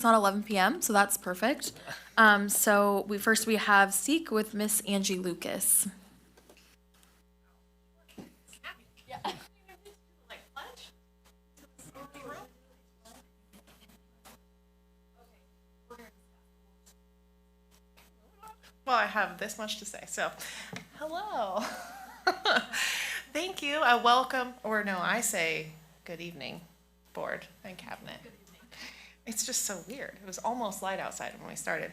It's not 11 p.m., so that's perfect. So we have Seek with Miss Angie Lucas. Well, I have this much to say. So, hello. Thank you. Welcome, or no, I say good evening, board and cabinet. It's just so weird. It was almost light outside when we started.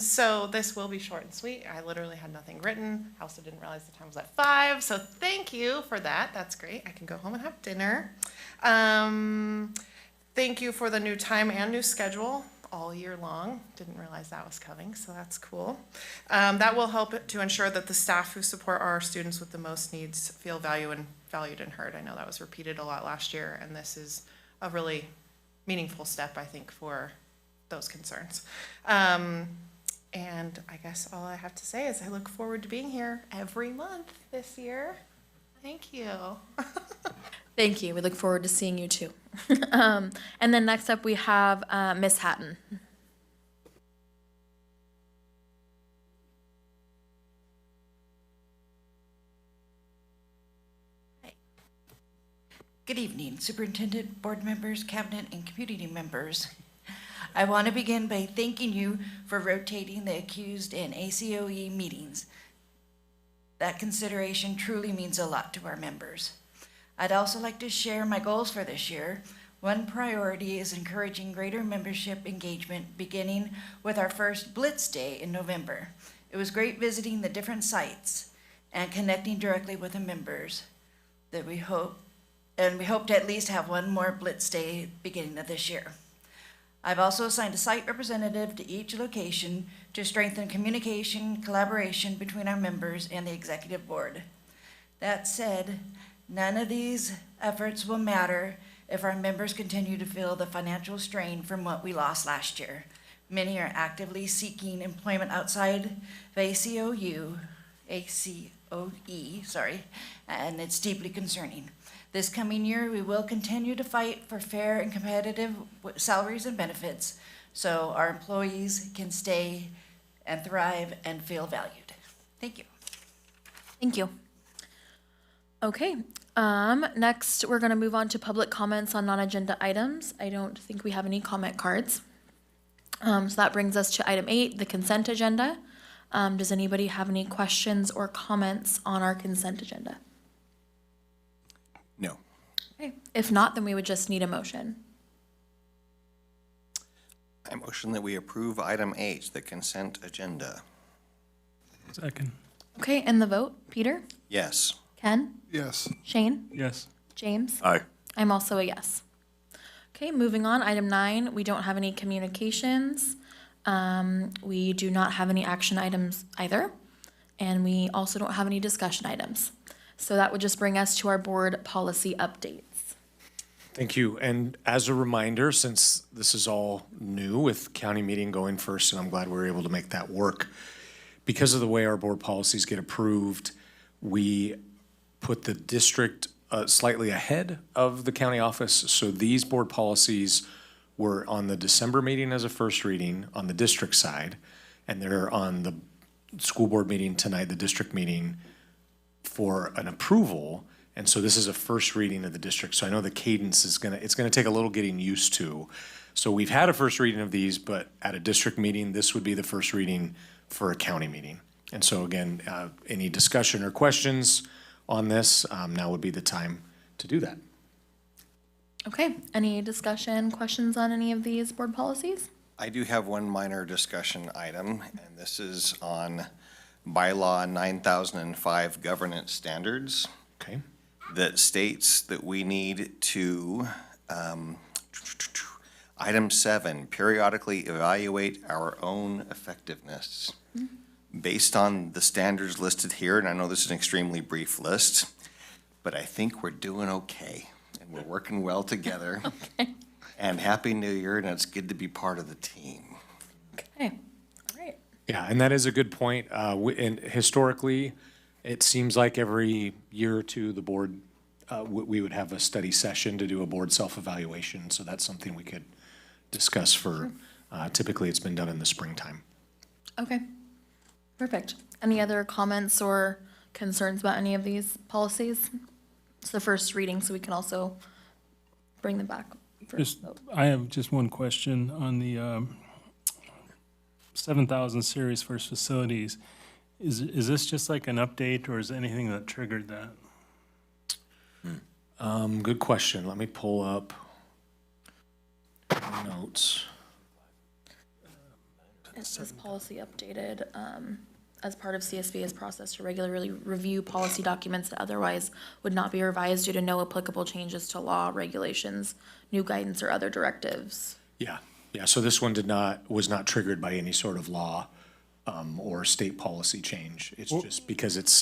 So this will be short and sweet. I literally had nothing written. I also didn't realize the time was at 5. So thank you for that. That's great. I can go home and have dinner. Thank you for the new time and new schedule all year long. Didn't realize that was coming, so that's cool. That will help to ensure that the staff who support our students with the most needs feel valued and heard. I know that was repeated a lot last year, and this is a really meaningful step, I think, for those concerns. And I guess all I have to say is I look forward to being here every month this year. Thank you. Thank you. We look forward to seeing you too. And then next up we have Miss Hatton. Good evening, Superintendent, board members, cabinet, and community members. I want to begin by thanking you for rotating the ACUSD and ACOE meetings. That consideration truly means a lot to our members. I'd also like to share my goals for this year. One priority is encouraging greater membership engagement, beginning with our first Blitz Day in November. It was great visiting the different sites and connecting directly with the members that we hope to at least have one more Blitz Day beginning of this year. I've also assigned a site representative to each location to strengthen communication, collaboration between our members and the executive board. That said, none of these efforts will matter if our members continue to feel the financial strain from what we lost last year. Many are actively seeking employment outside of ACOE, and it's deeply concerning. This coming year, we will continue to fight for fair and competitive salaries and benefits so our employees can stay and thrive and feel valued. Thank you. Thank you. Okay, next we're going to move on to public comments on non-agenda items. I don't think we have any comment cards. So that brings us to item 8, the consent agenda. Does anybody have any questions or comments on our consent agenda? No. Okay, if not, then we would just need a motion. I motion that we approve item 8, the consent agenda. Second. Okay, and the vote, Peter? Yes. Ken? Yes. Shane? Yes. James? Aye. I'm also a yes. Okay, moving on, item 9, we don't have any communications. We do not have any action items either. And we also don't have any discussion items. So that would just bring us to our board policy updates. Thank you. And as a reminder, since this is all new with county meeting going first, and I'm glad we were able to make that work, because of the way our board policies get approved, we put the district slightly ahead of the county office. So these board policies were on the December meeting as a first reading on the district side, and they're on the school board meeting tonight, the district meeting, for an approval. And so this is a first reading of the district. So I know the cadence is it's gonna take a little getting used to. So we've had a first reading of these, but at a district meeting, this would be the first reading for a county meeting. And so again, any discussion or questions on this, now would be the time to do that. Okay, any discussion, questions on any of these board policies? I do have one minor discussion item, and this is on bylaw 9005 governance standards. Okay. That states that we need to, item 7, periodically evaluate our own effectiveness. Based on the standards listed here, and I know this is an extremely brief list, but I think we're doing okay, and we're working well together. Okay. And Happy New Year, and it's good to be part of the team. Okay, all right. Yeah, and that is a good point. And historically, it seems like every year or two, the board, we would have a study session to do a board self-evaluation. So that's something we could discuss for, typically it's been done in the springtime. Okay, perfect. Any other comments or concerns about any of these policies? It's the first reading, so we can also bring them back. for Just, vote. I have just one question on the 7,000 series first facilities. Is this just like an update, or is there anything that triggered that? Good question. Let me pull up my notes. Is this policy updated as part of CSBA's process to regularly review policy documents that otherwise would not be revised due to no applicable changes to law, regulations, new guidance, or other directives? Yeah, so this one was not triggered by any sort of law or state policy change. It's just because it's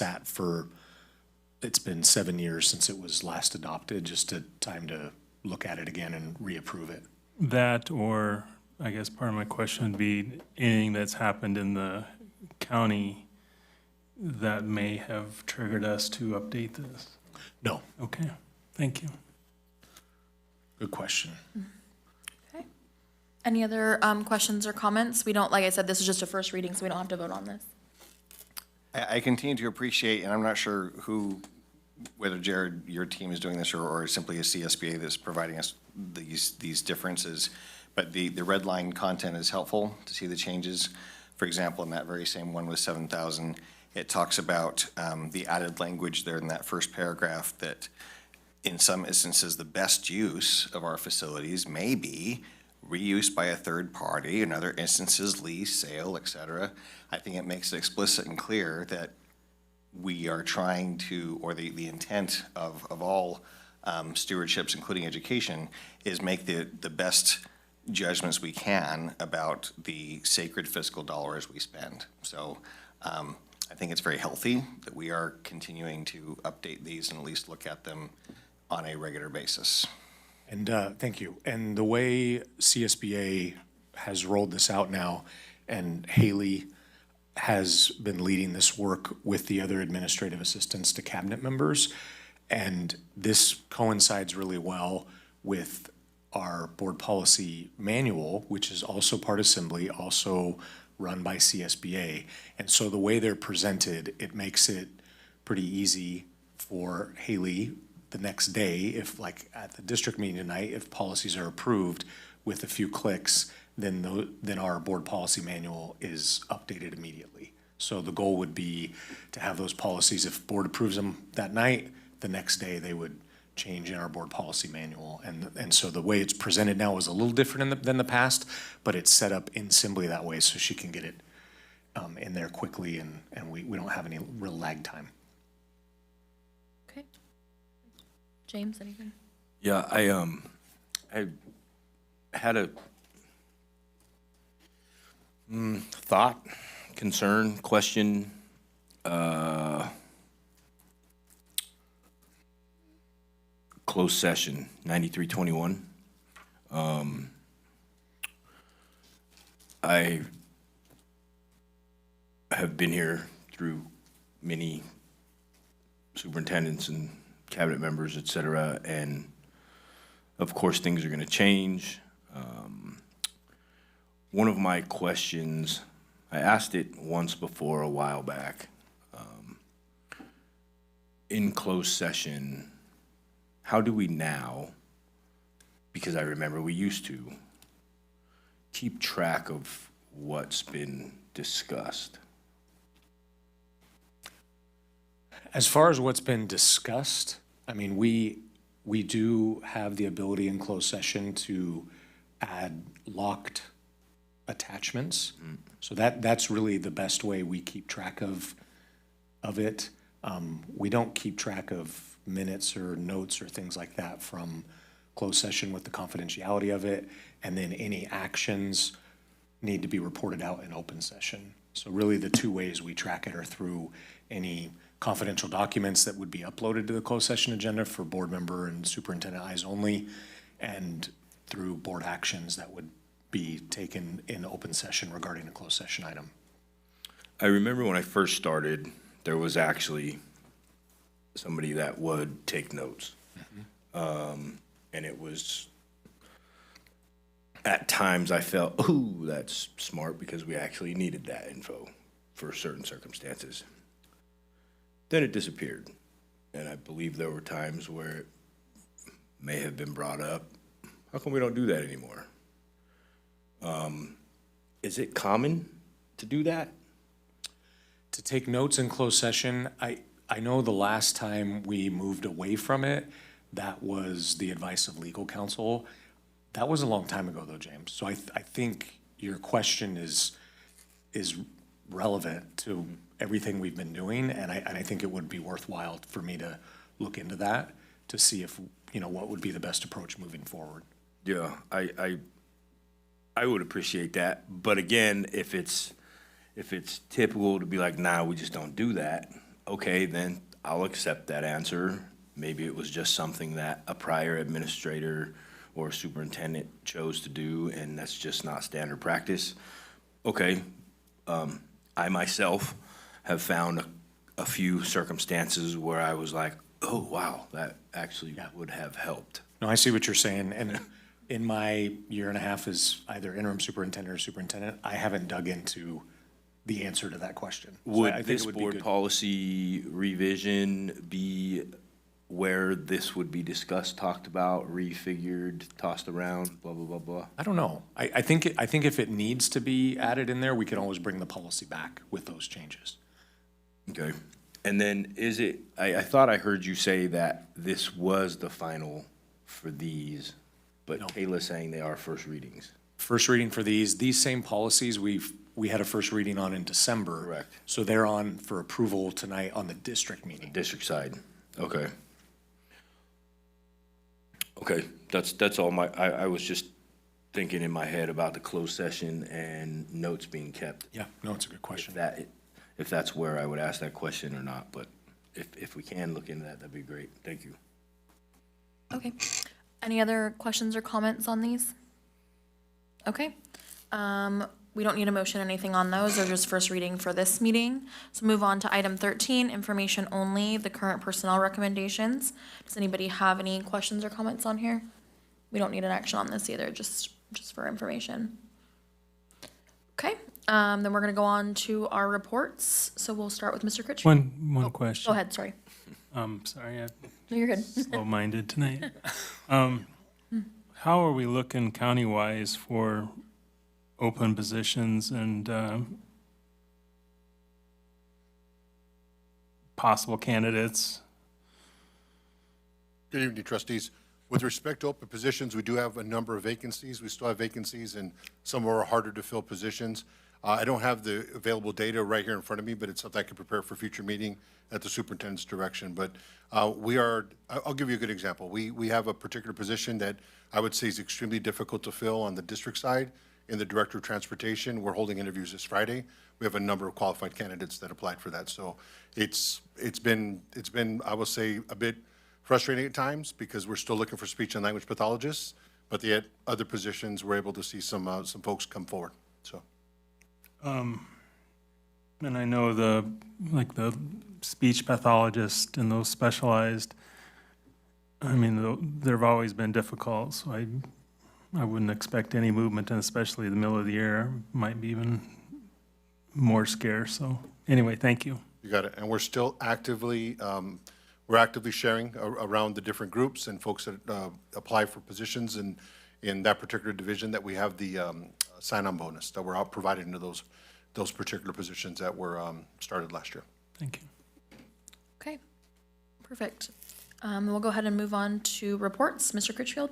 been 7 years since it was last adopted, just time to look at it again and reapprove it. That, or I guess part of my question would be anything that's happened in the county that may have triggered us to update this? No, Okay, thank you. good question. Okay. Any other questions or comments? We don't, like I said, this is just a first reading, so we don't have to vote on this. I continue to appreciate, and I'm not sure whether Jared, your team is doing this or simply a CSBA that's providing us these differences, but the red line content is helpful to see the changes. For example, in that very same one with 7,000, it talks about the added language there in that first paragraph that in some instances, the best use of our facilities may be reuse by a third party, in other instances, lease, sale, et cetera. I think it makes it explicit and clear that we are trying to, or the intent of all stewardships, including education, is make the best judgments we can about the sacred fiscal dollars we spend. So I think it's very healthy that we are continuing to update these and at least look at them on a regular basis. And thank you. And the way CSBA has rolled this out now, and Haley has been leading this work with the other administrative assistants to cabinet members, and this coincides really well with our board policy manual, which is also part assembly, also run by CSBA. And so the way they're presented, it makes it pretty easy for Haley the next day, if like at the district meeting tonight, if policies are approved with a few clicks, then our board policy manual is updated immediately. So the goal would be to have those policies, if board approves them that night, the next day they would change in our board policy manual. And so the way it's presented now is a little different than the past, but it's set up in Assembly that way so she can get it in there quickly and we don't have any real lag time. Okay. James, anything? Yeah, I had a thought, concern, question. Closed session, 9321. I have been here through many superintendents and cabinet members, et cetera, and of course, things are going to change. One of my questions, I asked it once before a while back. In closed session, how do we now, because I remember we used to, keep track of what's been discussed? As far as what's been discussed, I mean, we do have the ability in closed session to add locked attachments. So that's really the best way we keep track of it. We don't keep track of minutes or notes or things like that from closed session with the confidentiality of it. And then any actions need to be reported out in open session. So really the two ways we track it are through any confidential documents that would be uploaded to the closed session agenda for board member and superintendent eyes only, and through board actions that would be taken in open session regarding a closed session item. I remember when I first started, there was actually somebody that would take notes. And it was at times I felt, ooh, that's smart because we actually needed that info for certain circumstances. Then it disappeared. And I believe there were times where it may have been brought up. How come we don't do that anymore? Is it common to do that? To take notes in closed session, I know the last time we moved away from it, that was the advice of legal counsel. That was a long time ago though, James. So I think your question is relevant to everything we've been doing, and I think it would be worthwhile for me to look into that to see if, what would be the best approach moving forward. Yeah, I would appreciate that. But again, if it's typical to be like, nah, we just don't do that, okay, then I'll accept that answer. Maybe it was just something that a prior administrator or superintendent chose to do, and that's just not standard practice. Okay, I myself have found a few circumstances where I was like, oh, wow, that actually would have helped. No, I see what you're saying, and in my year and a half as either interim superintendent or superintendent, I haven't dug into the answer to that question. So I Would think this it would be board good. policy revision be where this would be discussed, talked about, refigured, tossed around, blah, blah, blah, blah? I don't know. I think if it needs to be added in there, we can always bring the policy back with those changes. Okay. And then is it, I thought I heard you say that this was the final for these, but No. Kayla's saying they are first readings. First reading for these same policies, we had a first reading on in December. Correct. So they're on for approval tonight on the district meeting. District side, okay. Okay, that's all I was just thinking in my head about the closed session and notes being kept. Yeah, no, it's a good question. If that's where I would ask that question or not, but if we can look into that, that'd be great. Thank you. Okay. Any other questions or comments on these? Okay. We don't need a motion, anything on those. They're just first reading for this meeting. So move on to item 13, information only, the current personnel recommendations. Does anybody have any questions or comments on here? We don't need an action on this either, just for information. Okay, then we're gonna go on to our reports. So we'll start with Mr. Critchfield. One question. Go ahead, sorry. Sorry, I'm No, you're good. slow-minded tonight. How are we looking county-wise for open positions and possible candidates? Good evening, trustees. With respect to open positions, we do have a number of vacancies. We still have vacancies in some of our harder to fill positions. I don't have the available data right here in front of me, but it's something I can prepare for future meeting at the superintendent's direction. But I'll give you a good example. We have a particular position that I would say is extremely difficult to fill on the district side. In the director of transportation, we're holding interviews this Friday. We have a number of qualified candidates that applied for that. So it's been, I will say, a bit frustrating at times because we're still looking for speech and language pathologists, but yet other positions, we're able to see some folks come forward, so. And I know the speech pathologist and those specialized, I mean, they've always been difficult, so I wouldn't expect any movement, and especially the middle of the year might be even more scarce. So anyway, thank you. You got it. And we're still actively, we're actively sharing around the different groups and folks that apply for positions in that particular division that we have the sign-on bonus that we're out providing into those particular positions that were started last year. Thank you. Okay, perfect. We'll go ahead and move on to reports. Mr. Critchfield?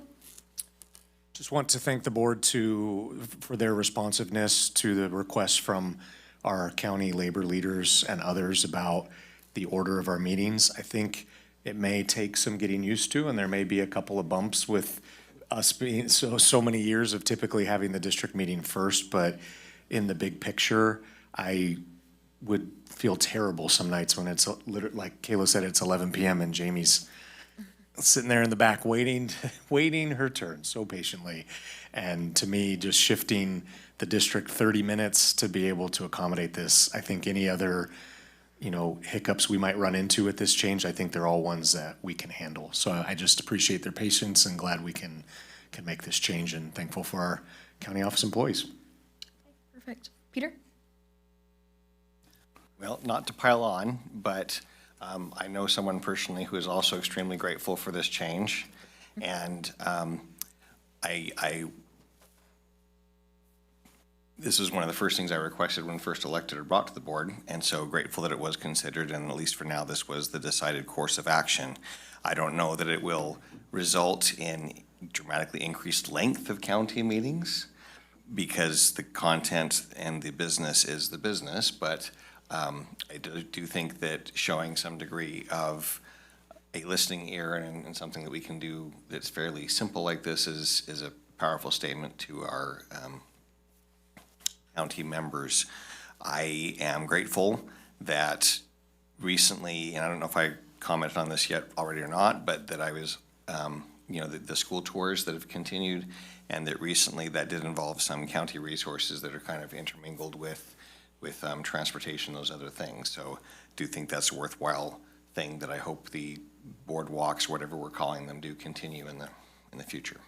Just want to thank the board for their responsiveness to the requests from our county labor leaders and others about the order of our meetings. I think it may take some getting used to, and there may be a couple of bumps with us being so many years of typically having the district meeting first, but in the big picture, I would feel terrible some nights when it's like Kayla said, it's 11 p.m. and Jamie's sitting there in the back waiting her turn so patiently. And to me, just shifting the district 30 minutes to be able to accommodate this, I think any other, hiccups we might run into with this change, I think they're all ones that we can handle. So I just appreciate their patience and glad we can make this change, and thankful for our county office employees. Perfect. Peter? Well, not to pile on, but I know someone personally who is also extremely grateful for this change. And this was one of the first things I requested when first elected or brought to the board, and so grateful that it was considered, and at least for now, this was the decided course of action. I don't know that it will result in dramatically increased length of county meetings, because the content and the business is the business, but I do think that showing some degree of a listening ear and something that we can do that's fairly simple like this is a powerful statement to our county members. I am grateful that recently, and I don't know if I commented on this yet already or not, but that I was, the school tours that have continued, and that recently that did involve some county resources that are kind of intermingled with transportation, those other things. So do think that's a worthwhile thing that I hope the boardwalks, whatever we're calling them, do continue in the future.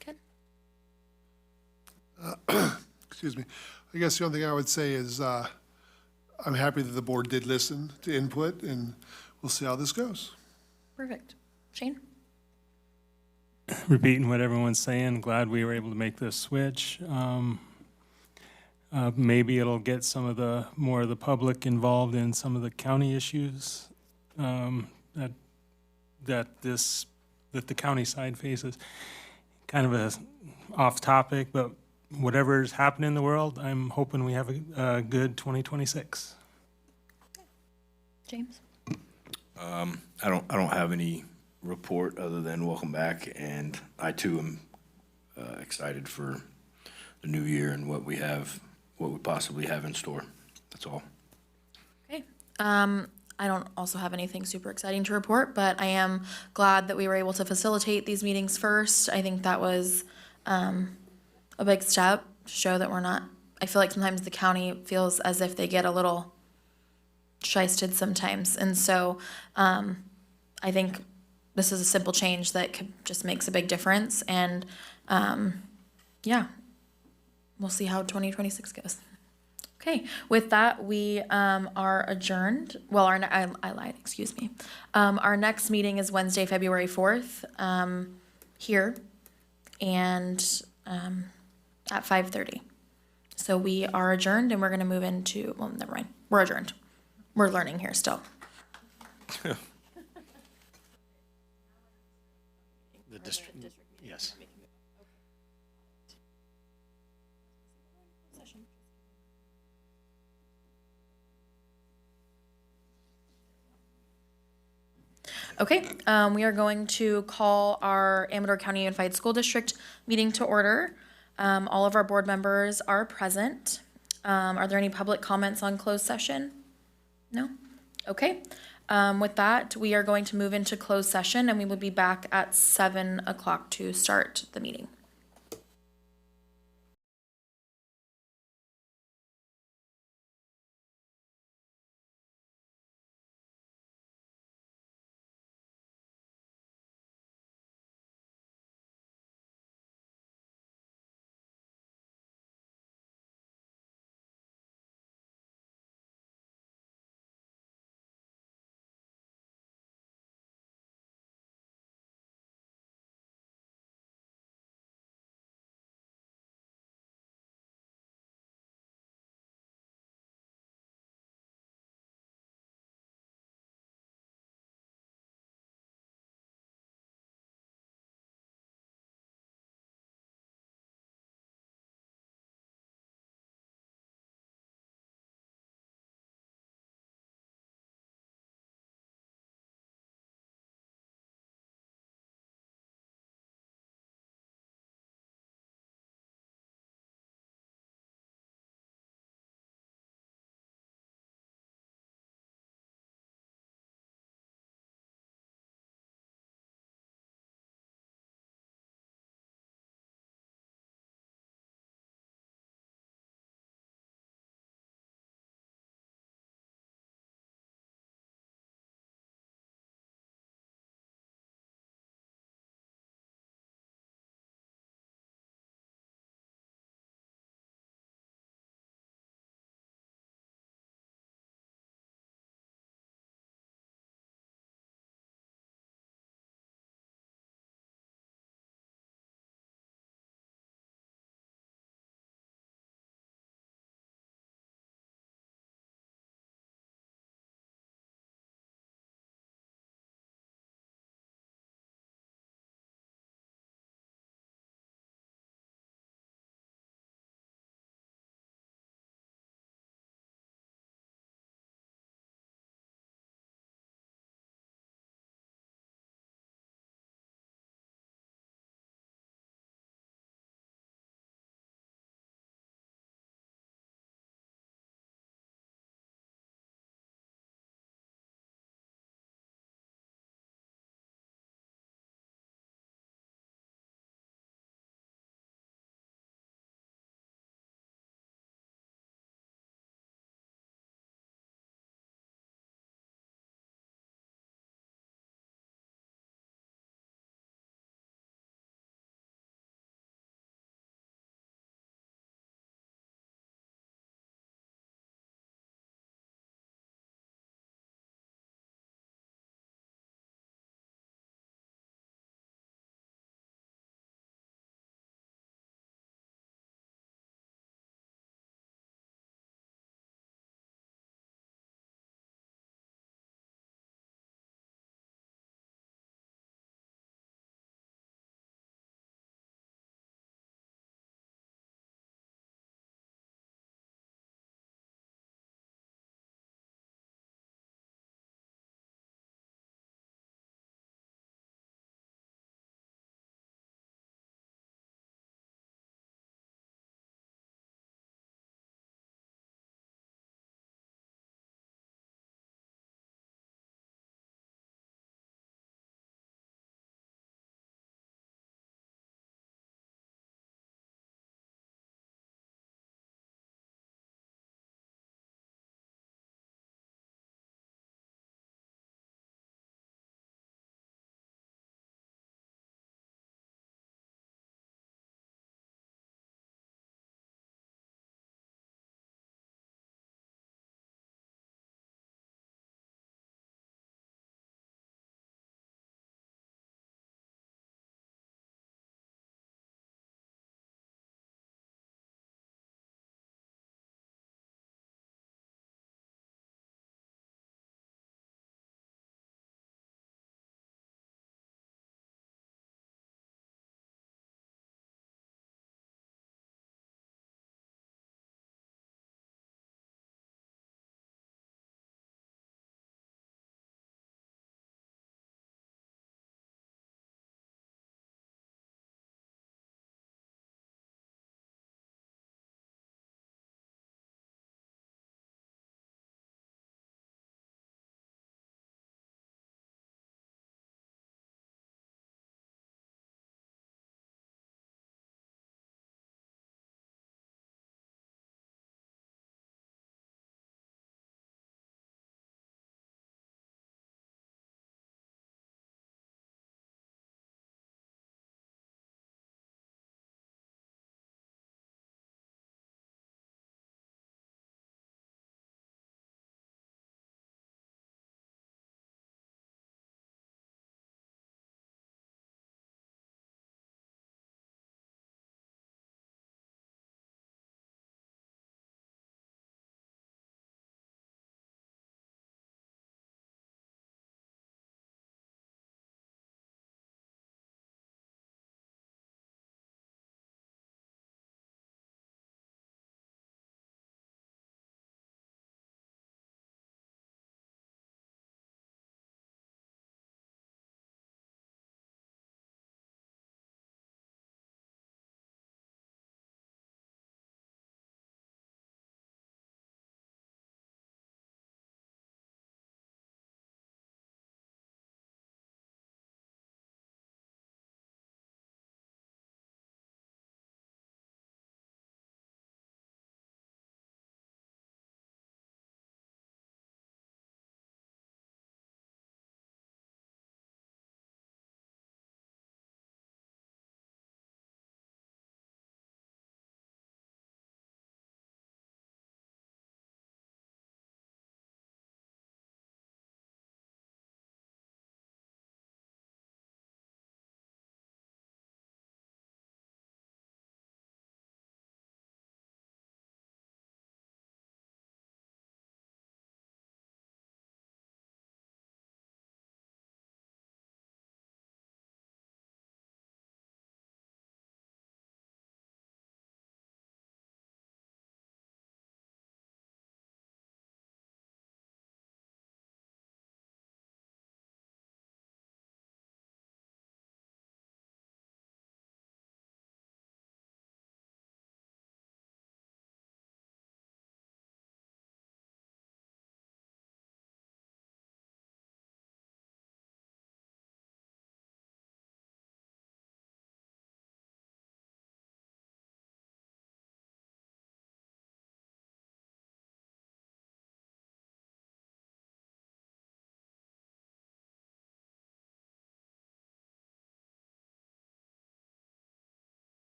Ken? Excuse me. I guess the only thing I would say is I'm happy that the board did listen to input, and we'll see how this goes. Perfect. Shane? Repeating what everyone's saying, glad we were able to make this switch. Maybe it'll get more of the public involved in some of the county issues that the county side faces. Kind of a off topic, but whatever's happening in the world, I'm hoping we have a good 2026. James? I don't have any report other than welcome back, and I too am excited for the new year and what we possibly have in store. That's all. Okay. I don't also have anything super exciting to report, but I am glad that we were able to facilitate these meetings first. I think that was a big step to show that we're not, I feel like sometimes the county feels as if they get a little shysted sometimes. And so I think this is a simple change that just makes a big difference. And yeah, we'll see how 2026 goes. Okay, with that, we are adjourned. Well, I lied, excuse me. Our next meeting is Wednesday, February 4th, here, and at 5:30. So we are adjourned, and we're gonna move into, well, never mind, we're adjourned. We're learning here still. The district, yes. Okay, we are going to call our Amador County Unified School District meeting to order. All of our board members are present. Are there any public comments on closed session? No? Okay. With that, we are going to move into closed session, and we will be back at 7 o'clock to start the meeting.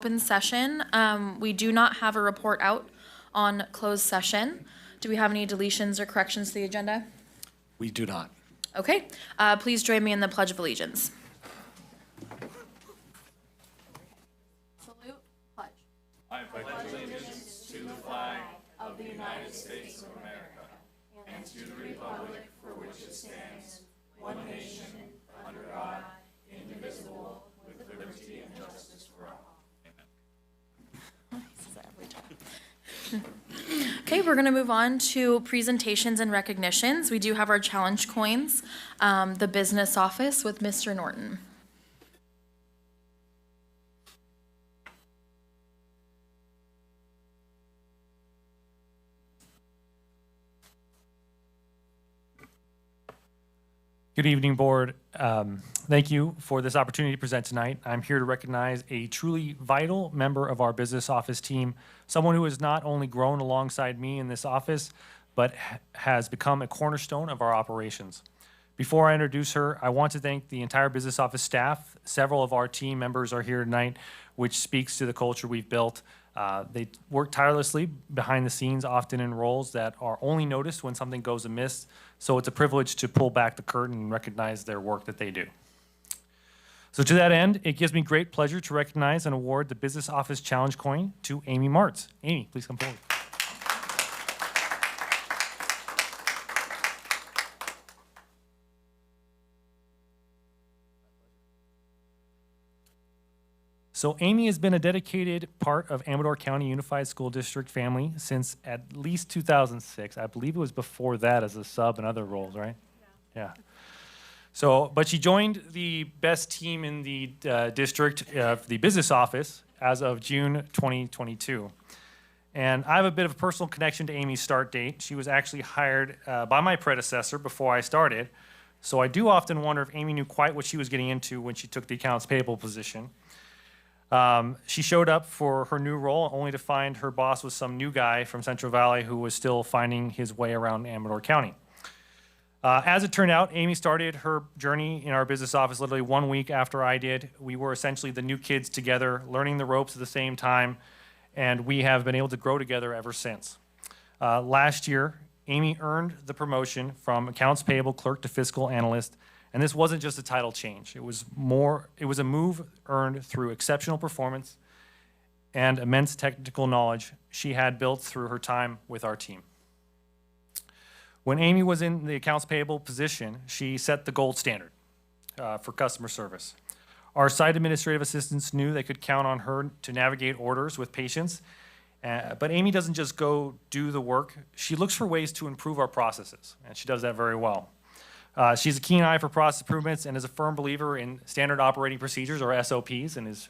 open session. We do not have a report out on closed session. Do we have any deletions or corrections to the agenda? We do not. Okay, please join me in the Pledge of Allegiance. Salute, pledge. Okay, we're gonna move on to presentations and recognitions. We do have our challenge coins, the business office with Mr. Norton. Good evening, Board. Thank you for this opportunity to present tonight. I'm here to recognize a truly vital member of our business office team, someone who has not only grown alongside me in this office, but has become a cornerstone of our operations. Before I introduce her, I want to thank the entire business office staff. Several of our team members are here tonight, which speaks to the culture we've built. They work tirelessly behind the scenes, often in roles that are only noticed when something goes amiss. So it's a privilege to pull back the curtain and recognize their work that they do. So to that end, it gives me great pleasure to recognize and award the Business Office Challenge Coin to Amy Martz. Amy, please come forward. So Amy has been a dedicated part of Amador County Unified School District family since at least 2006. I believe it was before that as a sub and other roles, right? Yeah. So, but she joined the best team in the district, the business office, as of June 2022. And I have a bit of a personal connection to Amy's start date. She was actually hired by my predecessor before I started. So I do often wonder if Amy knew quite what she was getting into when she took the accounts payable position. She showed up for her new role only to find her boss was some new guy from Central Valley who was still finding his way around Amador County. As it turned out, Amy started her journey in our business office literally 1 week after I did. We were essentially the new kids together, learning the ropes at the same time, and we have been able to grow together ever since. Last year, Amy earned the promotion from accounts payable clerk to fiscal analyst. And this wasn't just a title change. It was a move earned through exceptional performance and immense technical knowledge she had built through her time with our team. When Amy was in the accounts payable position, she set the gold standard for customer service. Our site administrative assistants knew they could count on her to navigate orders with patience. But Amy doesn't just go do the work. She looks for ways to improve our processes, and she does that very well. She's a keen eye for process improvements and is a firm believer in standard operating procedures, or SOPs, and is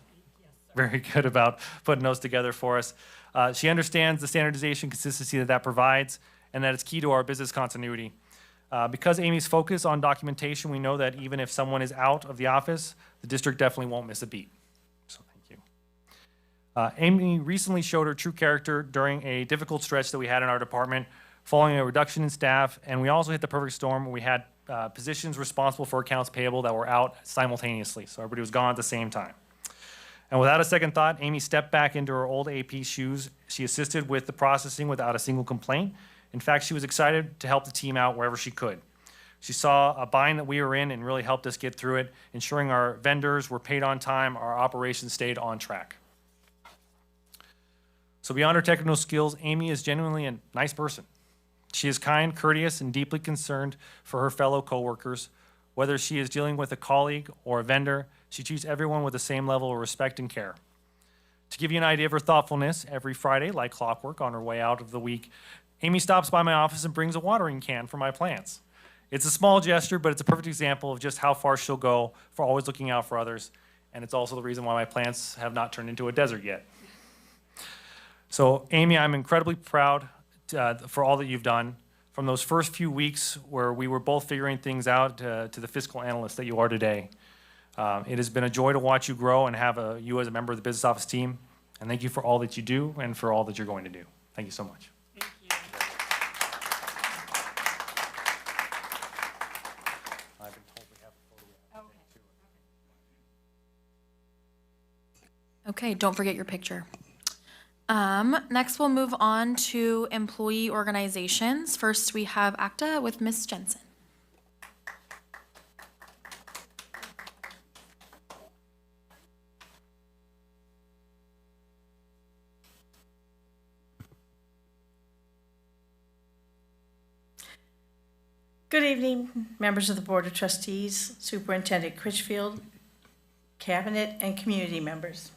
very good about putting those together for us. She understands the standardization consistency that provides and that it's key to our business continuity. Because Amy's focus on documentation, we know that even if someone is out of the office, the district definitely won't miss a beat. So thank you. Amy recently showed her true character during a difficult stretch that we had in our department, following a reduction in staff, and we also hit the perfect storm where we had positions responsible for accounts payable that were out simultaneously. So everybody was gone at the same time. And without a second thought, Amy stepped back into her old AP shoes. She assisted with the processing without a single complaint. In fact, she was excited to help the team out wherever she could. She saw a bind that we were in and really helped us get through it, ensuring our vendors were paid on time, our operations stayed on track. So beyond her technical skills, Amy is genuinely a nice person. She is kind, courteous, and deeply concerned for her fellow coworkers. Whether she is dealing with a colleague or a vendor, she treats everyone with the same level of respect and care. To give you an idea of her thoughtfulness, every Friday, like clockwork, on her way out of the week, Amy stops by my office and brings a watering can for my plants. It's a small gesture, but it's a perfect example of just how far she'll go for always looking out for others. And it's also the reason why my plants have not turned into a desert yet. So, Amy, I'm incredibly proud for all that you've done. From those first few weeks where we were both figuring things out to the fiscal analyst that you are today. It has been a joy to watch you grow and have you as a member of the business office team. And thank you for all that you do and for all that you're going to do. Thank you so much. Thank you. Okay, don't forget your picture. Next we'll move on to employee organizations. First, we have ACTA with Ms. Jensen. Good evening, members of the Board of Trustees, Superintendent Critchfield, Cabinet, and community members.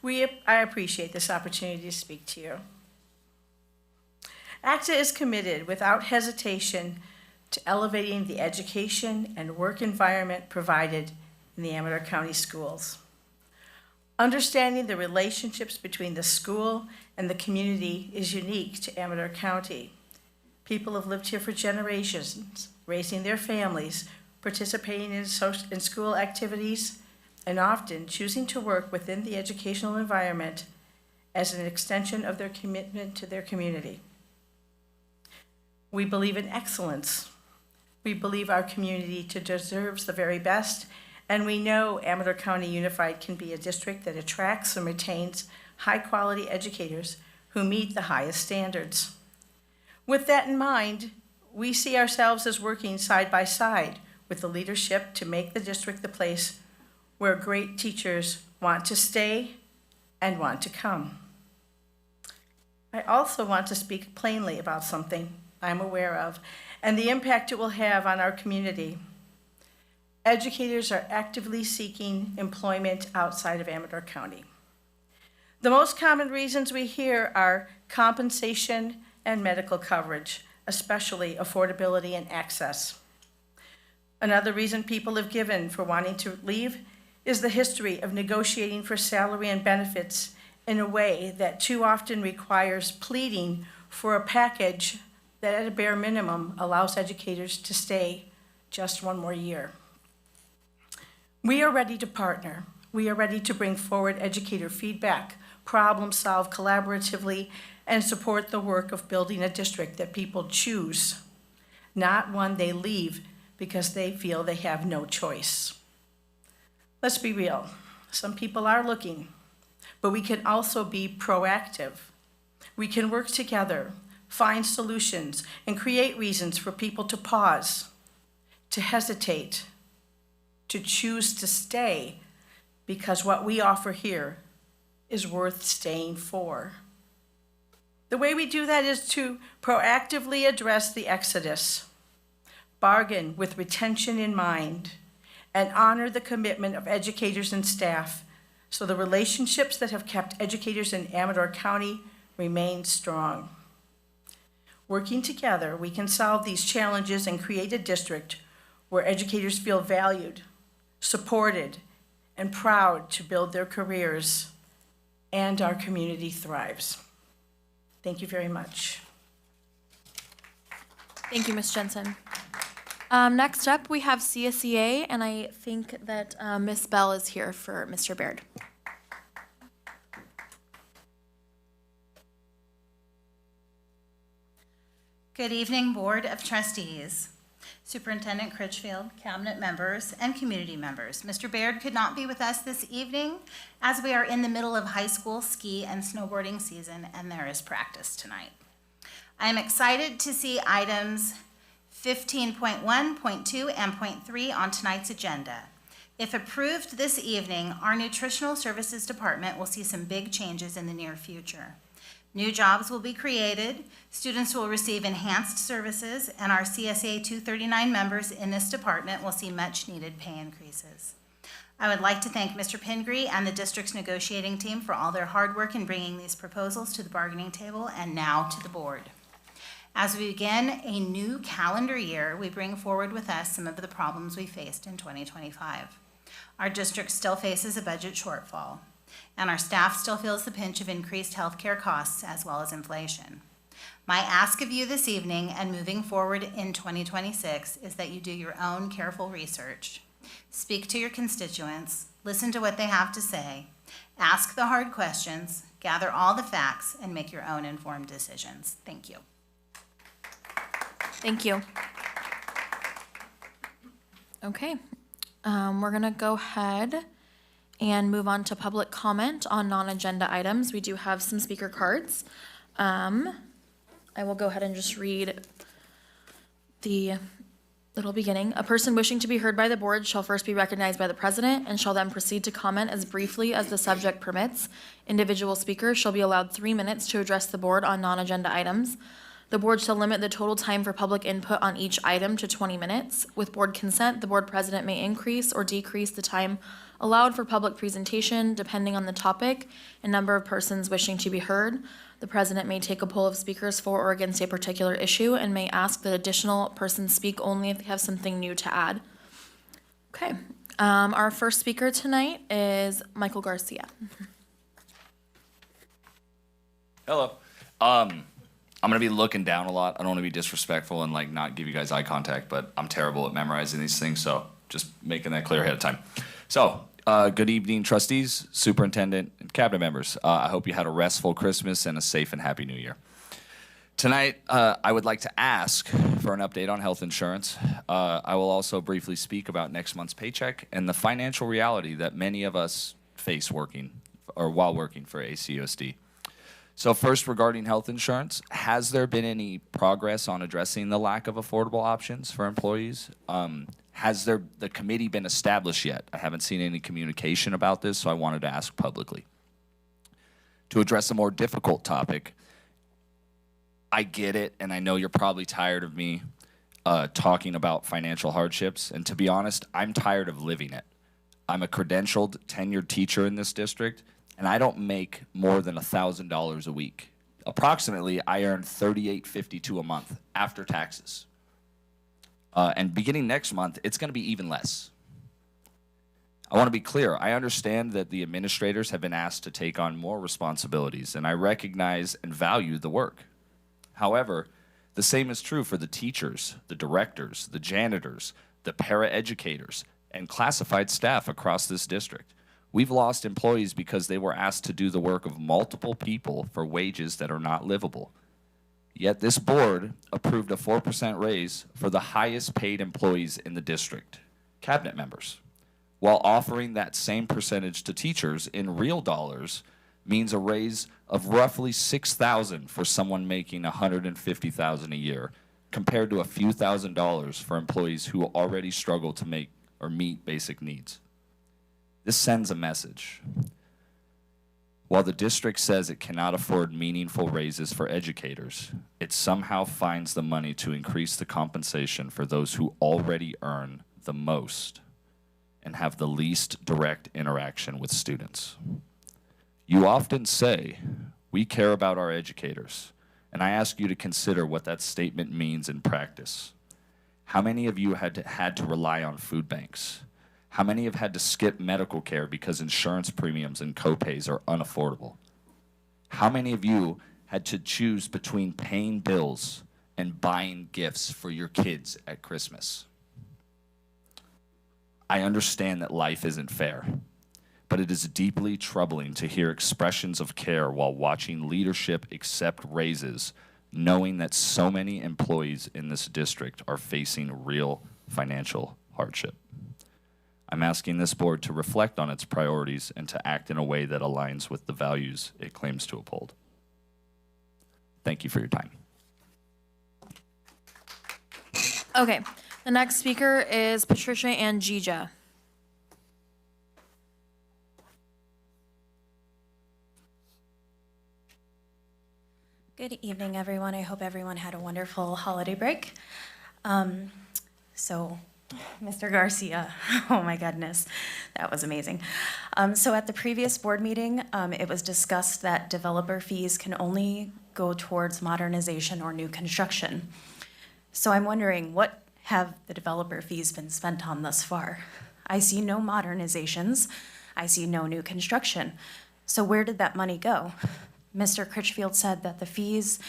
I appreciate this opportunity to speak to you. ACTA is committed without hesitation to elevating the education and work environment provided in the Amador County schools. Understanding the relationships between the school and the community is unique to Amador County. People have lived here for generations, raising their families, participating in school activities, and often choosing to work within the educational environment as an extension of their commitment to their community. We believe in excellence. We believe our community deserves the very best, and we know Amador County Unified can be a district that attracts and retains high-quality educators who meet the highest standards. With that in mind, we see ourselves as working side by side with the leadership to make the district the place where great teachers want to stay and want to come. I also want to speak plainly about something I'm aware of and the impact it will have on our community. Educators are actively seeking employment outside of Amador County. The most common reasons we hear are compensation and medical coverage, especially affordability and access. Another reason people have given for wanting to leave is the history of negotiating for salary and benefits in a way that too often requires pleading for a package that at a bare minimum allows educators to stay just one more year. We are ready to partner. We are ready to bring forward educator feedback, problem solve collaboratively, and support the work of building a district that people choose, not one they leave because they feel they have no choice. Let's be real. Some people are looking, but we can also be proactive. We can work together, find solutions, and create reasons for people to pause, to hesitate, to choose to stay, because what we offer here is worth staying for. The way we do that is to proactively address the exodus, bargain with retention in mind, and honor the commitment of educators and staff so the relationships that have kept educators in Amador County remain strong. Working together, we can solve these challenges and create a district where educators feel valued, supported, and proud to build their careers, and our community thrives. Thank you very much. Thank you, Ms. Jensen. Next up, we have CSEA, and I think that Ms. Bell is here for Mr. Baird. Good evening, Board of Trustees, Superintendent Critchfield, Cabinet members, and community members. Mr. Baird could not be with us this evening as we are in the middle of high school ski and snowboarding season and there is practice tonight. I am excited to see items 15.1, .2, and .3 on tonight's agenda. If approved this evening, our Nutritional Services Department will see some big changes in the near future. New jobs will be created, students will receive enhanced services, and our CSA 239 members in this department will see much needed pay increases. I would like to thank Mr. Pingree and the district's negotiating team for all their hard work in bringing these proposals to the bargaining table and now to the board. As we begin a new calendar year, we bring forward with us some of the problems we faced in 2025. Our district still faces a budget shortfall, and our staff still feels the pinch of increased healthcare costs as well as inflation. My ask of you this evening and moving forward in 2026 is that you do your own careful research. Speak to your constituents, listen to what they have to say, ask the hard questions, gather all the facts, and make your own informed decisions. Thank you. Thank you. Okay, we're gonna go ahead and move on to public comment on non-agenda items. We do have some speaker cards. I will go ahead and just read the little beginning. A person wishing to be heard by the board shall first be recognized by the president and shall then proceed to comment as briefly as the subject permits. Individual speakers shall be allowed 3 minutes to address the board on non-agenda items. The board shall limit the total time for public input on each item to 20 minutes. With board consent, the board president may increase or decrease the time allowed for public presentation depending on the topic and number of persons wishing to be heard. The president may take a poll of speakers for or against a particular issue and may ask that additional persons speak only if they have something new to add. Okay, our first speaker tonight is Michael Garcia. Hello. I'm gonna be looking down a lot. I don't wanna be disrespectful and like not give you guys eye contact, but I'm terrible at memorizing these things, so just making that clear ahead of time. So, good evening, trustees, superintendent, and cabinet members. I hope you had a restful Christmas and a safe and happy New Year. Tonight, I would like to ask for an update on health insurance. I will also briefly speak about next month's paycheck and the financial reality that many of us face working or while working for ACUSD. So first, regarding health insurance, has there been any progress on addressing the lack of affordable options for employees? Has the committee been established yet? I haven't seen any communication about this, so I wanted to ask publicly. To address a more difficult topic, I get it, and I know you're probably tired of me talking about financial hardships, and to be honest, I'm tired of living it. I'm a credentialed, tenured teacher in this district, and I don't make more than $1,000 a week. Approximately, I earn $38.52 a month after taxes. And beginning next month, it's going to be even less. I want to be clear. I understand that the administrators have been asked to take on more responsibilities, and I recognize and value the work. However, the same is true for the teachers, the directors, the janitors, the paraeducators, and classified staff across this district. We've lost employees because they were asked to do the work of multiple people for wages that are not livable. Yet this board approved a 4% raise for the highest paid employees in the district, cabinet members, while offering that same percentage to teachers in real dollars means a raise of roughly $6,000 for someone making $150,000 a year, compared to a few $1,000s for employees who already struggle to make or meet basic needs. This sends a message. While the district says it cannot afford meaningful raises for educators, it somehow finds the money to increase the compensation for those who already earn the most and have the least direct interaction with students. You often say, we care about our educators, and I ask you to consider what that statement means in practice. How many of you had to rely on food banks? How many have had to skip medical care because insurance premiums and copays are unaffordable? How many of you had to choose between paying bills and buying gifts for your kids at Christmas? I understand that life isn't fair, but it is deeply troubling to hear expressions of care while watching leadership accept raises, knowing that so many employees in this district are facing real financial hardship. I'm asking this board to reflect on its priorities and to act in a way that aligns with the values it claims to uphold. Thank you for your time. Okay, the next speaker is Patricia Angija. Good evening, everyone. I hope everyone had a wonderful holiday break. Mr. Garcia, oh my goodness, that was amazing. So at the previous board meeting, it was discussed that developer fees can only go towards modernization or new construction. So I'm wondering, what have the developer fees been spent on thus far? I see no modernizations. I see no new construction. So where did that money go? Mr. Critchfield said that the fees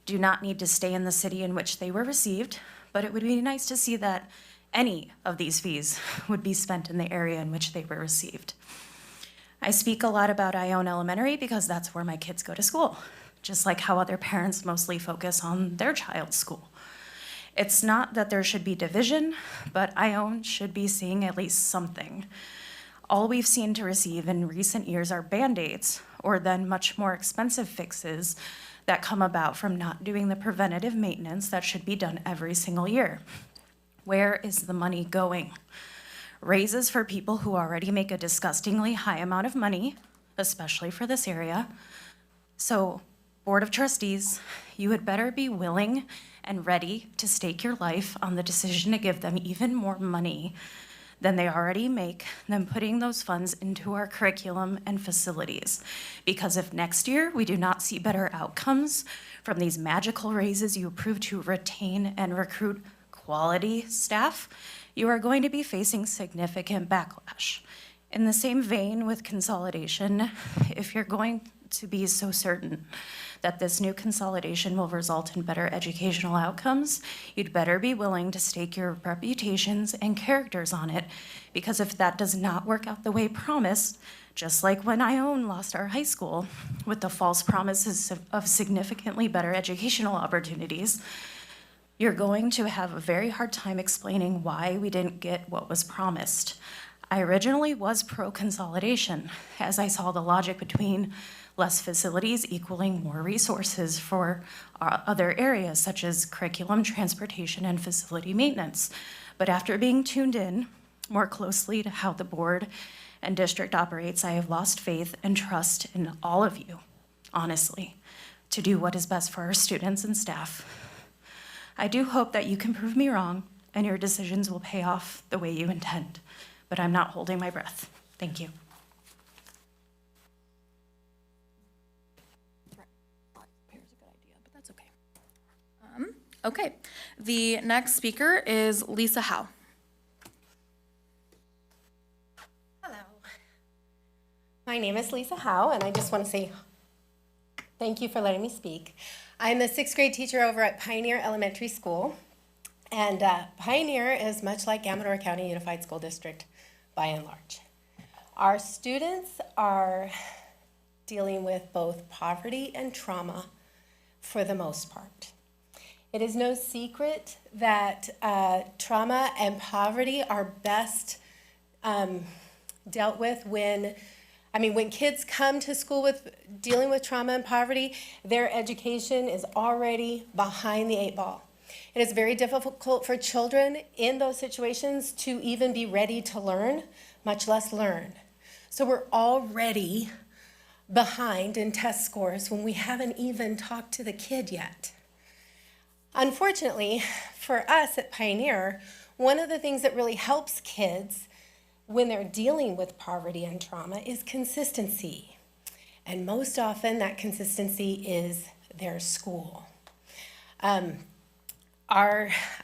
do not need to stay in the city in which they were received, but it would be nice to see that any of these fees would be spent in the area in which they were received. I speak a lot about Ione Elementary because that's where my kids go to school, just like how other parents mostly focus on their child's school. It's not that there should be division, but Ione should be seeing at least something. All we've seen to receive in recent years are Band-Aids, or then much more expensive fixes that come about from not doing the preventative maintenance that should be done every single year. Where is the money going? Raises for people who already make a disgustingly high amount of money, especially for this area. So, Board of Trustees, you had better be willing and ready to stake your life on the decision to give them even more money than they already make, than putting those funds into our curriculum and facilities. Because if next year we do not see better outcomes from these magical raises you approve to retain and recruit quality staff, you are going to be facing significant backlash. In the same vein with consolidation, if you're going to be so certain that this new consolidation will result in better educational outcomes, you'd better be willing to stake your reputations and characters on it, because if that does not work out the way promised, just like when Ione lost our high school with the false promises of significantly better educational opportunities, you're going to have a very hard time explaining why we didn't get what was promised. I originally was pro-consolidation, as I saw the logic between less facilities equaling more resources for other areas such as curriculum, transportation, and facility maintenance. But after being tuned in more closely to how the board and district operates, I have lost faith and trust in all of you, honestly, to do what is best for our students and staff. I do hope that you can prove me wrong and your decisions will pay off the way you intend, but I'm not holding my breath. Thank you. Okay, the next speaker is Lisa Howe. Hello. My name is Lisa Howe, and I just want to say thank you for letting me speak. I'm the 6th grade teacher over at Pioneer Elementary School, and Pioneer is much like Amador County Unified School District by and large. Our students are dealing with both poverty and trauma for the most part. It is no secret that trauma and poverty are best dealt with when kids come to school with dealing with trauma and poverty, their education is already behind the 8 ball. It is very difficult for children in those situations to even be ready to learn, much less learn. So we're already behind in test scores when we haven't even talked to the kid yet. Unfortunately, for us at Pioneer, one of the things that really helps kids when they're dealing with poverty and trauma is consistency. And most often that consistency is their school. I'm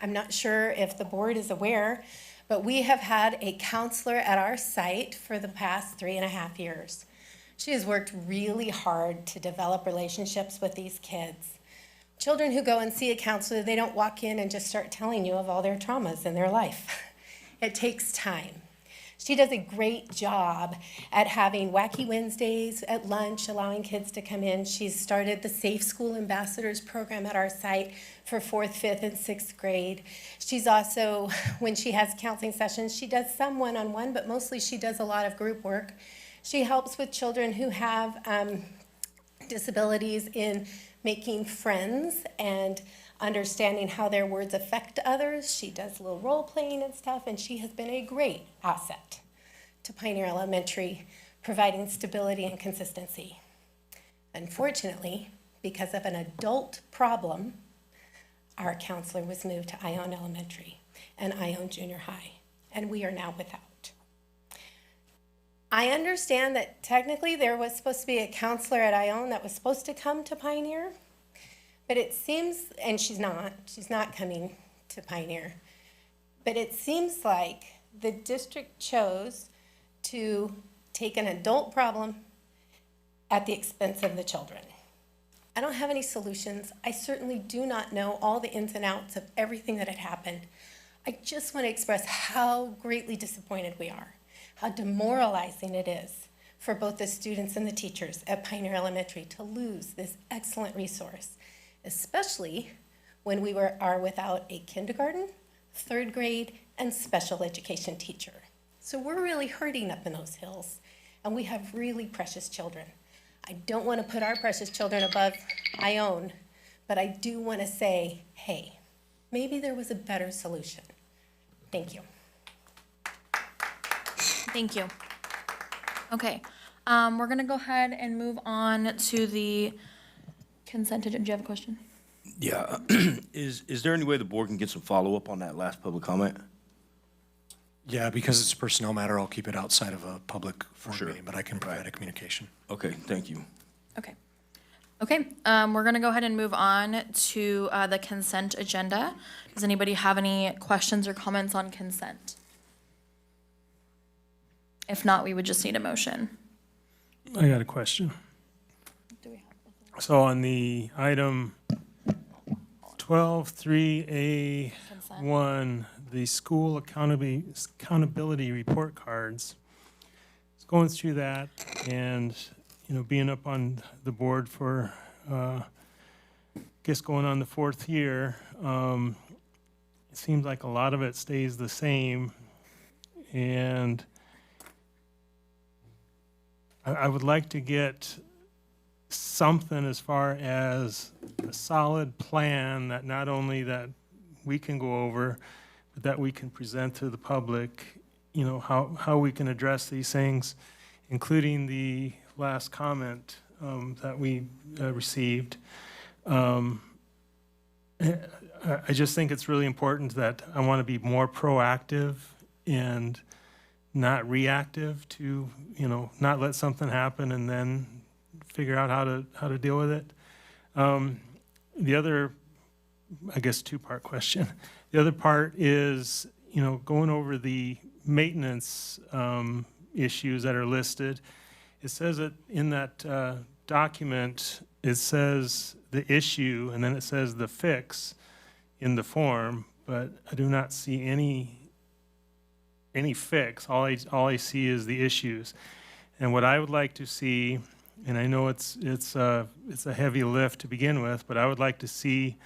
not sure if the board is aware, but we have had a counselor at our site for the past 3.5 years. She has worked really hard to develop relationships with these kids. Children who go and see a counselor, they don't walk in and just start telling you of all their traumas in their life. It takes time. She does a great job at having wacky Wednesdays at lunch, allowing kids to come in. She's started the Safe School Ambassadors program at our site for 4th, 5th, and 6th grade. She's also, when she has counseling sessions, she does some one-on-one, but mostly she does a lot of group work. She helps with children who have disabilities in making friends and understanding how their words affect others. She does a little role playing and stuff, and she has been a great asset to Pioneer Elementary, providing stability and consistency. Unfortunately, because of an adult problem, our counselor was moved to Ione Elementary and Ione Junior High, and we are now without. I understand that technically there was supposed to be a counselor at Ione that was supposed to come to Pioneer, but it seems, and she's not coming to Pioneer, but it seems like the district chose to take an adult problem at the expense of the children. I don't have any solutions. I certainly do not know all the ins and outs of everything that had happened. I just want to express how greatly disappointed we are, how demoralizing it is for both the students and the teachers at Pioneer Elementary to lose this excellent resource, especially when we are without a kindergarten, 3rd grade, and special education teacher. So we're really hurting up in those hills, and we have really precious children. I don't want to put our precious children above my own, but I do want to say, hey, maybe there was a better solution. Thank you. Thank you. Okay, we're gonna go ahead and move on to the consent agenda. Do you have a question? Yeah, is there any way the board can get some follow-up on that last public comment? Yeah, because it's a personnel matter, I'll keep it outside of a public board sure. meeting, but I can provide a communication. Okay, thank you. Okay. Okay, we're gonna go ahead and move on to the consent agenda. Does anybody have any questions or comments on consent? If not, we would just need a motion. I got a question. Do we have So on the item 12-3A1, the school accountability report cards, it's going through that and, you know, being up on the board for, I guess going on the 4th year, it seems like a lot of it stays the same. And I would like to get something as far as a solid plan that not only that we can go over, but that we can present to the public, you know, how we can address these things, including the last comment that we received. I just think it's really important that I want to be more proactive and not reactive to, you know, not let something happen and then figure out how to deal with it. The other, I guess, two-part question. The other part is, you know, going over the maintenance issues that are listed. It says that in that document, it says the issue, and then it says the fix in the form, but I do not see any fix. All I see is the issues. And what I would like to see, and I know it's a heavy lift to begin with, but I would like to see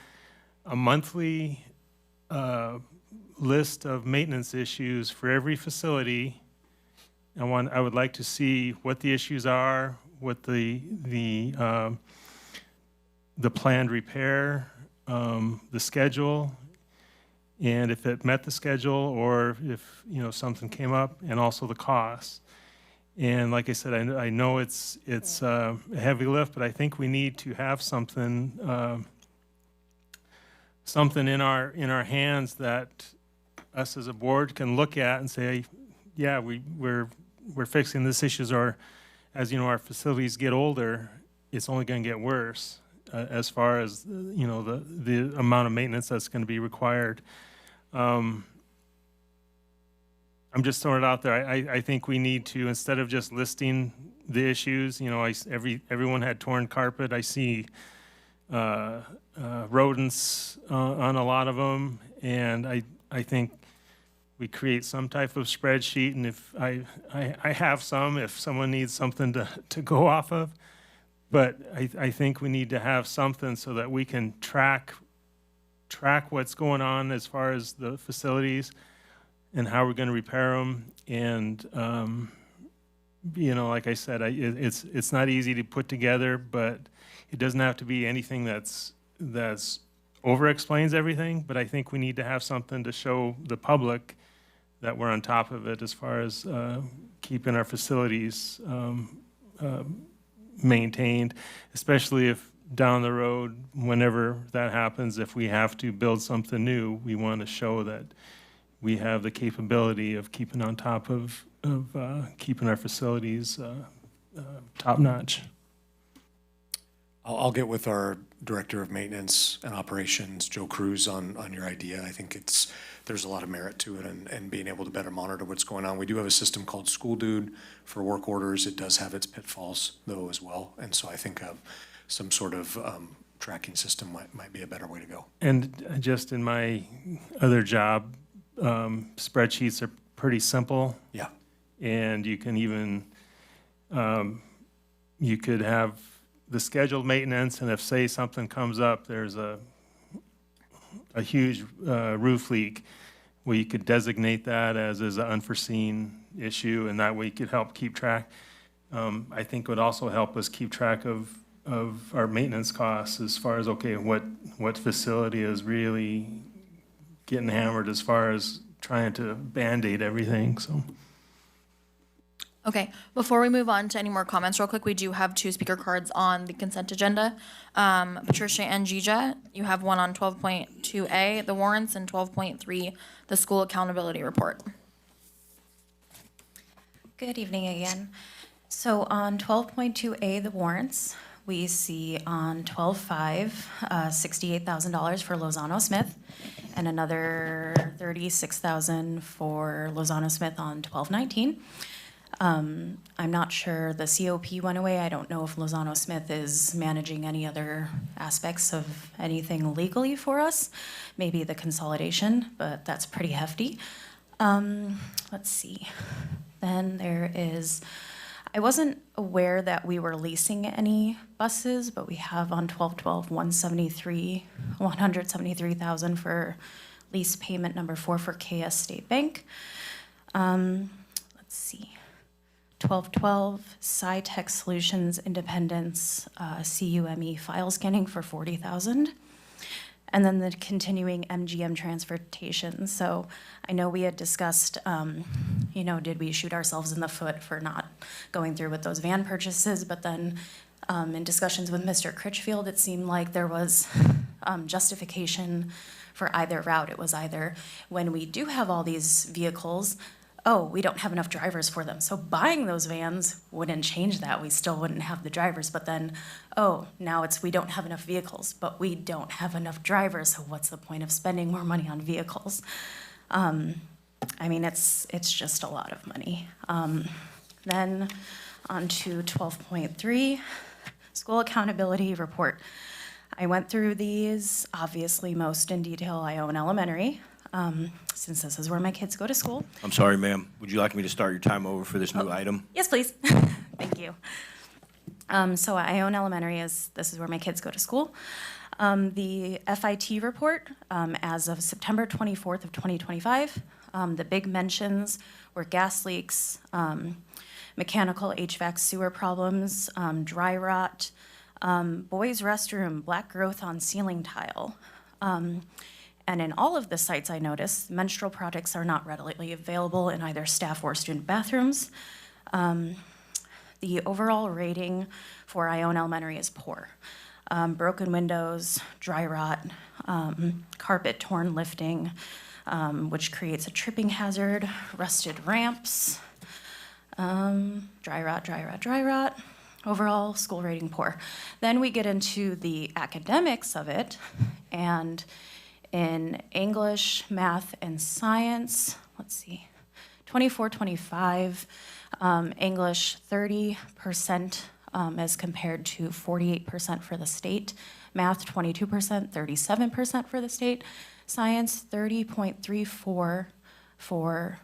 a monthly list of maintenance issues for every facility. I would like to see what the issues are, what the planned repair, the schedule, and if it met the schedule or if, you know, something came up, and also the costs. And like I said, I know it's a heavy lift, but I think we need to have something in our hands that us as a board can look at and say, yeah, we're fixing this issues, or as you know, our facilities get older, it's only going to get worse as far as, you know, the amount of maintenance that's going to be required. I'm just throwing it out there. I think we need to, instead of just listing the issues, you know, everyone had torn carpet. I see rodents on a lot of them, and I think we create some type of spreadsheet, and if I have some, if someone needs something to go off of, but I think we need to have something so that we can track what's going on as far as the facilities and how we're going to repair them. And, you know, like I said, it's not easy to put together, but it doesn't have to be anything that's over-explains everything. But I think we need to have something to show the public that we're on top of it as far as keeping our facilities maintained, especially if down the road, whenever that happens, if we have to build something new, we want to show that we have the capability of keeping on top of keeping our facilities top-notch. I'll get with our Director of Maintenance and Operations, Joe Cruz, on your idea. I think there's a lot of merit to it and being able to better monitor what's going on. We do have a system called School Dude for work orders. It does have its pitfalls, though, as well. And so I think some sort of tracking system might be a better way to go. And just in my other job, spreadsheets are pretty simple. Yeah. And you can even, you could have the scheduled maintenance, and if, say, something comes up, there's a huge roof leak, well, you could designate that as an unforeseen issue, and that we could help keep track. I think would also help us keep track of our maintenance costs as far as, okay, what facility is really getting hammered as far as trying to Band-Aid everything, so. Okay, before we move on to any more comments, real quick, we do have 2 speaker cards on the consent agenda. Patricia and Gija, you have one on 12.2A, the warrants, and 12.3, the school accountability report. Good evening again. So on 12.2A, the warrants, we see on 12.5, $68,000 for Lozano Smith, and another $36,000 for Lozano Smith on 12.19. I'm not sure the COP went away. I don't know if Lozano Smith is managing any other aspects of anything legally for us. Maybe the consolidation, but that's pretty hefty. Let's see. Then there is, I wasn't aware that we were leasing any buses, but we have on 12.12, $173,000 for lease payment number 4 for KS State Bank. Let's see. 12.12, SciTech Solutions Independence CUME file scanning for $40,000. And then the continuing MGM transportation. So I know we had discussed, did we shoot ourselves in the foot for not going through with those van purchases? But then in discussions with Mr. Critchfield, it seemed like there was justification for either route. It was either when we do have all these vehicles, oh, we don't have enough drivers for them. So buying those vans wouldn't change that. We still wouldn't have the drivers. But then, oh, now it's we don't have enough vehicles, but we don't have enough drivers. So what's the point of spending more money on vehicles? It's just a lot of money. Then on to 12.3, school accountability report. I went through these, obviously most in detail, Ione Elementary. Since this is where my kids go to school. I'm sorry, ma'am. Would you like me to start your time over for this new item? Yes, please. Thank you. So Ione Elementary this is where my kids go to school. The FIT report, as of September 24th of 2025, the big mentions were gas leaks, mechanical HVAC sewer problems, dry rot, boys' restroom, black growth on ceiling tile. And in all of the sites I noticed, menstrual products are not readily available in either staff or student bathrooms. The overall rating for Ione Elementary is poor. Broken windows, dry rot, carpet torn lifting, which creates a tripping hazard, rusted ramps, dry rot. Overall, school rating poor. Then we get into the academics of it, and in English, math, and science, let's see, 24-25, English 30% as compared to 48% for the state. Math 22%, 37% for the state. Science 30.34 for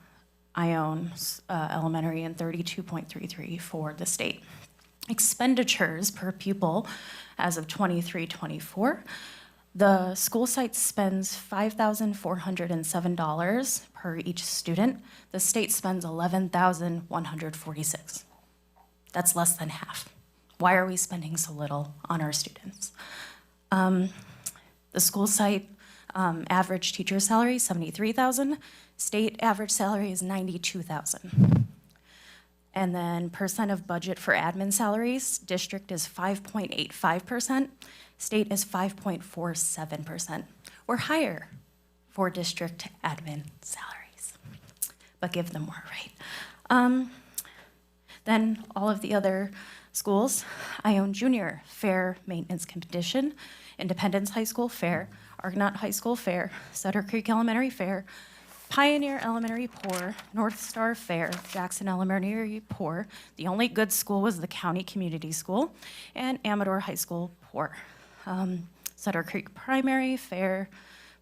Ione Elementary and 32.33 for the state. Expenditures per pupil as of 23-24. The school site spends $5,407 per each student. The state spends $11,146. That's less than half. Why are we spending so little on our students? The school site average teacher salary, $73,000. State average salary is $92,000. And then percent of budget for admin salaries, district is 5.85%. State is 5.47%. We're higher for district admin salaries, but give them more, right? Then all of the other schools, Ione Junior, fair maintenance condition, Independence High School, fair, Argonaut High School, fair, Sutter Creek Elementary, fair, Pioneer Elementary, poor, North Star, fair, Jackson Elementary, poor. The only good school was the County Community School, and Amador High School, poor. Sutter Creek Primary, fair,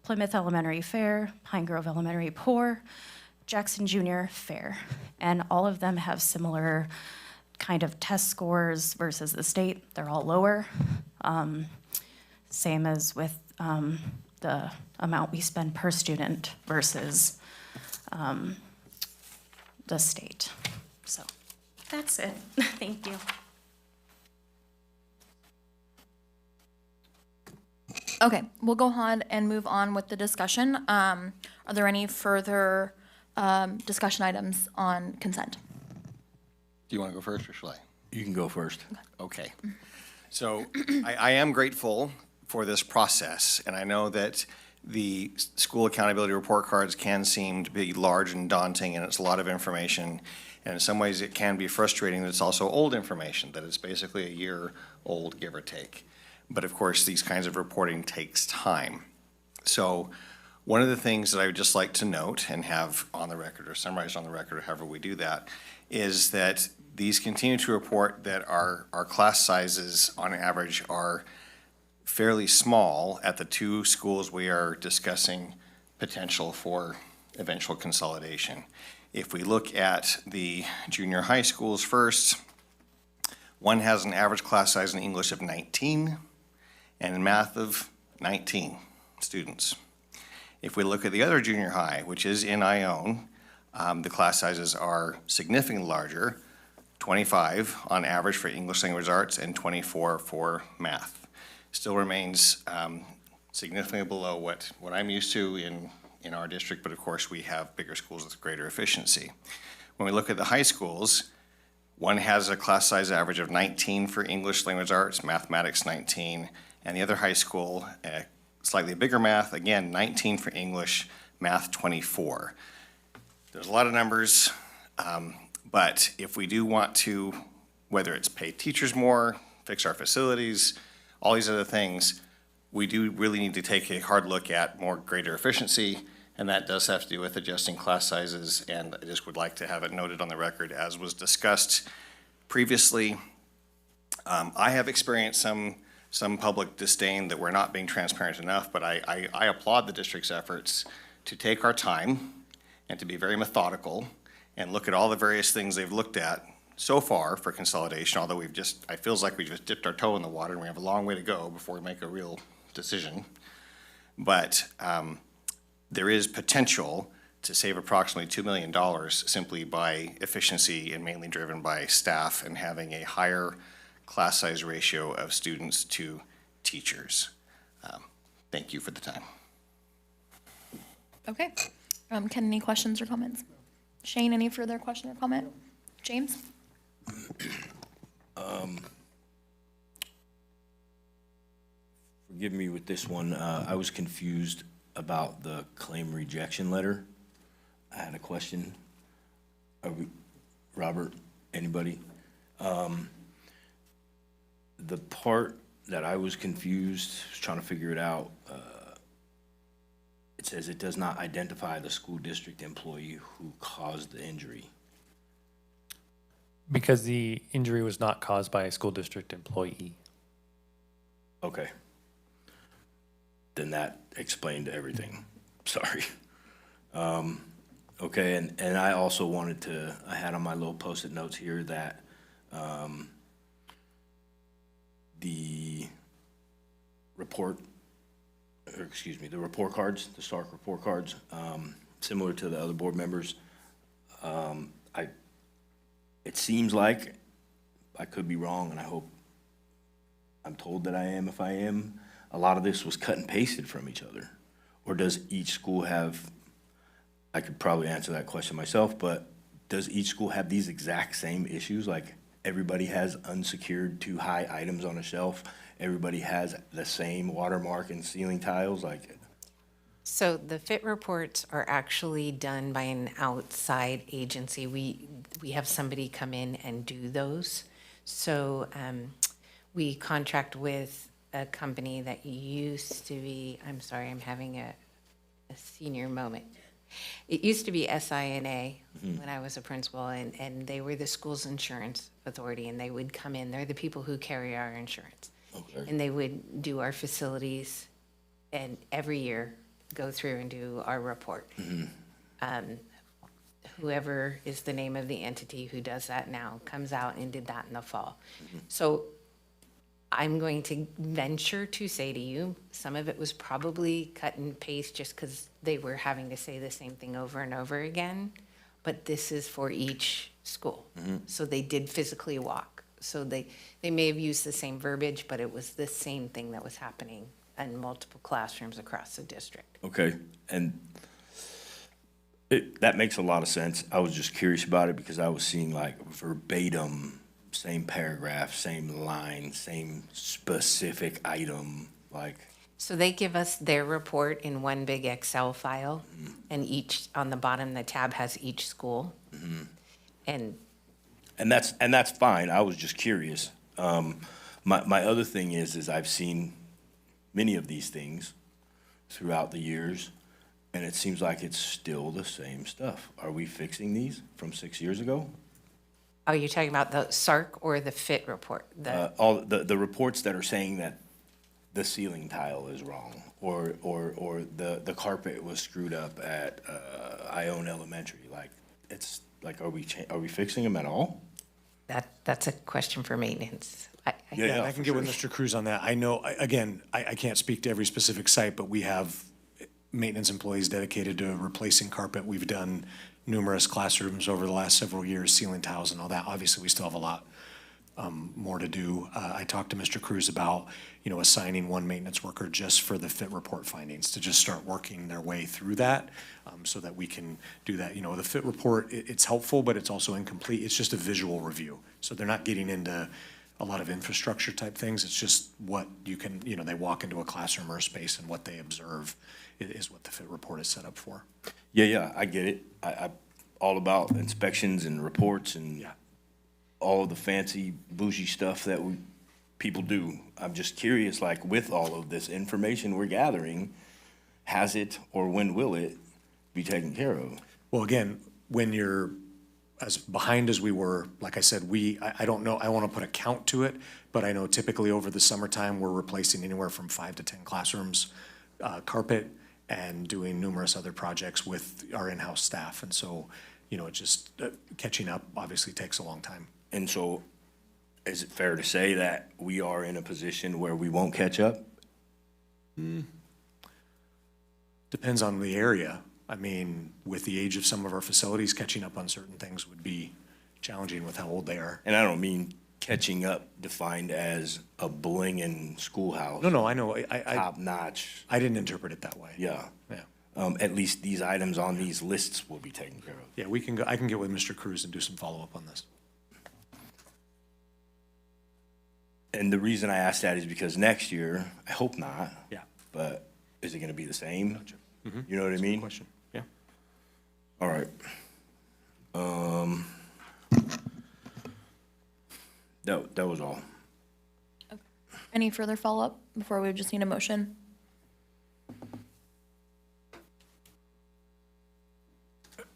Plymouth Elementary, fair, Pine Grove Elementary, poor, Jackson Junior, fair. And all of them have similar kind of test scores versus the state. They're all lower. Same as with the amount we spend per student versus the state. So that's it. Thank you. Okay, we'll go ahead and move on with the discussion. Are there any further discussion items on consent? Do you want to go first or shall I? You can go first. Okay. So I am grateful for this process, and I know that the school accountability report cards can seem to be large and daunting, and it's a lot of information. And in some ways, it can be frustrating that it's also old information, that it's basically a year old, give or take. But of course, these kinds of reporting takes time. So one of the things that I would just like to note and have on the record or summarized on the record, or however we do that, is that these continue to report that our class sizes on average are fairly small at the two schools we are discussing potential for eventual consolidation. If we look at the junior high schools first, one has an average class size in English of 19 and in math of 19 students. If we look at the other junior high, which is in Ione, the class sizes are significantly larger, 25 on average for English language arts and 24 for math. Still remains significantly below what I'm used to in our district, but of course we have bigger schools with greater efficiency. When we look at the high schools, one has a class size average of 19 for English language arts, mathematics 19, and the other high school, slightly bigger math, again 19 for English, math 24. There's a lot of numbers, but if we do want to, whether it's pay teachers more, fix our facilities, all these other things, we do really need to take a hard look at more greater efficiency, and that does have to do with adjusting class sizes, and I just would like to have it noted on the record as was discussed previously. I have experienced some public disdain that we're not being transparent enough, but I applaud the district's efforts to take our time and to be very methodical and look at all the various things they've looked at so far for consolidation, although it feels like we just dipped our toe in the water and we have a long way to go before we make a real decision. But there is potential to save approximately $2 million simply by efficiency and mainly driven by staff and having a higher class size ratio of students to teachers. Thank you for the time. Okay. Ken, any questions or comments? Shane, any further question or comment? James? Forgive me with this one. I was confused about the claim rejection letter. I had a question. Robert, anybody? The part that I was confused, was trying to figure it out, it says it does not identify the school district employee who caused the injury. Because the injury was not caused by a school district employee. Okay. Then that explained everything. Sorry. Okay, and I also wanted to, I had on my little Post-it notes here that the report cards, the Stark report cards, similar to the other board members, it seems like, I could be wrong, and I hope I'm told that I am if I am, a lot of this was cut and pasted from each other. Or does each school have, I could probably answer that question myself, but does each school have these exact same issues? Like everybody has unsecured too high items on a shelf, everybody has the same watermark and ceiling tiles, like. So the FIT reports are actually done by an outside agency. We have somebody come in and do those. So we contract with a company that used to be, I'm sorry, I'm having a senior moment. It used to be SINA when I was a principal, and they were the school's insurance authority, and they would come in. They're the people who carry our insurance. Okay. And they would do our facilities, and every year go through and do our report. Whoever is the name of the entity who does that now comes out and did that in the fall. So I'm going to venture to say to you, some of it was probably cut and paste just because they were having to say the same thing over and over again. but this is for each school. So they did physically walk. So they may have used the same verbiage, but it was the same thing that was happening in multiple classrooms across the district. Okay, and that makes a lot of sense. I was just curious about it because I was seeing like verbatim, same paragraph, same line, same specific item, like. So they give us their report in one big Excel file, and each, on the bottom, the tab has each school. And And that's fine. I was just curious. My other thing is I've seen many of these things throughout the years, and it seems like it's still the same stuff. Are we fixing these from 6 years ago? are you talking about the SARC or the FIT report? All the reports that are saying that the ceiling tile is wrong, or the carpet was screwed up at Ione Elementary. Like, it's like, are we fixing them at all? That's a question for maintenance. Yeah, I can get with Mr. Cruz on that. I know, again, I can't speak to every specific site, but we have maintenance employees dedicated to replacing carpet. We've done numerous classrooms over the last several years, ceiling tiles and all that. Obviously, we still have a lot more to do. I talked to Mr. Cruz about, assigning one maintenance worker just for the FIT report findings to just start working their way through that, so that we can do that. The FIT report, it's helpful, but it's also incomplete. It's just a visual review. So they're not getting into a lot of infrastructure type things. It's just what you can, they walk into a classroom or a space and what they observe is what the FIT report is set up for. Yeah, I get it. I all about inspections and reports and all of the fancy bougie stuff that people do. I'm just curious, like, with all of this information we're gathering, has it or when will it be taken care of? Well, again, when you're as behind as we were, like I said, I don't know, I want to put a count to it, but I know typically over the summertime, we're replacing anywhere from 5 to 10 classrooms, carpet, and doing numerous other projects with our in-house staff. And so, it just catching up obviously takes a long time. And so, is it fair to say that we are in a position where we won't catch up? Depends on the area. I mean, with the age of some of our facilities, catching up on certain things would be challenging with how old they are. And I don't mean catching up defined as a blinging schoolhouse. No, I know. Top notch. I didn't interpret it that way. Yeah. Yeah. At least these items on these lists will be taken care of. Yeah, I can get with Mr. Cruz and do some follow-up on this. And the reason I ask that is because next year, I hope not. Yeah. But is it gonna be the same? Gotcha. Mm-hmm. You know what I mean? Question. Yeah. All right. That was all. Any further follow-up before we just need a motion?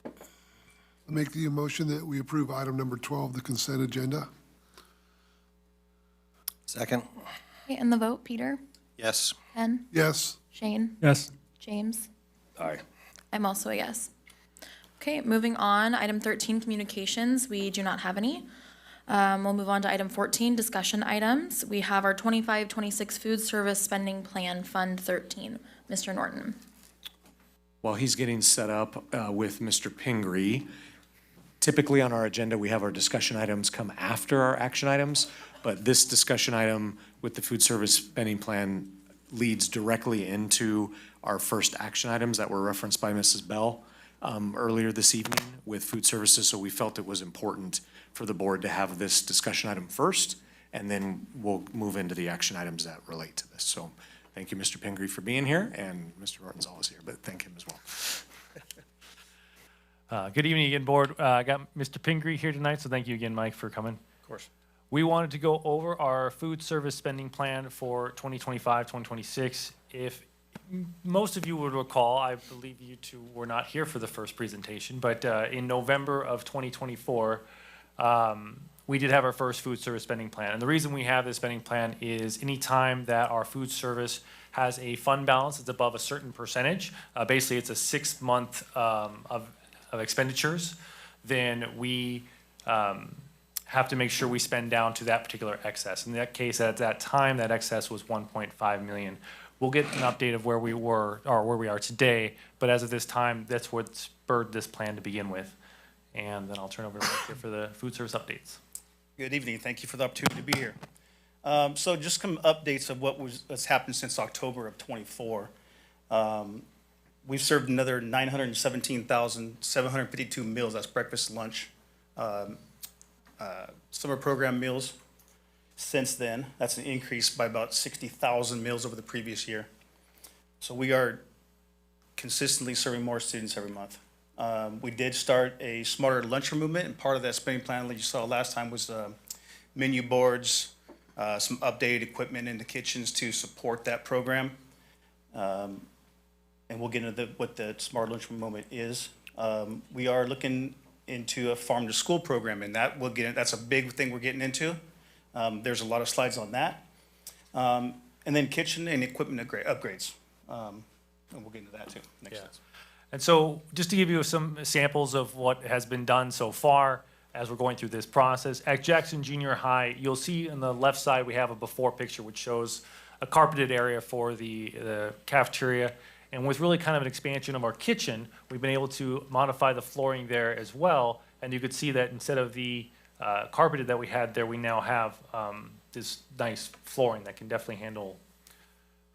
I make the motion that we approve item number 12, the consent agenda. Second? Okay, and the vote, Peter? Yes. Ken? Yes. Shane? Yes. James? Aye. I'm also a yes. Okay, moving on, item 13, communications, we do not have any. We'll move on to item 14, discussion items. We have our 25-26 food service spending plan, Fund 13. Mr. Norton. While he's getting set up with Mr. Pingree, typically on our agenda, we have our discussion items come after our action items, but this discussion item with the food service spending plan leads directly into our first action items that were referenced by Mrs. Bell earlier this evening with food services. So we felt it was important for the board to have this discussion item first, and then we'll move into the action items that relate to this. So thank you, Mr. Pingree, for being here, and Mr. Norton's always here, but thank him as well. Good evening again, board. I got Mr. Pingree here tonight, so thank you again, Mike, for coming. Of course. We wanted to go over our food service spending plan for 2025, 2026. If most of you would recall, I believe you two were not here for the first presentation, but in November of 2024, we did have our first food service spending plan. And the reason we have this spending plan is anytime that our food service has a fund balance that's above a certain percentage, basically it's a 6-month of expenditures, then we have to make sure we spend down to that particular excess. In that case, at that time, that excess was 1.5 million. We'll get an update of where we were or where we are today, but as of this time, that's what spurred this plan to begin with. And then I'll turn over to Mike here for the food service updates. Good evening. Thank you for the opportunity to be here. So just some updates of what's happened since October of '24. We've served another 917,752 meals. That's breakfast, lunch, summer program meals. Since then, that's an increase by about 60,000 meals over the previous year. So we are consistently serving more students every month. We did start a smarter lunchroom movement, and part of that spending plan that you saw last time was menu boards, some updated equipment in the kitchens to support that program. And we'll get into what the smart lunchroom movement is. We are looking into a farm to school program, and that's a big thing we're getting into. There's a lot of slides on that. And then kitchen and equipment upgrades. And we'll get into that too. Next slide. And so just to give you some samples of what has been done so far as we're going through this process, at Jackson Junior High, you'll see on the left side we have a before picture which shows a carpeted area for the cafeteria. And with really kind of an expansion of our kitchen, we've been able to modify the flooring there as well. And you could see that instead of the carpeted that we had there, we now have this nice flooring that can definitely handle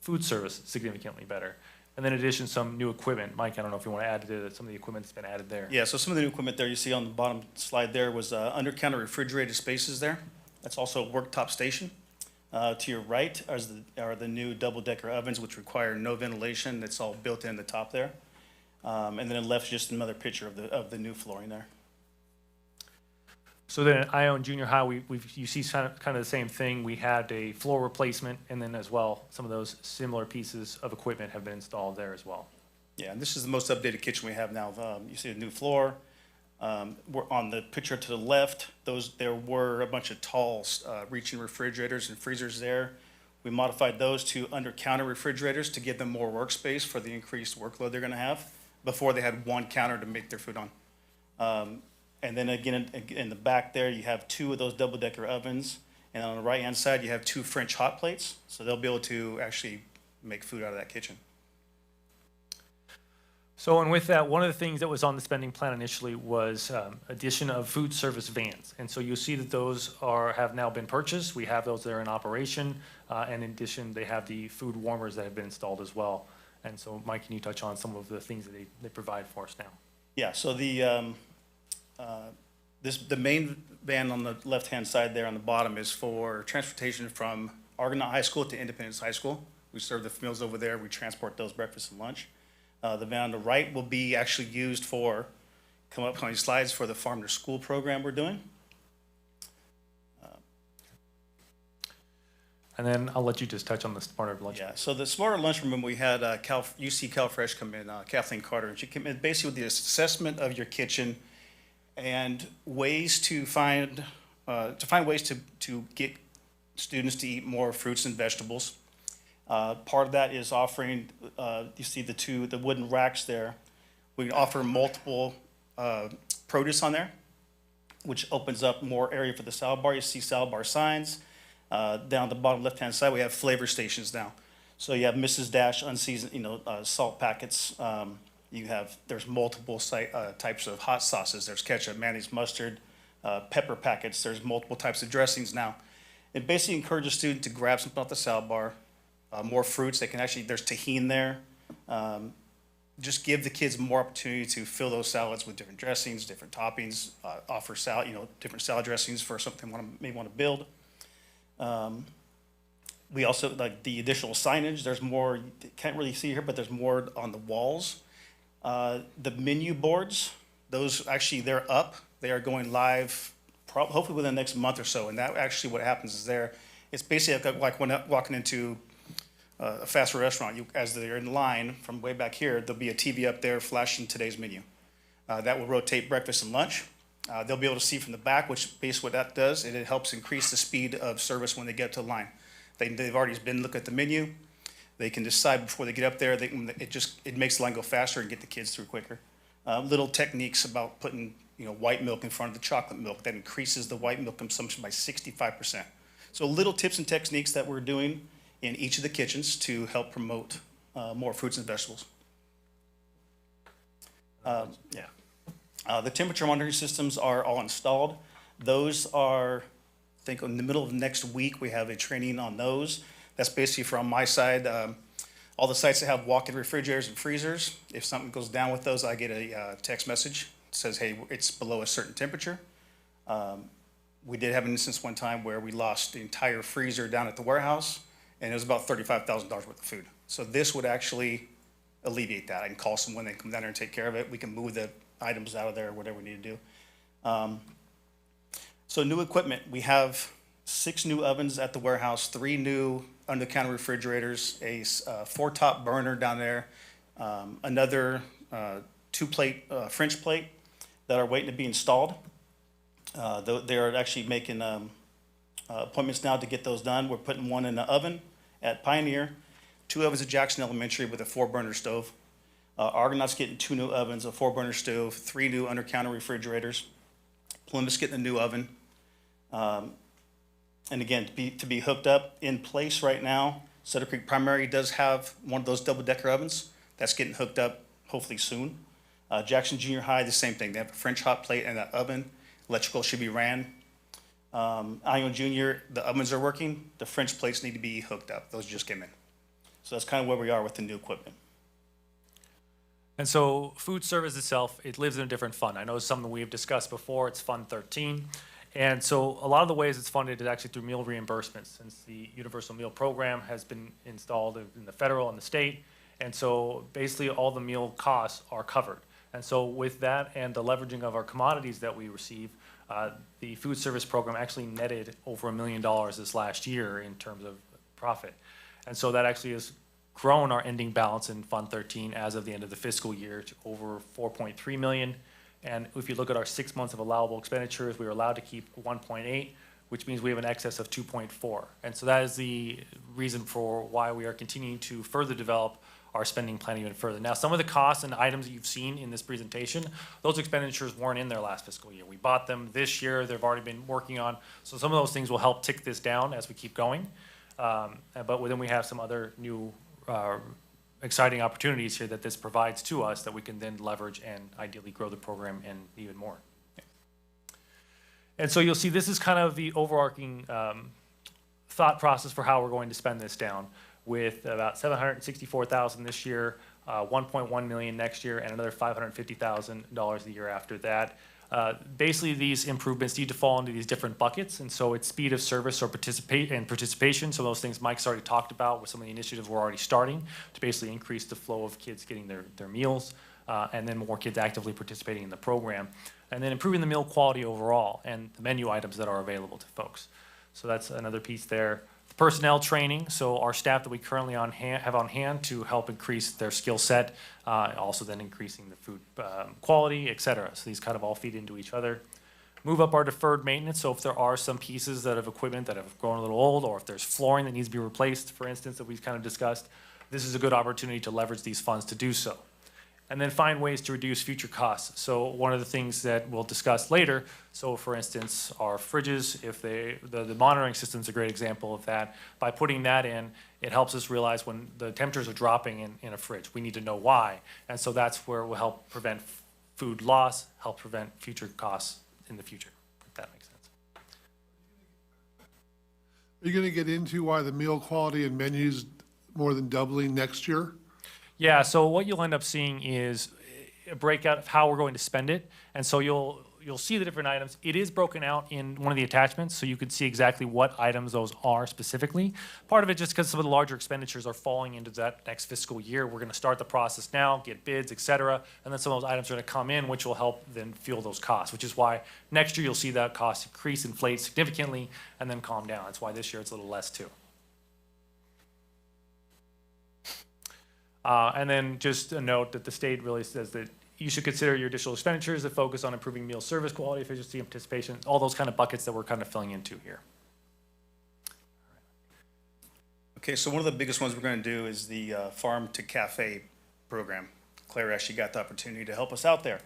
food service significantly better. And then in addition, some new equipment. Mike, I don't know if you want to add to some of the equipment that's been added there. Yeah, so some of the new equipment there you see on the bottom slide there was under-counter refrigerated spaces there. That's also a worktop station. To your right are the new double-decker ovens, which require no ventilation. It's all built in the top there. And then on the left, just another picture of the new flooring there. So then at Ione Junior High, you see kind of the same thing. We had a floor replacement, and then as well, some of those similar pieces of equipment have been installed there as well. Yeah, and this is the most updated kitchen we have now. You see a new floor. We're on the picture to the left, there were a bunch of tall reaching refrigerators and freezers there. We modified those to under-counter refrigerators to give them more workspace for the increased workload they're gonna have. Before, they had one counter to make their food on. And then again, in the back there, you have two of those double-decker ovens. And on the right-hand side, you have two French hot plates. So they'll be able to actually make food out of that kitchen. So, and with that, one of the things that was on the spending plan initially was addition of food service vans. And so you'll see that those have now been purchased. We have those that are in operation. And in addition, they have the food warmers that have been installed as well. And so, Mike, can you touch on some of the things that they provide for us now? Yeah, so the main van on the left-hand side there on the bottom is for transportation from Argonaut High School to Independence High School. We serve the meals over there. We transport those breakfast and lunch. The van on the right will be actually used for, come up on these slides, for the farm to school program we're doing. And then I'll let you just touch on the smarter lunch. Yeah, so the smarter lunchroom, we had UC CalFresh come in, Kathleen Carter, and she came in basically with the assessment of your kitchen and ways to find ways to get students to eat more fruits and vegetables. Part of that is offering, you see the wooden racks there. We can offer multiple produce on there, which opens up more area for the salad bar. You see salad bar signs. Down the bottom left-hand side, we have flavor stations now. So you have Mrs. Dash unseasoned, salt packets. There's multiple types of hot sauces. There's ketchup, mayonnaise, mustard, pepper packets. There's multiple types of dressings now. It basically encourages a student to grab something off the salad bar. More fruits. There's tahini there. Just give the kids more opportunity to fill those salads with different dressings, different toppings, offer salad, different salad dressings for something they may want to build. We also, like the additional signage, there's more, you can't really see here, but there's more on the walls. The menu boards, those actually, they're up. They are going live hopefully within the next month or so. And that actually what happens is it's basically like when walking into a fast food restaurant, as they're in line from way back here, there'll be a TV up there flashing today's menu. That will rotate breakfast and lunch. They'll be able to see from the back, which basically what that does, it helps increase the speed of service when they get to the line. They've already been looking at the menu. They can decide before they get up there. It makes the line go faster and get the kids through quicker. Little techniques about putting white milk in front of the chocolate milk that increases the white milk consumption by 65%. So little tips and techniques that we're doing in each of the kitchens to help promote more fruits and vegetables. Yeah. The temperature monitoring systems are all installed. Those are, I think in the middle of next week, we have a training on those. That's basically from my side. All the sites that have walk-in refrigerators and freezers, if something goes down with those, I get a text message. It says, hey, it's below a certain temperature. We did have an instance one time where we lost the entire freezer down at the warehouse, and it was about $35,000 worth of food. So this would actually alleviate that. I can call someone, they come down there and take care of it. We can move the items out of there, or whatever we need to do. So new equipment, we have 6 new ovens at the warehouse, 3 new under-the-counter refrigerators, a 4-top burner down there, another 2-plate French plate that are waiting to be installed. They're actually making appointments now to get those done. We're putting one in the oven at Pioneer, 2 ovens at Jackson Elementary with a 4-burner stove. Argonaut's getting 2 new ovens, a 4-burner stove, 3 new under-counter refrigerators. Plymouth's getting a new oven. And again, to be hooked up in place right now, Cedar Creek Primary does have one of those double-decker ovens. That's getting hooked up hopefully soon. Jackson Junior High, the same thing. They have a French hot plate and an oven. Electrical should be ran. Ion Junior, the ovens are working. The French plates need to be hooked up. Those just came in. So that's kind of where we are with the new equipment. And so food service itself, it lives in a different fund. I know it's something we've discussed before. It's Fund 13. And so a lot of the ways it's funded is actually through meal reimbursements, since the Universal Meal Program has been installed in the federal and the state. And so basically all the meal costs are covered. And so with that and the leveraging of our commodities that we receive, the food service program actually netted over $1 million this last year in terms of profit. And so that actually has grown our ending balance in Fund 13 as of the end of the fiscal year to over 4.3 million. And if you look at our 6 months of allowable expenditures, we were allowed to keep 1.8, which means we have an excess of 2.4. And so that is the reason for why we are continuing to further develop our spending plan even further. Now, some of the costs and items that you've seen in this presentation, those expenditures weren't in there last fiscal year. We bought them this year, they've already been working on. So some of those things will help tick this down as we keep going. But then we have some other new exciting opportunities here that this provides to us that we can then leverage and ideally grow the program and even more. And so you'll see this is kind of the overarching thought process for how we're going to spend this down, with about $764,000 this year, 1.1 million next year, and another $550,000 the year after that. Basically, these improvements need to fall into these different buckets, and so it's speed of service or participation. So those things Mike's already talked about with some of the initiatives we're already starting to basically increase the flow of kids getting their meals, and then more kids actively participating in the program, and then improving the meal quality overall and the menu items that are available to folks. So that's another piece there. Personnel training, so our staff that we currently have on hand to help increase their skill set, also then increasing the food quality, et cetera. So these kind of all feed into each other. Move up our deferred maintenance, so if there are some pieces of equipment that have grown a little old, or if there's flooring that needs to be replaced, for instance, that we've kind of discussed, this is a good opportunity to leverage these funds to do so. And then find ways to reduce future costs. So one of the things that we'll discuss later, so for instance, our fridges, if the monitoring system's a great example of that. By putting that in, it helps us realize when the temperatures are dropping in a fridge. We need to know why. And so that's where it will help prevent food loss, help prevent future costs in the future, if that makes sense. Are you going to get into why the meal quality and menus more than doubling next year? Yeah, so what you'll end up seeing is a breakout of how we're going to spend it. And so you'll see the different items. It is broken out in one of the attachments, so you can see exactly what items those are specifically. Part of it just because some of the larger expenditures are falling into that next fiscal year. We're going to start the process now, get bids, et cetera, and then some of those items are going to come in, which will help then fuel those costs, which is why next year you'll see that cost increase, inflate significantly, and then calm down. That's why this year it's a little less too. And then just a note that the state really says that you should consider your additional expenditures that focus on improving meal service quality, efficiency, and participation, all those kind of buckets that we're kind of filling into here. Okay, so one of the biggest ones we're going to do is the Farm to Cafe program. Claire actually got the opportunity to help us out there.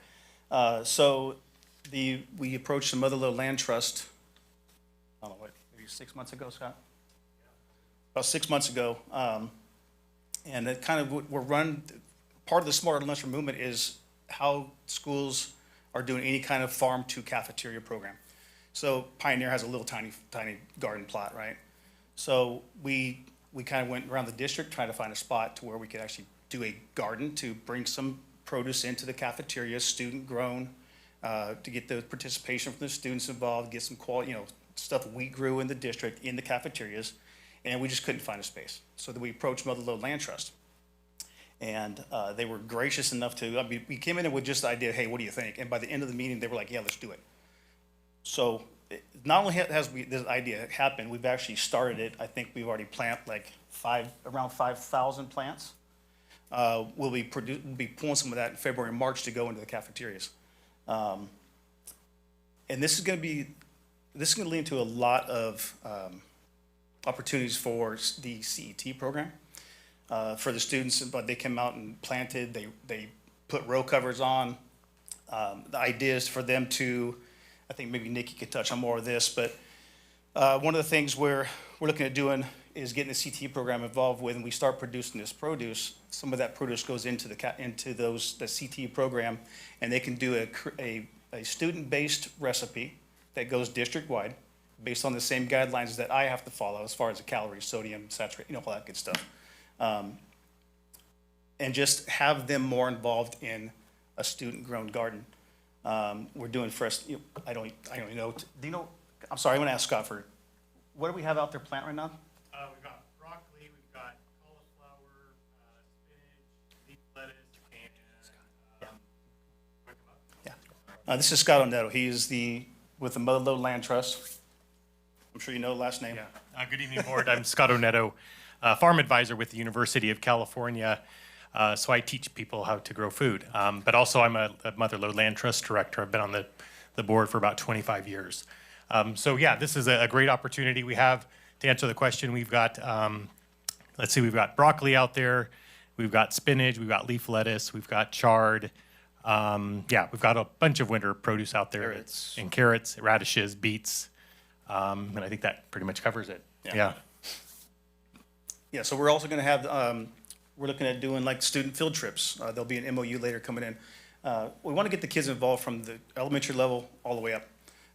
We approached the Motherload Land Trust, I don't know, maybe 6 months ago, Scott? About 6 months ago. And it kind of, we're run, part of the Smarter Lunchroom movement is how schools are doing any kind of farm to cafeteria program. So Pioneer has a little tiny garden plot, right? So we kind of went around the district trying to find a spot to where we could actually do a garden to bring some produce into the cafeteria, student grown, to get the participation from the students involved, get some quality, stuff we grew in the district in the cafeterias, and we just couldn't find a space. So then we approached Mother Lode Land Trust. And they were gracious enough to, we came in with just the idea, hey, what do you think? And by the end of the meeting, they were like, yeah, let's do it. So not only has this idea happened, we've actually started it. I think we've already planted like around 5,000 plants. We'll be pulling some of that in February and March to go into the cafeterias. And this is going to lead to a lot of opportunities for the CET program. For the students, but they came out and planted, they put row covers on. The idea is for them to, I think maybe Nikki could touch on more of this, but one of the things we're looking at doing is getting the CT program involved with, and we start producing this produce. Some of that produce goes into the CT program, and they can do a student-based recipe that goes district-wide based on the same guidelines that I have to follow as far as the calories, sodium, saturated, all that good stuff. And just have them more involved in a student-grown garden. We're doing first. I don't even know. Do you know? I'm sorry. I'm going to ask Scott for. What do we have out there plant right now? We've got broccoli, we've got cauliflower, spinach, leaf lettuce, and This is Scott Oneto. He is with the Mother Lode Land Trust. I'm sure you know the last name. Yeah. Good evening, board. I'm Scott Oneto, farm advisor with the University of California. So I teach people how to grow food. But also I'm a Mother Lode Land Trust director. I've been on the board for about 25 years. So yeah, this is a great opportunity we have to answer the question. We've got, let's see, we've got broccoli out there. We've got spinach, we've got leaf lettuce, we've got chard. We've got a bunch of winter produce out there. Carrots. And carrots, radishes, beets. And I think that pretty much covers it. Yeah. Yeah, so we're also going to have, we're looking at doing like student field trips. There'll be an MOU later coming in. We want to get the kids involved from the elementary level all the way up.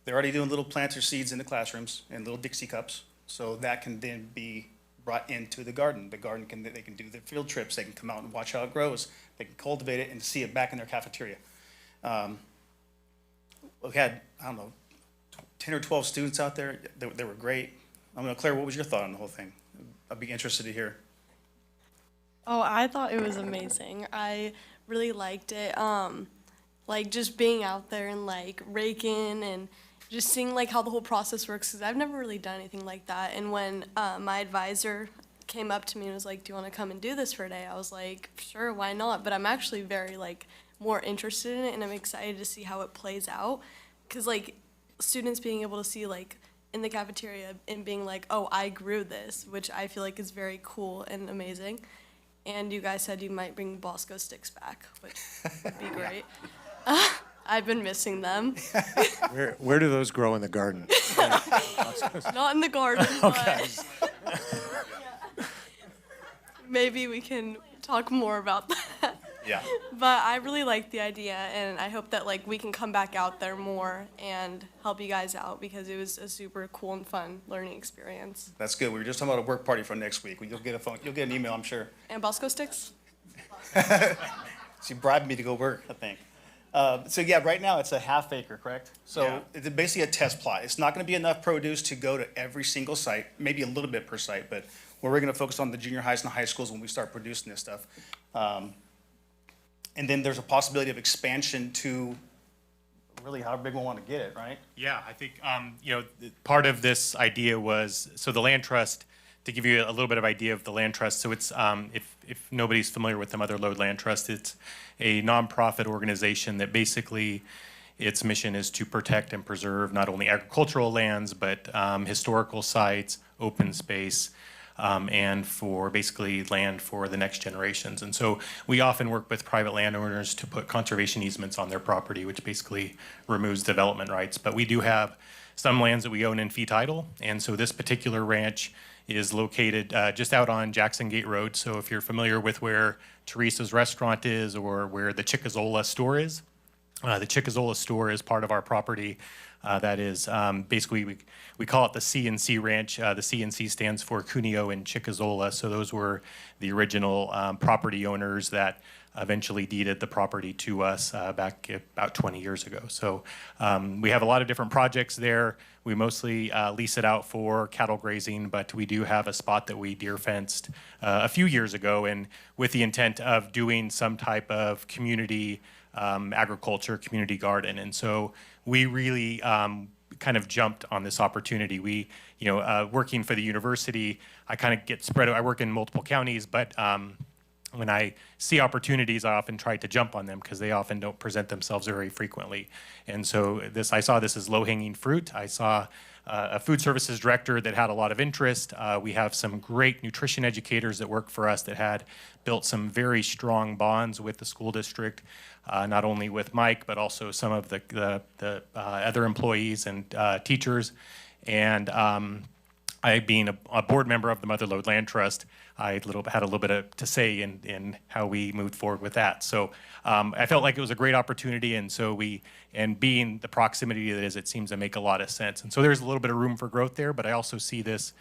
They're already doing little planter seeds in the classrooms and little Dixie cups. So that can then be brought into the garden. The garden they can do their field trips. They can come out and watch how it grows. They can cultivate it and see it back in their cafeteria. We had, 10 or 12 students out there. They were great. Claire, what was your thought on the whole thing? I'd be interested to hear. Oh, I thought it was amazing. I really liked it. Like just being out there and like raking and just seeing like how the whole process works, because I've never really done anything like that. And when my advisor came up to me and was like, do you want to come and do this for a day? I was like, sure, why not? But I'm actually very like more interested in it, and I'm excited to see how it plays out. Because like students being able to see like in the cafeteria and being like, oh, I grew this, which I feel like is very cool and amazing. And you guys said you might bring Bosco sticks back, which would be great. I've been missing them. Where do those grow in the garden? Not in the garden, Okay. but maybe we can talk more about that. Yeah. But I really like the idea, and I hope that like we can come back out there more and help you guys out, because it was a super cool and fun learning experience. That's good. We were just talking about a work party for next week. You'll get an email, I'm sure. And Bosco sticks? She bribed me to go work, I think. So yeah, right now it's a half acre, correct? So it's basically a test plot. It's not going to be enough produce to go to every single site, maybe a little bit per site, but we're going to focus on the junior highs and high schools when we start producing this stuff. And then there's a possibility of expansion to really how big we want to get it, right? Yeah, I think, part of this idea was, so the land trust, to give you a little bit of idea of the land trust, so it's, if nobody's familiar with the Mother Lode Land Trust, it's a nonprofit organization that basically its mission is to protect and preserve not only agricultural lands, but historical sites, open space, and for basically land for the next generations. And so we often work with private landowners to put conservation easements on their property, which basically removes development rights. But we do have some lands that we own in fee title. And so this particular ranch is located just out on Jackson Gate Road. So if you're familiar with where Teresa's restaurant is or where the Chickazola store is, The Chickazola store is part of our property. That is basically, we call it the C&C Ranch. The C&C stands for Cuneo and Chickazola. So those were the original property owners that eventually deeded the property to us back about 20 years ago. So we have a lot of different projects there. We mostly lease it out for cattle grazing, but we do have a spot that we deer fenced a few years ago, and with the intent of doing some type of community agriculture, community garden. And so we really kind of jumped on this opportunity. We, working for the university, I kind of get spread. I work in multiple counties, but when I see opportunities, I often try to jump on them because they often don't present themselves very frequently. And so I saw this as low-hanging fruit. I saw a food services director that had a lot of interest. We have some great nutrition educators that work for us that had built some very strong bonds with the school district, not only with Mike, but also some of the other employees and teachers. And I, being a board member of the Mother Lode Land Trust, I had a little bit to say in how we moved forward with that. So I felt like it was a great opportunity, and so being the proximity that is, it seems to make a lot of sense. And so there's a little bit of room for growth there, but I also see this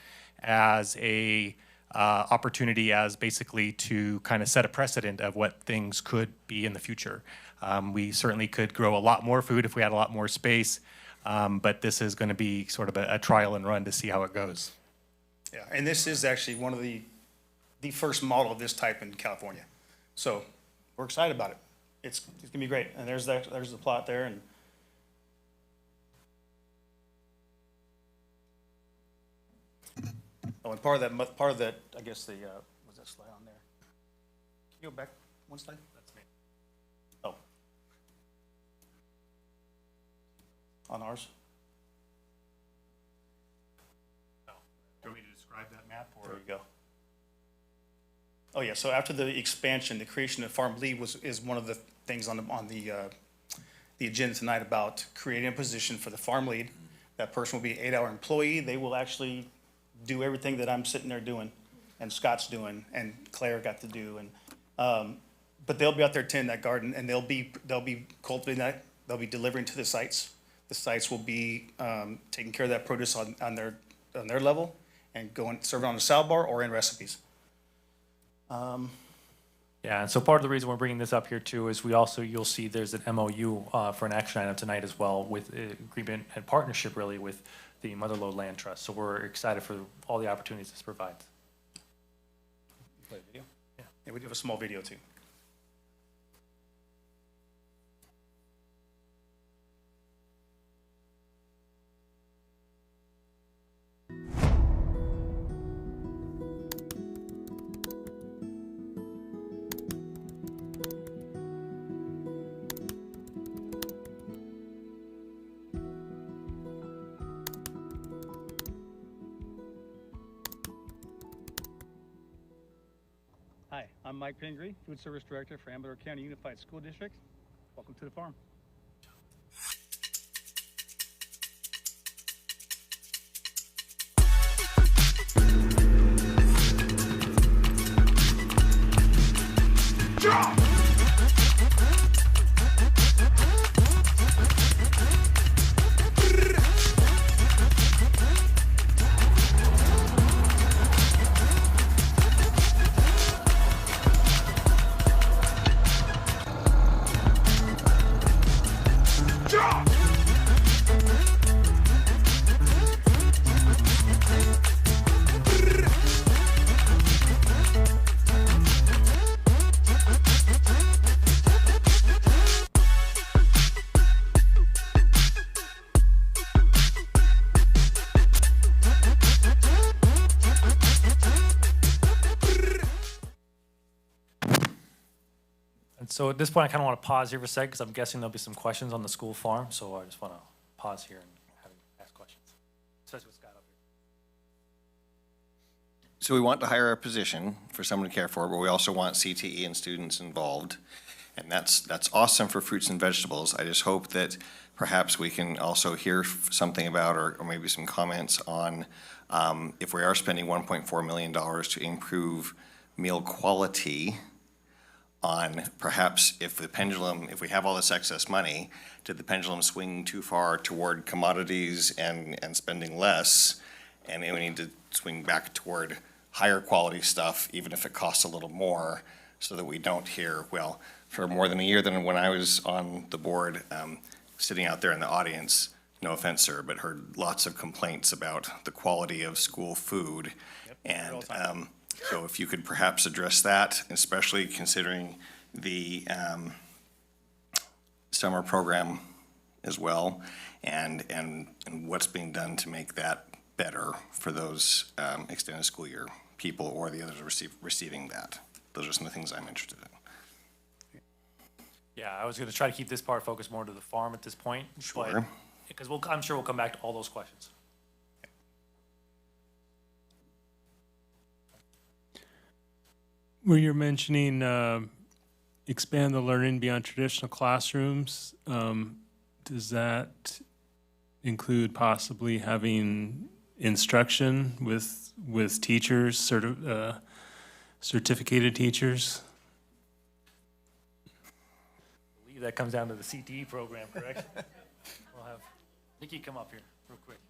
as a opportunity as basically to kind of set a precedent of what things could be in the future. We certainly could grow a lot more food if we had a lot more space, but this is going to be sort of a trial and run to see how it goes. Yeah, and this is actually one of the first model of this type in California. So we're excited about it. It's gonna be great. And there's the plot there. And oh, and part of that, I guess was that slide on there? Can you go back one slide? That's me. Oh. On ours? Do you want me to describe that map? Or? There you go. Oh yeah, so after the expansion, the creation of Farm Lead is one of the things on the agenda tonight about creating a position for the Farm Lead. That person will be an 8-hour employee. They will actually do everything that I'm sitting there doing, and Scott's doing, and Claire got to do, and but they'll be out there tending that garden, and they'll be cultivating that. They'll be delivering to the sites. The sites will be taking care of that produce on their level, and serving on a salad bar or in recipes. Yeah, and so part of the reason we're bringing this up here too is you'll see there's an MOU for an action item tonight as well with agreement and partnership really with the Mother Lode Land Trust. So we're excited for all the opportunities this provides. Play a video? Yeah, we do have a small video too. Hi, I'm Mike Pingree, Food Service Director for Amador County Unified School District. Welcome to the farm. So at this point, I kind of want to pause here for a second because I'm guessing there'll be some questions on the school farm. So I just want to pause here and have you ask questions, especially with Scott up here. So we want to hire a position for someone to care for, but we also want CTE and students involved. And that's awesome for fruits and vegetables. I just hope that perhaps we can also hear something about, or maybe some comments on, if we are spending $1.4 million to improve meal quality, on perhaps if we have all this excess money, did the pendulum swing too far toward commodities and spending less? And we need to swing back toward higher quality stuff, even if it costs a little more, so that we don't hear, well, for more than a year than when I was on the board, sitting out there in the audience, no offense, sir, but heard lots of complaints about the quality of school food. And so if you could perhaps address that, especially considering the summer program as well, and what's being done to make that better for those extended school year people or the others receiving that. Those are some of the things I'm interested in. Yeah, I was going to try to keep this part focused more to the farm at this point. Sure. Because I'm sure we'll come back to all those questions. Where you're mentioning expand the learning beyond traditional classrooms, does that include possibly having instruction with teachers, certificated teachers? I believe that comes down to the CTE program, correct? We'll have Nikki come up here real quick.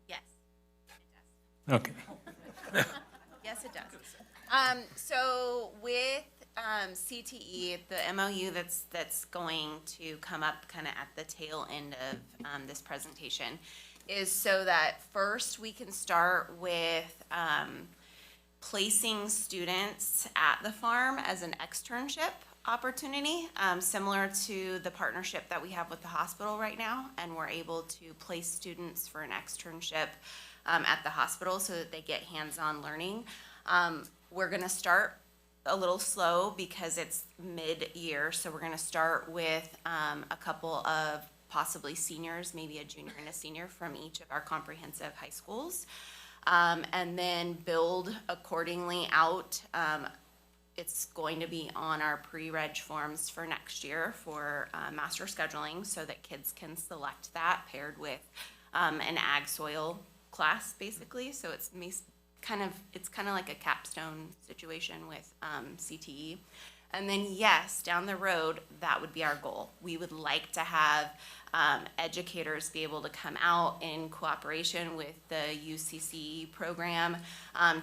Yes. Okay. Yes, it does. So with CTE, the MOU that's going to come up kind of at the tail end of this presentation is so that first we can start with placing students at the farm as an externship opportunity, similar to the partnership that we have with the hospital right now, and we're able to place students for an externship at the hospital so that they get hands-on learning. We're gonna start a little slow because it's mid-year, so we're gonna start with a couple of possibly seniors, maybe a junior and a senior from each of our comprehensive high schools, and then build accordingly out. It's going to be on our pre-reg forms for next year for master scheduling so that kids can select that paired with an ag soil class, basically. So it's kind of like a capstone situation with CTE. And then yes, down the road, that would be our goal. We would like to have educators be able to come out in cooperation with the UCC program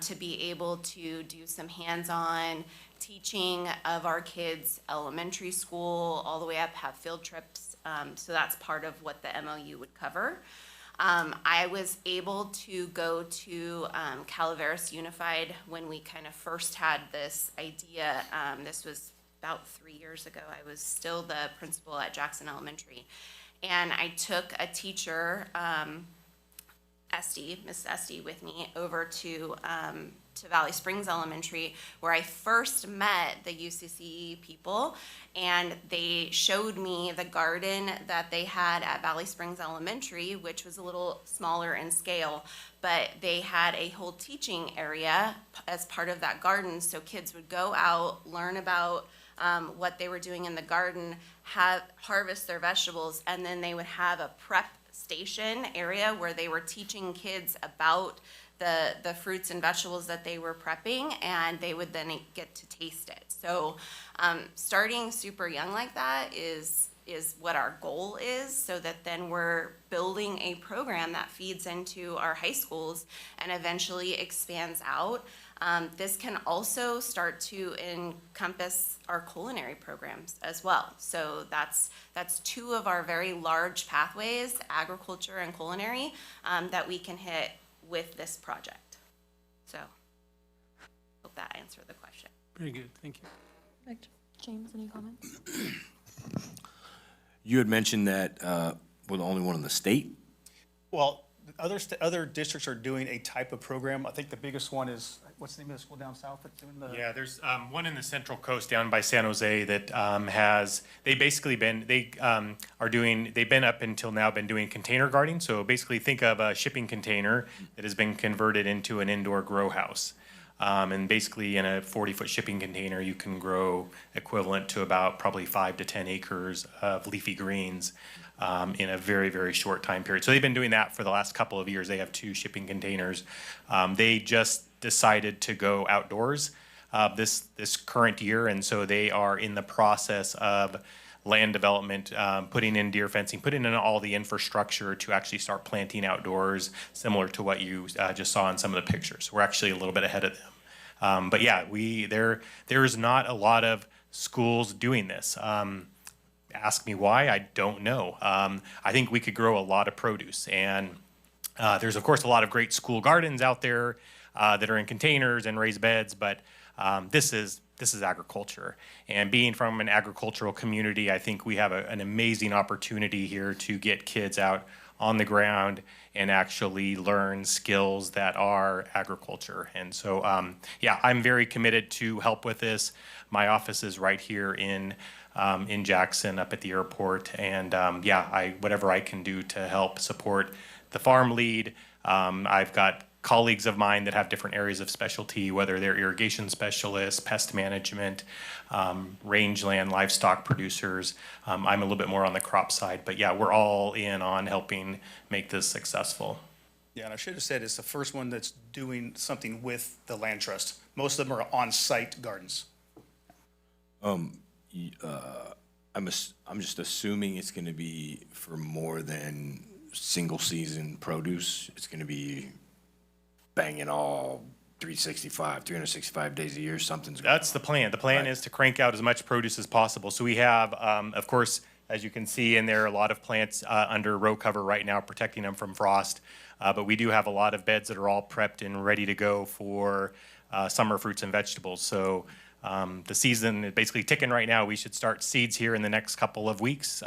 to be able to do some hands-on teaching of our kids, elementary school, all the way up, have field trips. So that's part of what the MOU would cover. I was able to go to Calaveras Unified when we kind of first had this idea. This was about 3 years ago. I was still the principal at Jackson Elementary. And I took a teacher, Miss Esty, with me over to Valley Springs Elementary, where I first met the UCC people, and they showed me the garden that they had at Valley Springs Elementary, which was a little smaller in scale, but they had a whole teaching area as part of that garden, so kids would go out, learn about what they were doing in the garden, harvest their vegetables, and then they would have a prep station area where they were teaching kids about the fruits and vegetables that they were prepping, and they would then get to taste it. So starting super young like that is what our goal is, so that then we're building a program that feeds into our high schools and eventually expands out. This can also start to encompass our culinary programs as well. So that's two of our very large pathways, agriculture and culinary, that we can hit with this project. So hope that answered the question. Very good, thank you. Perfect. James, any comments? You had mentioned that we're the only one in the state. Well, other districts are doing a type of program. I think the biggest one is, what's the name of the school down south that's doing the? Yeah, there's one in the Central Coast down by San Jose that they've been up until now been doing container gardening. So basically think of a shipping container that has been converted into an indoor grow house. And basically in a 40-foot shipping container, you can grow equivalent to about probably 5 to 10 acres of leafy greens in a very, very short time period. So they've been doing that for the last couple of years. They have 2 shipping containers. They just decided to go outdoors this current year, and so they are in the process of land development, putting in deer fencing, putting in all the infrastructure to actually start planting outdoors, similar to what you just saw in some of the pictures. We're actually a little bit ahead of them. But yeah, there is not a lot of schools doing this. Ask me why, I don't know. I think we could grow a lot of produce, and there's of course a lot of great school gardens out there that are in containers and raised beds, but this is agriculture. And being from an agricultural community, I think we have an amazing opportunity here to get kids out on the ground and actually learn skills that are agriculture. And so, yeah, I'm very committed to help with this. My office is right here in Jackson, up at the airport. And yeah, whatever I can do to help support the farm lead. I've got colleagues of mine that have different areas of specialty, whether they're irrigation specialists, pest management, rangeland, livestock producers. I'm a little bit more on the crop side, but yeah, we're all in on helping make this successful. Yeah, and I should have said it's the first one that's doing something with the land trust. Most of them are on-site gardens. I'm just assuming it's going to be for more than single season produce. It's going to be banging all 365 days a year, something's going on. That's the plan. The plan is to crank out as much produce as possible. So we have, of course, as you can see in there, a lot of plants under row cover right now, protecting them from frost. But we do have a lot of beds that are all prepped and ready to go for summer fruits and vegetables. So the season is basically ticking right now. We should start seeds here in the next couple of weeks,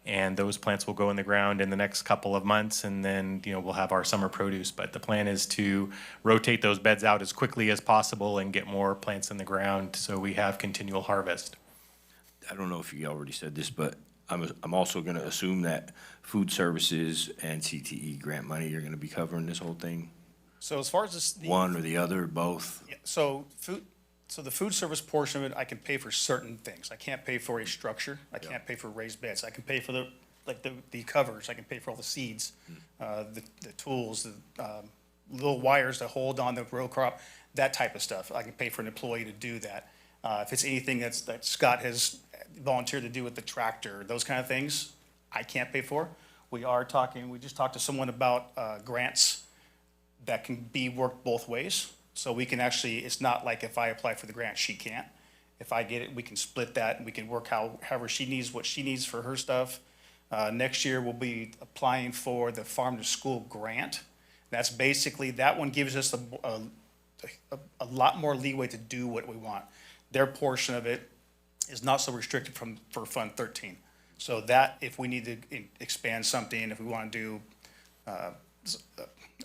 and those plants will go in the ground in the next couple of months, and then we'll have our summer produce. But the plan is to rotate those beds out as quickly as possible and get more plants in the ground so we have continual harvest. I don't know if you already said this, but I'm also going to assume that food services and CTE grant money are going to be covering this whole thing. So as far as this, one or the other, both. Yeah, so the food service portion of it, I can pay for certain things. I can't pay for a structure. I can't pay for raised beds. I can pay for the covers. I can pay for all the seeds, the tools, the little wires that hold on the row crop, that type of stuff. I can pay for an employee to do that. If it's anything that Scott has volunteered to do with the tractor, those kind of things, I can't pay for. We just talked to someone about grants that can be worked both ways. So we can actually, it's not like if I apply for the grant, she can't. If I get it, we can split that and we can work however she needs, what she needs for her stuff. Next year, we'll be applying for the farm to school grant. That's basically, that one gives us a lot more leeway to do what we want. Their portion of it is not so restricted for Fund 13. So that, if we need to expand something, if we want to do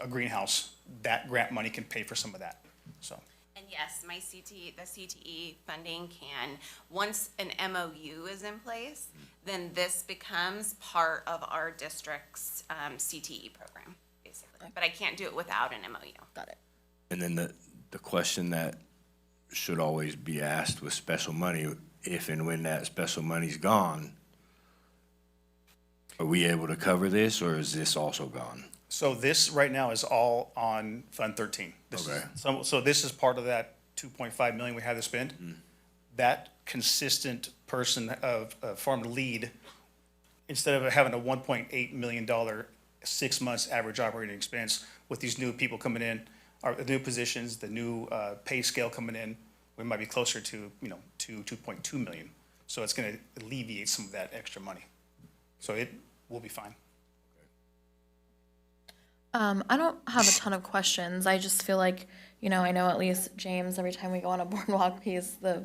a greenhouse, that grant money can pay for some of that, so. And yes, the CTE funding can, once an MOU is in place, then this becomes part of our district's CTE program, basically. But I can't do it without an MOU. Got it. And then the question that should always be asked with special money, if and when that special money's gone, are we able to cover this, or is this also gone? So this right now is all on Fund 13. Okay. So this is part of that 2.5 million we had to spend. That consistent person of farm lead, instead of having a $1.8 million 6 months average operating expense, with these new people coming in, the new positions, the new pay scale coming in, we might be closer to 2.2 million. So it's going to alleviate some of that extra money. So it will be fine. I don't have a ton of questions. I just feel like, I know at least James, every time we go on a boardwalk, he's the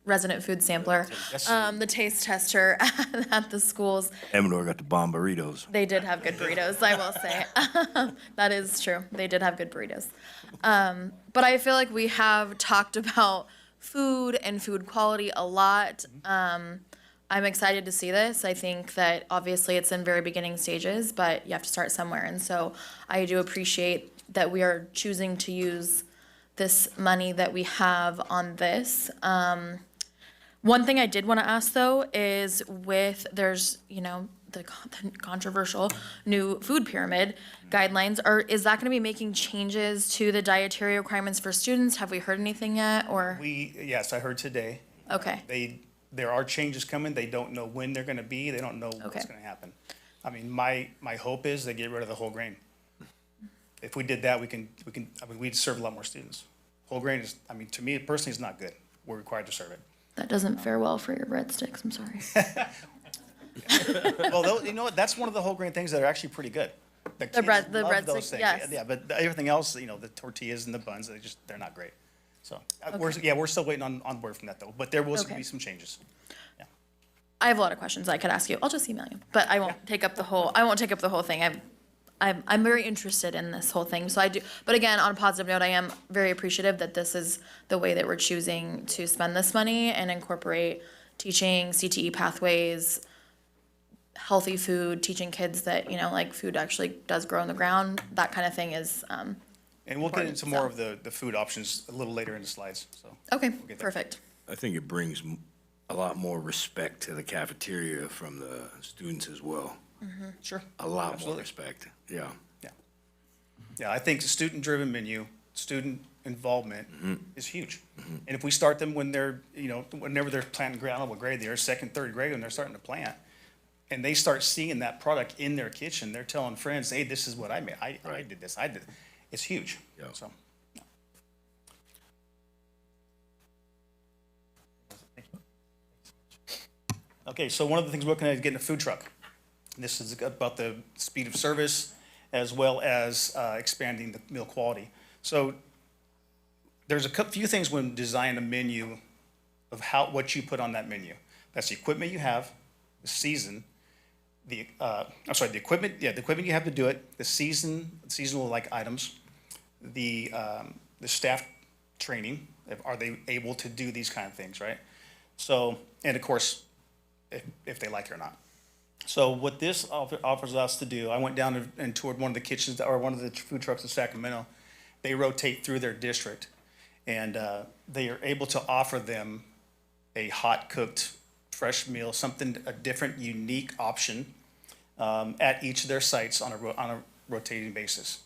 resident food sampler, the taste tester at the schools. Amador got the bomb burritos. They did have good burritos, I will say. That is true. They did have good burritos. But I feel like we have talked about food and food quality a lot. I'm excited to see this. I think that obviously it's in very beginning stages, but you have to start somewhere. And so I do appreciate that we are choosing to use this money that we have on this. One thing I did want to ask though is there's the controversial new food pyramid guidelines. Is that gonna be making changes to the dietary requirements for students? Have we heard anything yet, or? Yes, I heard today. Okay, There are changes coming. They don't know when they're gonna be. They don't know what's Okay. gonna happen. I mean, my hope is they get rid of the whole grain. If we did that, we'd serve a lot more students. Whole grain is, I mean, to me personally, is not good. We're required to serve it. that doesn't fare well for your breadsticks, I'm sorry. Well, you know what? That's one of the whole grain things that are actually pretty good. The kids the love breadsticks, those things. yes. Yeah, but everything else, the tortillas and the buns, they're not great. So, we're still waiting on word from that though, but there will Okay. be some changes. I have a lot of questions I could ask you. I'll just email you, but I won't take up the whole thing. I'm very interested in this whole thing, so I do, but again, on a positive note, I am very appreciative that this is the way that we're choosing to spend this money and incorporate teaching CTE pathways, healthy food, teaching kids that, like food actually does grow in the ground, that kind of thing is, And we'll get into more of the food options a little later in the slides, so. okay, get there. perfect. I think it brings a lot more respect to the cafeteria from the students as well. Sure. A lot more Absolutely. respect, yeah. Yeah, I think the student-driven menu, student involvement is huge. And if we start them when they're, whenever they're planting ground level grade, they're second, third grade, when they're starting to plant, and they start seeing that product in their kitchen, they're telling friends, hey, this is what I made, I did this, I did, it's huge, Yeah. so. Okay, so one of the things we're looking at is getting a food truck. This is about the speed of service as well as expanding the meal quality. So there's a few things when designing a menu of what you put on that menu. That's the equipment you have, the season, the equipment you have to do it, the seasonal like items, the staff training, are they able to do these kind of things, right? So, and of course, if they like it or not. So what this offers us to do, I went down and toured one of the kitchens, or one of the food trucks in Sacramento. They rotate through their district, and they are able to offer them a hot cooked fresh meal, a different, unique option at each of their sites on a rotating basis.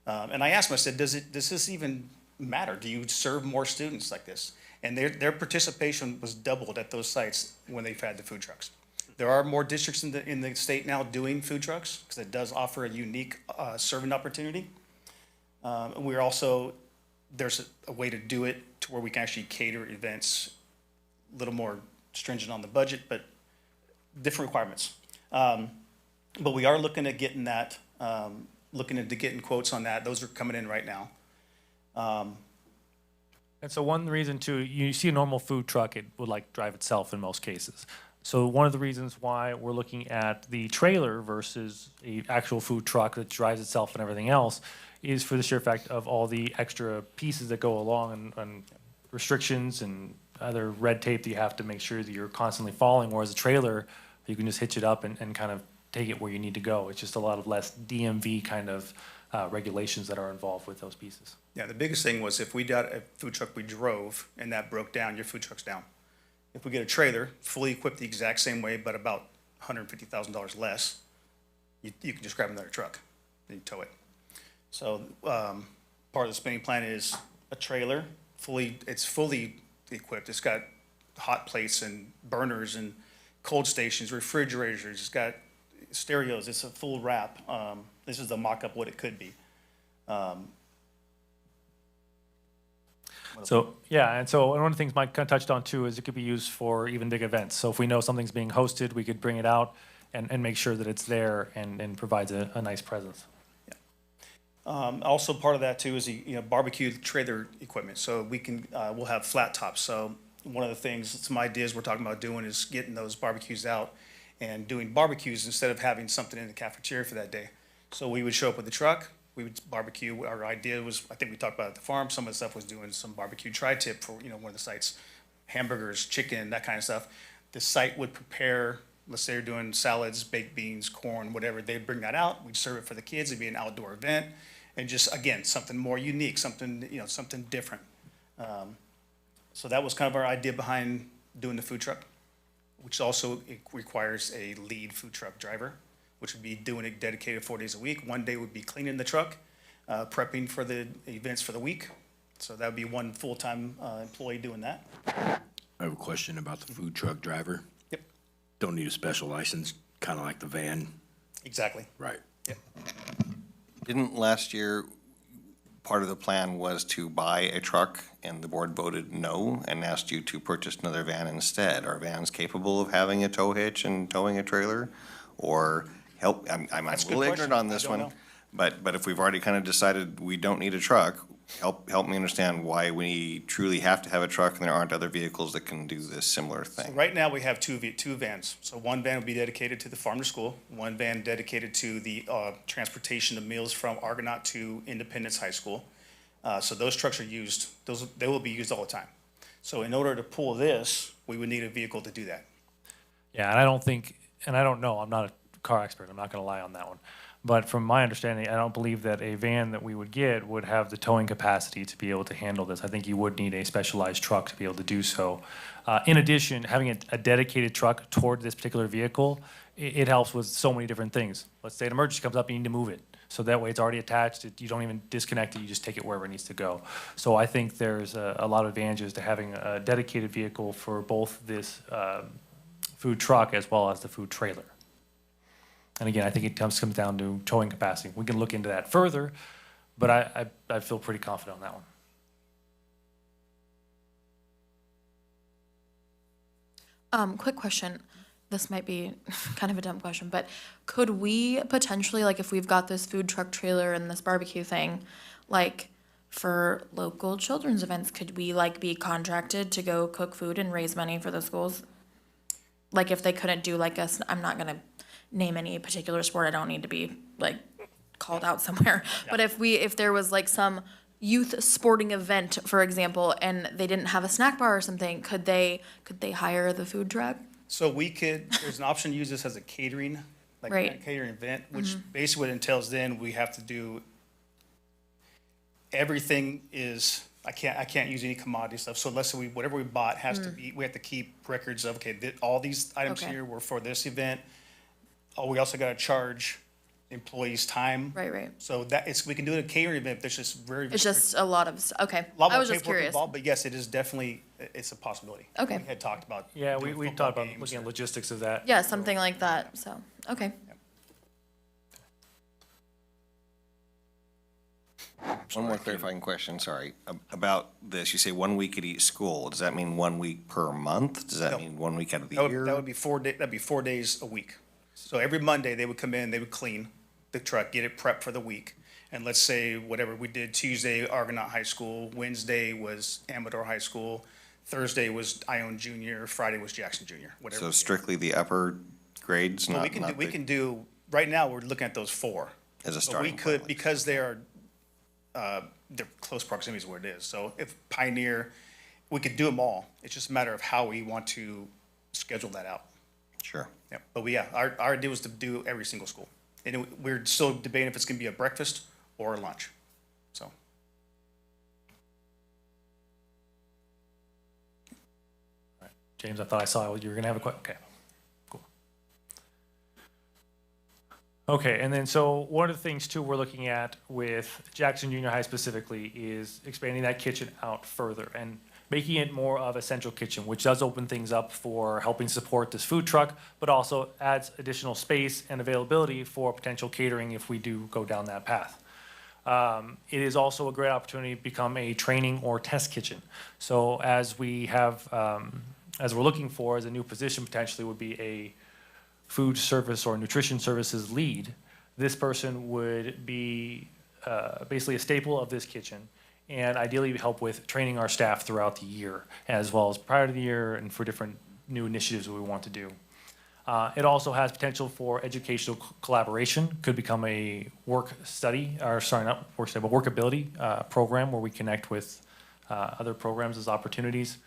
And I asked them, I said, does this even matter? Do you serve more students like this? And their participation was doubled at those sites when they've had the food trucks. There are more districts in the state now doing food trucks, because it does offer a unique serving opportunity. We're also, there's a way to do it to where we can actually cater events a little more stringent on the budget, but different requirements. But we are looking at getting that, looking into getting quotes on that. Those are coming in right now. And so one reason too, you see a normal food truck, it would like drive itself in most cases. So one of the reasons why we're looking at the trailer versus a actual food truck that drives itself and everything else is for the sheer fact of all the extra pieces that go along and restrictions and other red tape that you have to make sure that you're constantly following, whereas a trailer, you can just hitch it up and kind of take it where you need to go. It's just a lot of less DMV kind of regulations that are involved with those pieces. Yeah, the biggest thing was if we got a food truck we drove and that broke down, your food truck's down. If we get a trailer, fully equipped the exact same way, but about $150,000 less, you can just grab another truck and you tow it. So part of the spending plan is a trailer, it's fully equipped. It's got hot plates and burners and cold stations, refrigerators. It's got stereos. It's a full wrap. This is the mock-up what it could be. So, yeah, and so one of the things Mike kind of touched on too is it could be used for even big events. So if we know something's being hosted, we could bring it out and make sure that it's there and provides a nice presence. Also part of that too is the barbecue trailer equipment. So we can, we'll have flat tops. So one of the things, some ideas we're talking about doing is getting those barbecues out and doing barbecues instead of having something in the cafeteria for that day. So we would show up with the truck, we would barbecue. Our idea was, I think we talked about it at the farm, some of the stuff was doing some barbecue tri-tip for, one of the sites, hamburgers, chicken, that kind of stuff. The site would prepare, let's say they're doing salads, baked beans, corn, whatever, they'd bring that out, we'd serve it for the kids, it'd be an outdoor event, and just, again, something more unique, something, something different. So that was kind of our idea behind doing the food truck. which also it requires a lead food truck driver, which would be doing it dedicated 4 days a week. One day would be cleaning the truck, prepping for the events for the week. So that would be one full-time employee doing that. I have a question about the food truck driver. Yep. Don't need a special license, kind of like the van. Exactly. Right. Yep. Didn't last year, part of the plan was to buy a truck, and the board voted no and asked you to purchase another van instead? Are vans capable of having a tow hitch and towing a trailer? Or help, I'm a That's a little good ignorant question. on this I don't one, know. but if we've already kind of decided we don't need a truck, help me understand why we truly have to have a truck and there aren't other vehicles that can do this similar So thing. right now, we have two vans. So one van will be dedicated to the farm to school, one van dedicated to the transportation of meals from Argonaut to Independence High School. So those trucks are used, they will be used all the time. So in order to pull this, we would need a vehicle to do that. Yeah, and I don't think, and I don't know, I'm not a car expert, I'm not gonna lie on that one. But from my understanding, I don't believe that a van that we would get would have the towing capacity to be able to handle this. I think you would need a specialized truck to be able to do so. In addition, having a dedicated truck toward this particular vehicle, it helps with so many different things. Let's say an emergency comes up, you need to move it. So that way it's already attached, you don't even disconnect it, you just take it wherever it needs to go. So I think there's a lot of advantages to having a dedicated vehicle for both this food truck as well as the food trailer. And again, I think it comes down to towing capacity. We can look into that further, but I feel pretty confident on that one. Quick question. This might be kind of a dumb question, but could we potentially, like, if we've got this food truck trailer and this barbecue thing, like, for local children's events, could we, like, be contracted to go cook food and raise money for the schools? Like, if they couldn't do, like, I'm not gonna name any particular sport, I don't need to be, like, called out somewhere. But if there was, like, some youth sporting event, for example, and they didn't have a snack bar or something, could they hire the food truck? So there's an option to use this as a catering, like Right. a catering event, which basically what it entails then, we have to do, everything is, I can't use any commodity stuff. So let's say whatever we bought has to be, we have to keep records of, okay, all these items Okay. here were for this event. Oh, we also gotta charge employees' time. Right. So we can do a catering event, there's just very. It's just a lot of, okay. A lot I more was just paperwork curious. involved, but yes, it is definitely, it's a possibility. Okay. We had talked about. Yeah, doing we football talked about games looking at or- logistics of that. Yeah, something like that, so, okay. One more clarifying question, sorry, about this. You say 1 week at each school. Does that mean 1 week per month? Does that No. mean 1 week out of the That would, year? that'd be 4 days a week. So every Monday, they would come in, they would clean the truck, get it prepped for the week. And let's say whatever we did, Tuesday, Argonaut High School, Wednesday was Amador High School, Thursday was Ione Junior, Friday was Jackson Junior, whatever. So strictly the upper grades, But not, we can do, right now, we're looking at those 4. as a But starting we point? could, because they're close proximity is what it is. So if Pioneer, we could do them all. It's just a matter of how we want to schedule that out. Sure. Yeah, but our idea was to do every single school. And we're still debating if it's gonna be a breakfast or a lunch, so. James, I thought I saw you were gonna have a question. Okay, cool. Okay, and then so one of the things too we're looking at with Jackson Junior High specifically is expanding that kitchen out further and making it more of a central kitchen, which does open things up for helping support this food truck, but also adds additional space and availability for potential catering if we do go down that path. It is also a great opportunity to become a training or test kitchen. So as we have, as we're looking for as a new position potentially would be a food service or nutrition services lead, this person would be basically a staple of this kitchen and ideally help with training our staff throughout the year as well as prior to the year and for different new initiatives that we want to do. It also has potential for educational collaboration, could become a work study, or sorry, not work study, but workability program where we connect with other programs as opportunities.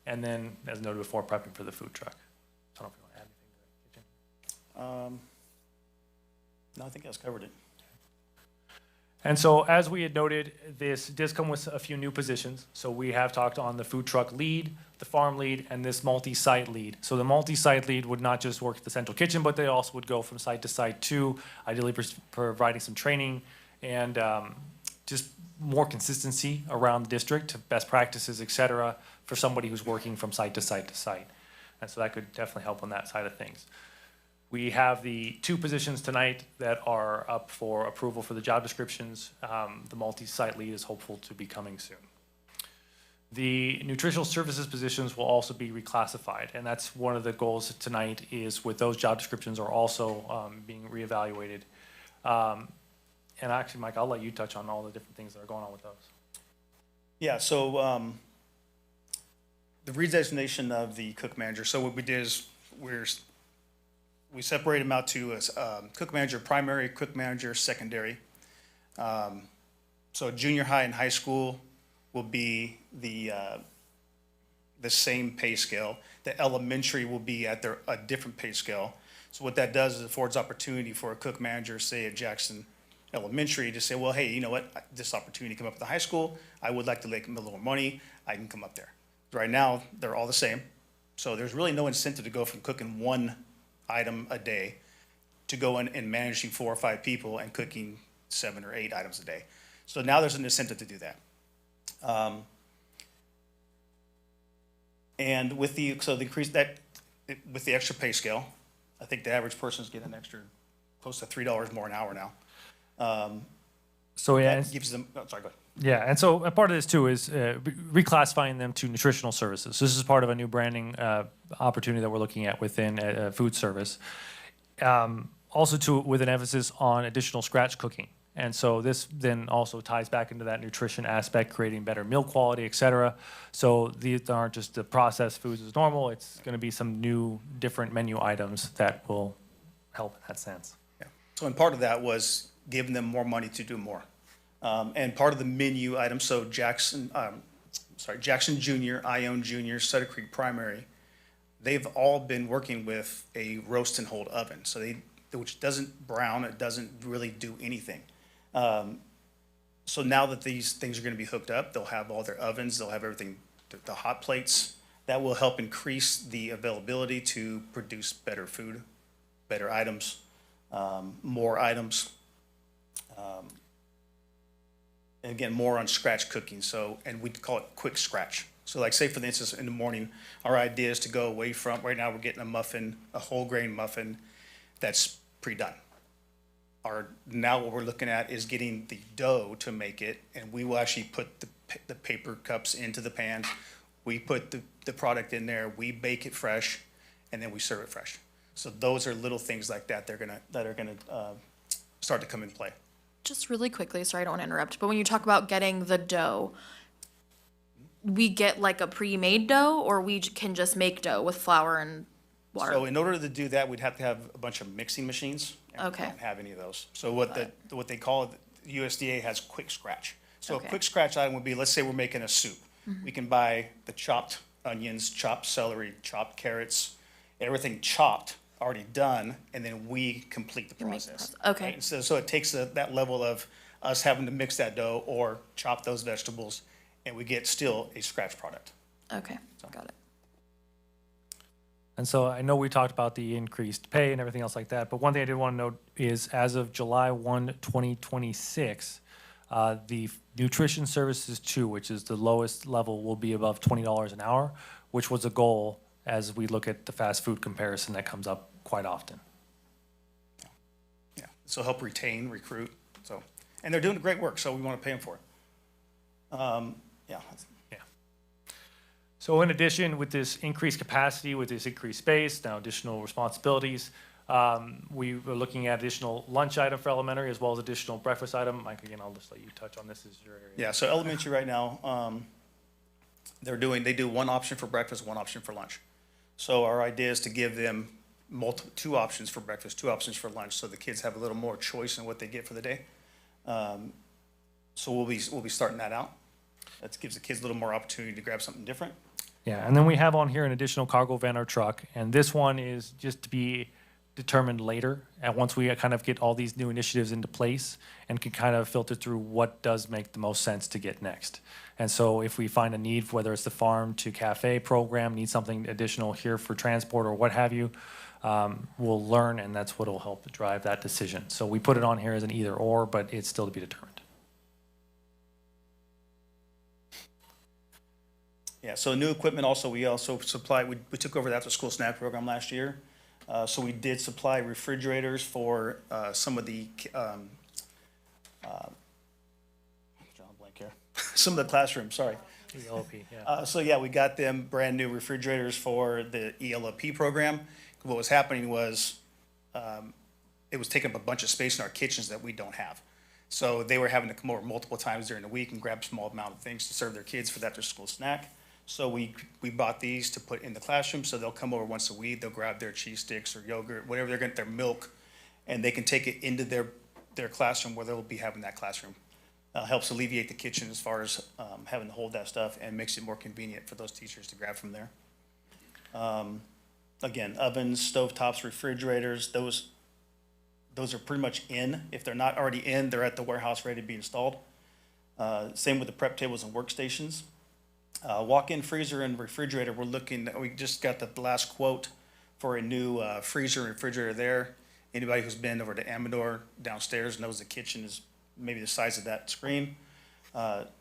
And then, as noted before, prepping for the food truck. I don't know if you want to add anything to that kitchen. No, I think that's covered it. And so, as we had noted, this does come with a few new positions. So we have talked on the food truck lead, the farm lead, and this multi-site lead. So the multi-site lead would not just work at the central kitchen, but they also would go from site to site too, ideally providing some training and just more consistency around the district, best practices, et cetera, for somebody who's working from site to site to site. And so that could definitely help on that side of things. We have the 2 positions tonight that are up for approval for the job descriptions. The multi-site lead is hopeful to be coming soon. The nutritional services positions will also be reclassified, and that's one of the goals tonight is with those job descriptions are also being reevaluated. And actually, Mike, I'll let you touch on all the different things that are going on with those. Yeah, so the redesignation of the cook manager, so what we did is we separated them out to cook manager primary, cook manager secondary. So junior high and high school will be the same pay scale. The elementary will be at a different pay scale. So what that does is affords opportunity for a cook manager, say at Jackson Elementary, to say, well, hey, you know what, this opportunity come up at the high school, I would like to make a little more money, I can come up there. Right now, they're all the same. So there's really no incentive to go from cooking 1 item a day to go in and managing 4 or 5 people and cooking 7 or 8 items a day. So now there's an incentive to do that. And with the extra pay scale, I think the average person's getting an extra close to $3 more an hour now. So yeah, that gives them. Oh, sorry, go ahead. Yeah, and so a part of this too is reclassifying them to nutritional services. So this is part of a new branding opportunity that we're looking at within food service. Also with an emphasis on additional scratch cooking. And so this then also ties back into that nutrition aspect, creating better meal quality, et cetera. So these aren't just the processed foods as normal, it's gonna be some new, different menu items that will help in that sense. Yeah. So and part of that was giving them more money to do more. And part of the menu items, so Jackson Junior, Ione Junior, Sutter Creek Primary, they've all been working with a roast and hold oven. So which doesn't brown, it doesn't really do anything. So now that these things are gonna be hooked up, they'll have all their ovens, they'll have everything, the hot plates. That will help increase the availability to produce better food, better items, more items. And again, more on scratch cooking. So, and we call it quick scratch. So like say for instance, in the morning, our idea is to go away from, right now we're getting a muffin, a whole grain muffin that's pre-done. Now what we're looking at is getting the dough to make it, and we will actually put the paper cups into the pan. We put the product in there, we bake it fresh, and then we serve it fresh. So those are little things like that that are gonna start to come in play. Just really quickly, sorry, I don't want to interrupt, but when you talk about getting the dough, we get like a pre-made dough, or we can just make dough with flour and water? So in order to do that, we'd have to have a bunch of mixing machines. And Okay. we don't have any of those. So what they call it, the USDA has quick scratch. So Okay. a quick scratch item would be, let's say we're making a soup. Mhm. We can buy the chopped onions, chopped celery, chopped carrots, everything chopped, already done, and then we complete the You make the process. process. Okay. Right? So it takes that level of us having to mix that dough or chop those vegetables, and we get still a scratch product. Okay, got it. And so I know we talked about the increased pay and everything else like that, but one thing I did want to note is as of July 1, 2026, the nutrition services 2, which is the lowest level, will be above $20 an hour, which was a goal as we look at the fast food comparison that comes up quite often. Yeah, so help retain, recruit, so, and they're doing great work, so we want to pay them for it. Yeah. So in addition, with this increased capacity, with this increased space, now additional responsibilities, we were looking at additional lunch item for elementary as well as additional breakfast item. Mike, again, I'll just let you touch on this as your area. Yeah, so elementary right now, they do one option for breakfast, one option for lunch. So our idea is to give them two options for breakfast, 2 options for lunch, so the kids have a little more choice in what they get for the day. So we'll be starting that out. That gives the kids a little more opportunity to grab something different. Yeah, and then we have on here an additional cargo van or truck, and this one is just to be determined later, and once we kind of get all these new initiatives into place and can kind of filter through what does make the most sense to get next. And so if we find a need, whether it's the farm to cafe program, need something additional here for transport or what have you, we'll learn, and that's what will help drive that decision. So we put it on here as an either or, but it's still to be determined. Yeah, so new equipment also, we also supply, we took over the after-school snack program last year. So we did supply refrigerators for some of the, drawing a blank here, some of the classrooms, sorry. ELP, yeah. So yeah, we got them brand new refrigerators for the ELP program. What was happening was, it was taking up a bunch of space in our kitchens that we don't have. So they were having to come over multiple times during the week and grab a small amount of things to serve their kids for that after-school snack. So we bought these to put in the classroom, so they'll come over once a week, they'll grab their cheese sticks or yogurt, whatever they're getting, their milk, and they can take it into their classroom where they'll be having that classroom. Helps alleviate the kitchen as far as having to hold that stuff, and makes it more convenient for those teachers to grab from there. Again, ovens, stovetops, refrigerators, those are pretty much in. If they're not already in, they're at the warehouse ready to be installed. Same with the prep tables and workstations. Walk-in freezer and refrigerator, we just got the last quote for a new freezer and refrigerator there. Anybody who's been over to Amador downstairs knows the kitchen is maybe the size of that screen.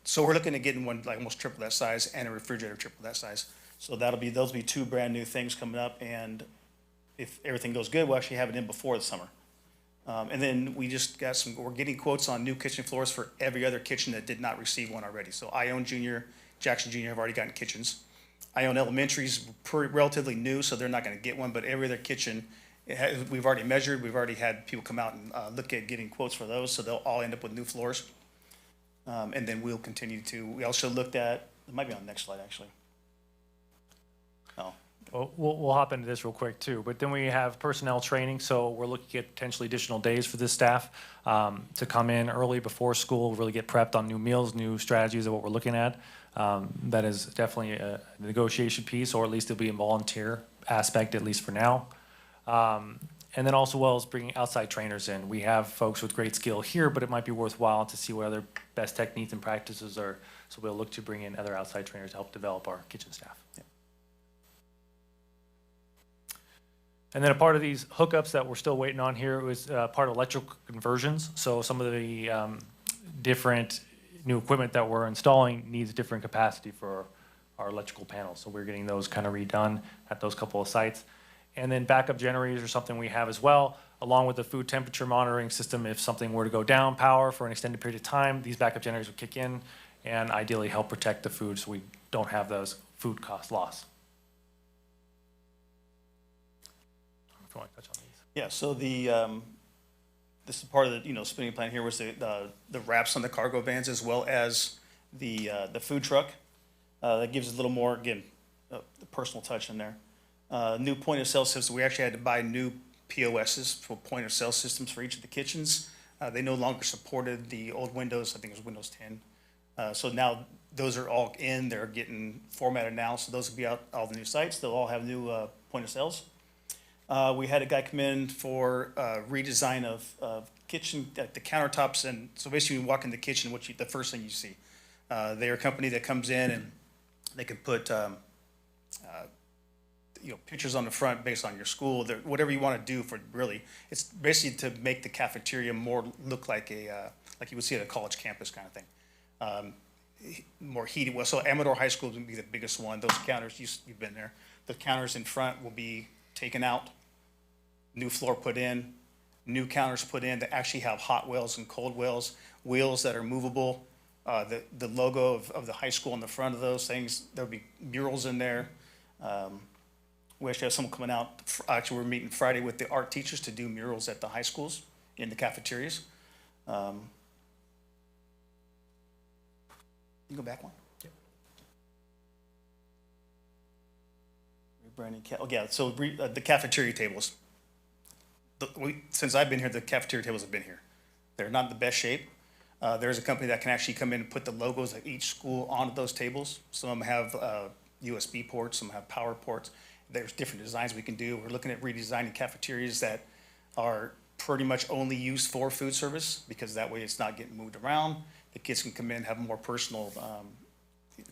So we're looking at getting one like almost triple that size and a refrigerator triple that size. So those will be two brand new things coming up, and if everything goes good, we'll actually have it in before the summer. And then we just got we're getting quotes on new kitchen floors for every other kitchen that did not receive one already. So Ione Junior, Jackson Junior have already gotten kitchens. Ione Elementary's relatively new, so they're not gonna get one, but every other kitchen, we've already measured, we've already had people come out and look at getting quotes for those, so they'll all end up with new floors. And then we'll continue we also looked at, it might be on the next slide, actually. Oh. Well, we'll hop into this real quick too, but then we have personnel training, so we're looking at potentially additional days for this staff to come in early before school, really get prepped on new meals, new strategies of what we're looking at. That is definitely a negotiation piece, or at least it'll be a volunteer aspect, at least for now. And then also well as bringing outside trainers in. We have folks with great skill here, but it might be worthwhile to see what other best techniques and practices are. So we'll look to bring in other outside trainers to help develop our kitchen staff. Yeah. And then a part of these hookups that we're still waiting on here was part of electrical conversions. So some of the different new equipment that we're installing needs different capacity for our electrical panels. So we're getting those kind of redone at those couple of sites. And then backup generators are something we have as well, along with the food temperature monitoring system. If something were to go down power for an extended period of time, these backup generators would kick in and ideally help protect the food so we don't have those food cost loss. If you want to touch on these. Yeah, so this is part of the spending plan here was the wraps on the cargo vans as well as the food truck. That gives a little more, again, the personal touch in there. New point of sale systems. We actually had to buy new POSs for point of sale systems for each of the kitchens. They no longer supported the old Windows. I think it was Windows 10. So now those are all in. They're getting formatted now. So those will be out all the new sites. They'll all have new point of sales. We had a guy come in for redesign of kitchen, the countertops, and so basically when you walk in the kitchen, the first thing you see. They're a company that comes in and they can put pictures on the front based on your school, whatever you want to do for really. It's basically to make the cafeteria more look like like you would see at a college campus kind of thing. More heated. Well, so Amador High School would be the biggest one. Those counters, you've been there. The counters in front will be taken out, new floor put in, new counters put in that actually have hot wheels and cold wheels, wheels that are movable. The logo of the high school on the front of those things, there'll be murals in there. We actually have someone coming out. Actually, we're meeting Friday with the art teachers to do murals at the high schools in the cafeterias. You can go back one. Yep. Rebranding. Oh yeah. So the cafeteria tables. Since I've been here, the cafeteria tables have been here. They're not in the best shape. There's a company that can actually come in and put the logos of each school onto those tables. Some of them have USB ports, some have power ports. There's different designs we can do. We're looking at redesigning cafeterias that are pretty much only used for food service, because that way it's not getting moved around. The kids can come in, have more personal,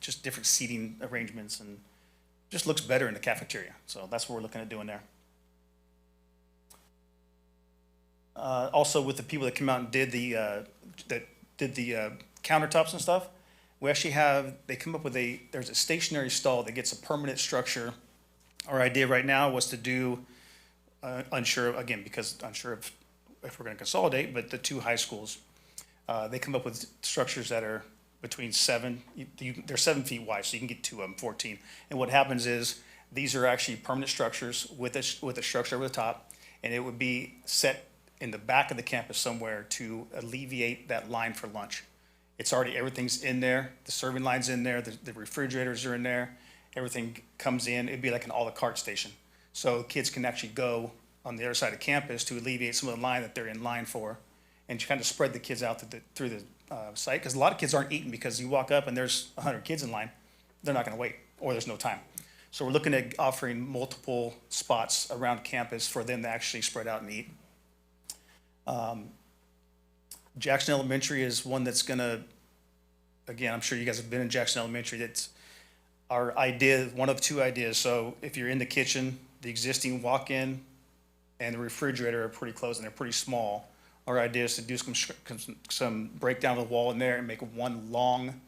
just different seating arrangements, and just looks better in the cafeteria. So that's what we're looking at doing there. Also, with the people that came out and did the countertops and stuff, we actually have, they come up with there's a stationary stall that gets a permanent structure. Our idea right now was to do, unsure if we're gonna consolidate, but the two high schools, they come up with structures that are between they're 7 feet wide, so you can get to 14. And what happens is, these are actually permanent structures with a structure over the top, and it would be set in the back of the campus somewhere to alleviate that line for lunch. It's already, everything's in there, the serving line's in there, the refrigerators are in there, everything comes in, it'd be like an à la carte station. So kids can actually go on the other side of campus to alleviate some of the line that they're in line for, and to kind of spread the kids out through the site, because a lot of kids aren't eating, because you walk up and there's 100 kids in line, they're not gonna wait, or there's no time. So we're looking at offering multiple spots around campus for them to actually spread out and eat. Jackson Elementary is one that's gonna, again, I'm sure you guys have been in Jackson Elementary, that's our idea, one of two ideas. So if you're in the kitchen, the existing walk-in and the refrigerator are pretty close and they're pretty small. Our idea is to do some breakdown of the wall in there and make one long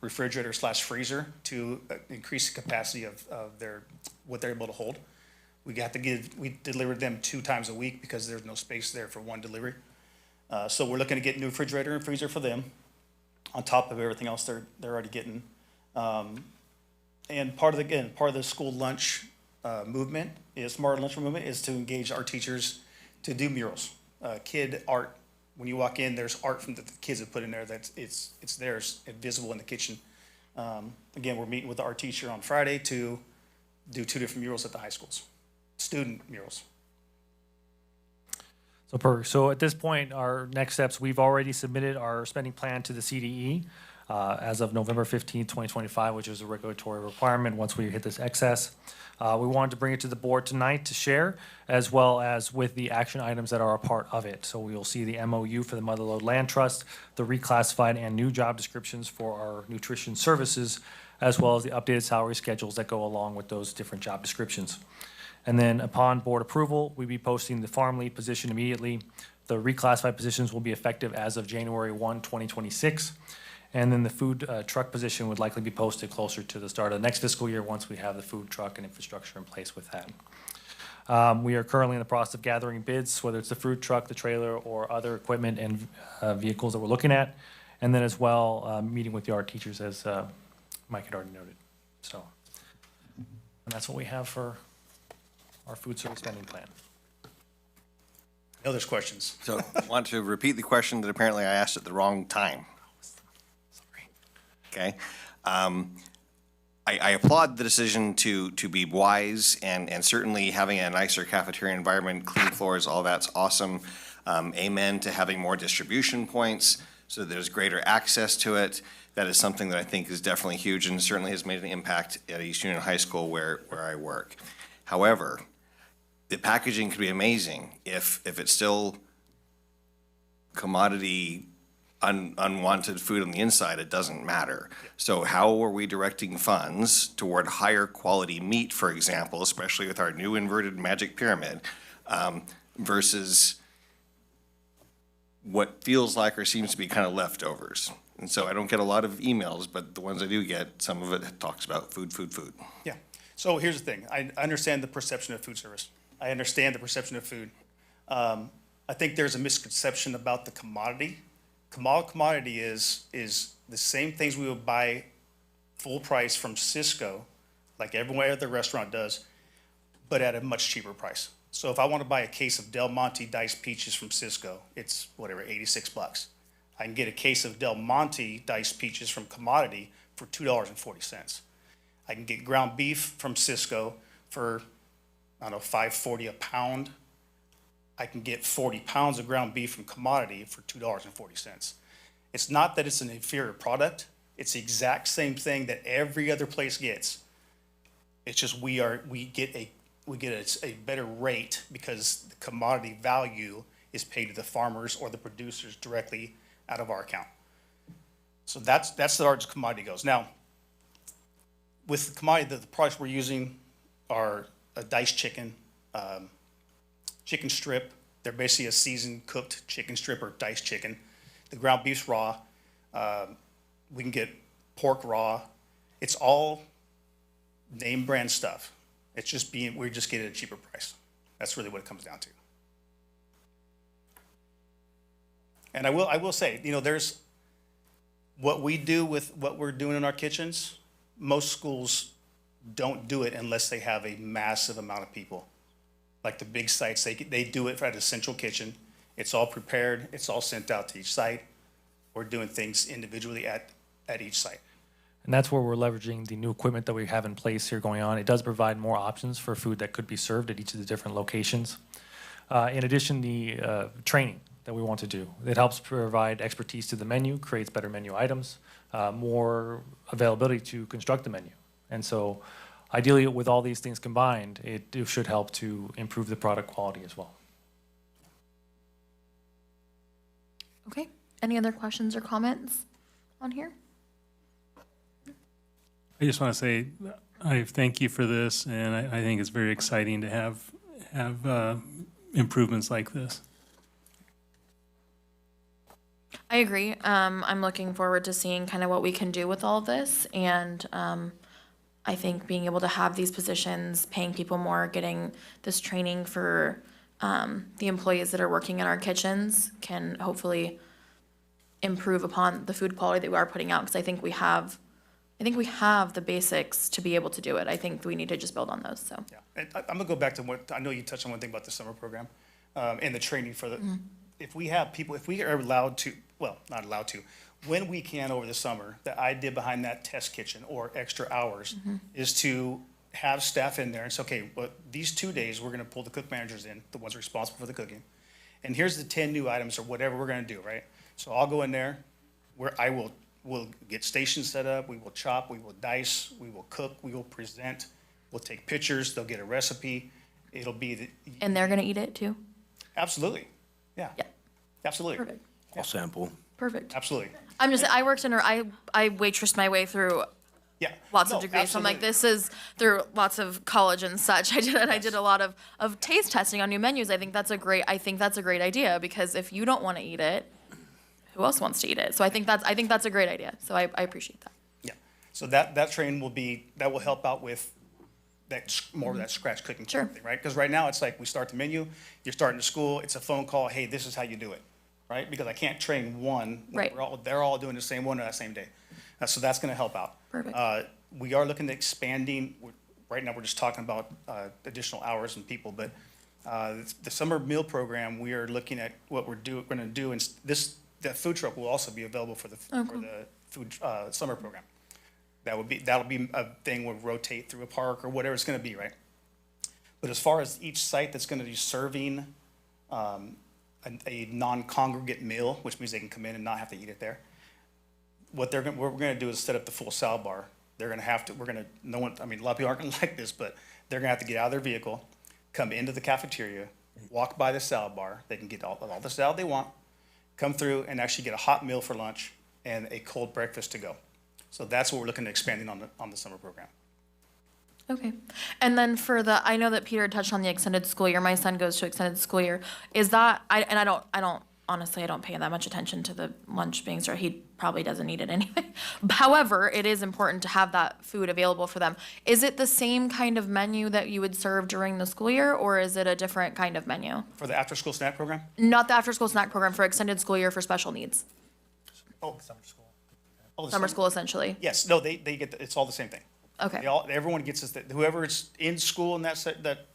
refrigerator / freezer to increase the capacity of what they're able to hold. We deliver them 2 times a week because there's no space there for one delivery. So we're looking to get a new refrigerator and freezer for them, on top of everything else they're already getting. And part of the school lunch movement smart lunch movement is to engage our teachers to do murals. Kid art. When you walk in, there's art from the kids have put in there that's it's theirs, visible in the kitchen. Again, we're meeting with our teacher on Friday to do 2 different murals at the high schools, student murals. So at this point, our next steps, we've already submitted our spending plan to the CDE as of November 15th, 2025, which is a regulatory requirement once we hit this excess. We wanted to bring it to the board tonight to share, as well as with the action items that are a part of it. So we will see the MOU for the Motherlode Land Trust, the reclassified and new job descriptions for our nutrition services, as well as the updated salary schedules that go along with those different job descriptions. And then upon board approval, we'll be posting the farm lead position immediately. The reclassified positions will be effective as of January 1, 2026. And then the food truck position would likely be posted closer to the start of the next fiscal year once we have the food truck and infrastructure in place with that. We are currently in the process of gathering bids, whether it's the food truck, the trailer, or other equipment and vehicles that we're looking at. And then as well, meeting with the art teachers, as Mike had already noted. So, and that's what we have for our food service spending plan. No, there's questions. So I want to repeat the question that apparently I asked at the wrong time. Okay. I applaud the decision to be wise, and certainly having a nicer cafeteria environment, clean floors, all that's awesome. Amen to having more distribution points so there's greater access to it. That is something that I think is definitely huge and certainly has made an impact at East Union High School where I work. However, the packaging could be amazing if it's still commodity unwanted food on the inside, it doesn't matter. So how are we directing funds toward higher quality meat, for example, especially with our new inverted magic pyramid, versus what feels like or seems to be kind of leftovers? And so I don't get a lot of emails, but the ones I do get, some of it talks about food. Yeah. So here's the thing. I understand the perception of food service. I understand the perception of food. I think there's a misconception about the commodity. Commodity is the same things we would buy full price from Cisco, like every other restaurant does, but at a much cheaper price. So if I want to buy a case of Del Monte diced peaches from Cisco, it's whatever, $86. I can get a case of Del Monte diced peaches from Commodity for $2.40. I can get ground beef from Cisco for, I don't know, $5.40 a pound. I can get 40 pounds of ground beef from Commodity for $2.40. It's not that it's an inferior product. It's the exact same thing that every other place gets. It's just we get a better rate because the commodity value is paid to the farmers or the producers directly out of our account. So that's the largest commodity goes. Now, with the commodity, the products we're using are a diced chicken, chicken strip. They're basically a seasoned cooked chicken strip or diced chicken. The ground beef's raw. We can get pork raw. It's all name brand stuff. It's just we're just getting a cheaper price. That's really what it comes down to. And I will say, there's what we do with what we're doing in our kitchens. Most schools don't do it unless they have a massive amount of people. Like the big sites, they do it at a central kitchen. It's all prepared. It's all sent out to each site. We're doing things individually at each site. And that's where we're leveraging the new equipment that we have in place here going on. It does provide more options for food that could be served at each of the different locations. In addition, the training that we want to do. It helps provide expertise to the menu, creates better menu items, more availability to construct the menu. And so ideally, with all these things combined, it should help to improve the product quality as well. Okay, any other questions or comments on here? I just want to say, I thank you for this, and I think it's very exciting to have improvements like this. I agree. I'm looking forward to seeing kind of what we can do with all of this. And I think being able to have these positions, paying people more, getting this training for the employees that are working in our kitchens can hopefully improve upon the food quality that we are putting out. Because I think we have the basics to be able to do it. I think we need to just build on those. So Yeah, and I'm gonna go back to what, I know you touched on one thing about the summer program, and the training for the, if we have people, if we are allowed to, well, not allowed to, when we can over the summer, the idea behind that test kitchen or extra hours is to have staff in there and say, okay, well, these 2 days, we're gonna pull the cook managers in, the ones responsible for the cooking. And here's the 10 new items or whatever we're gonna do, right? So I'll go in there, where we'll get stations set up, we will chop, we will dice, we will cook, we will present, we'll take pictures, they'll get a recipe, it'll be the. and they're gonna eat it too. Absolutely, yeah. Yeah. Absolutely. Perfect. I'll sample. Perfect. Absolutely. I'm just, I worked in, I waitressed my way through Yeah. lots No, of degrees. So I'm like, absolutely. this is through lots of college and such. I did a lot of taste testing on new menus. I think that's a great idea because if you don't want to eat it, who else wants to eat it? So I think that's a great idea. So I appreciate that. Yeah. So that training that will help out with more of that scratch cooking Sure. thing, right? Because right now it's like we start the menu, you're starting to school, it's a phone call, hey, this is how you do it, right? Because I can't train one. Right. They're all doing the same one on that same day. So that's going to help out. Perfect. We are looking at expanding. Right now, we're just talking about additional hours and people, but the summer meal program, we are looking at what we're going to do. And that food truck will also be available for the food summer program. That'll be a thing we'll rotate through a park or whatever it's going to be, right? But as far as each site that's going to be serving a non-congregate meal, which means they can come in and not have to eat it there. What we're going to do is set up the full salad bar. They're going to have to, a lot of people aren't going to like this, but they're going to have to get out of their vehicle, come into the cafeteria, walk by the salad bar. They can get all the salad they want, come through and actually get a hot meal for lunch and a cold breakfast to go. So that's what we're looking at expanding on the summer program. Okay. And then I know that Peter touched on the extended school year. My son goes to extended school year. Is that, honestly, I don't pay that much attention to the lunch being served. He probably doesn't eat it anyway. However, it is important to have that food available for them. Is it the same kind of menu that you would serve during the school year, or is it a different kind of menu? For the after-school snack program? Not the after-school snack program, for extended school year for special needs. Oh, Summer school. Summer school, essentially. Yes, no, they get, it's all the same thing. Okay. Everyone gets this, whoever is in school in that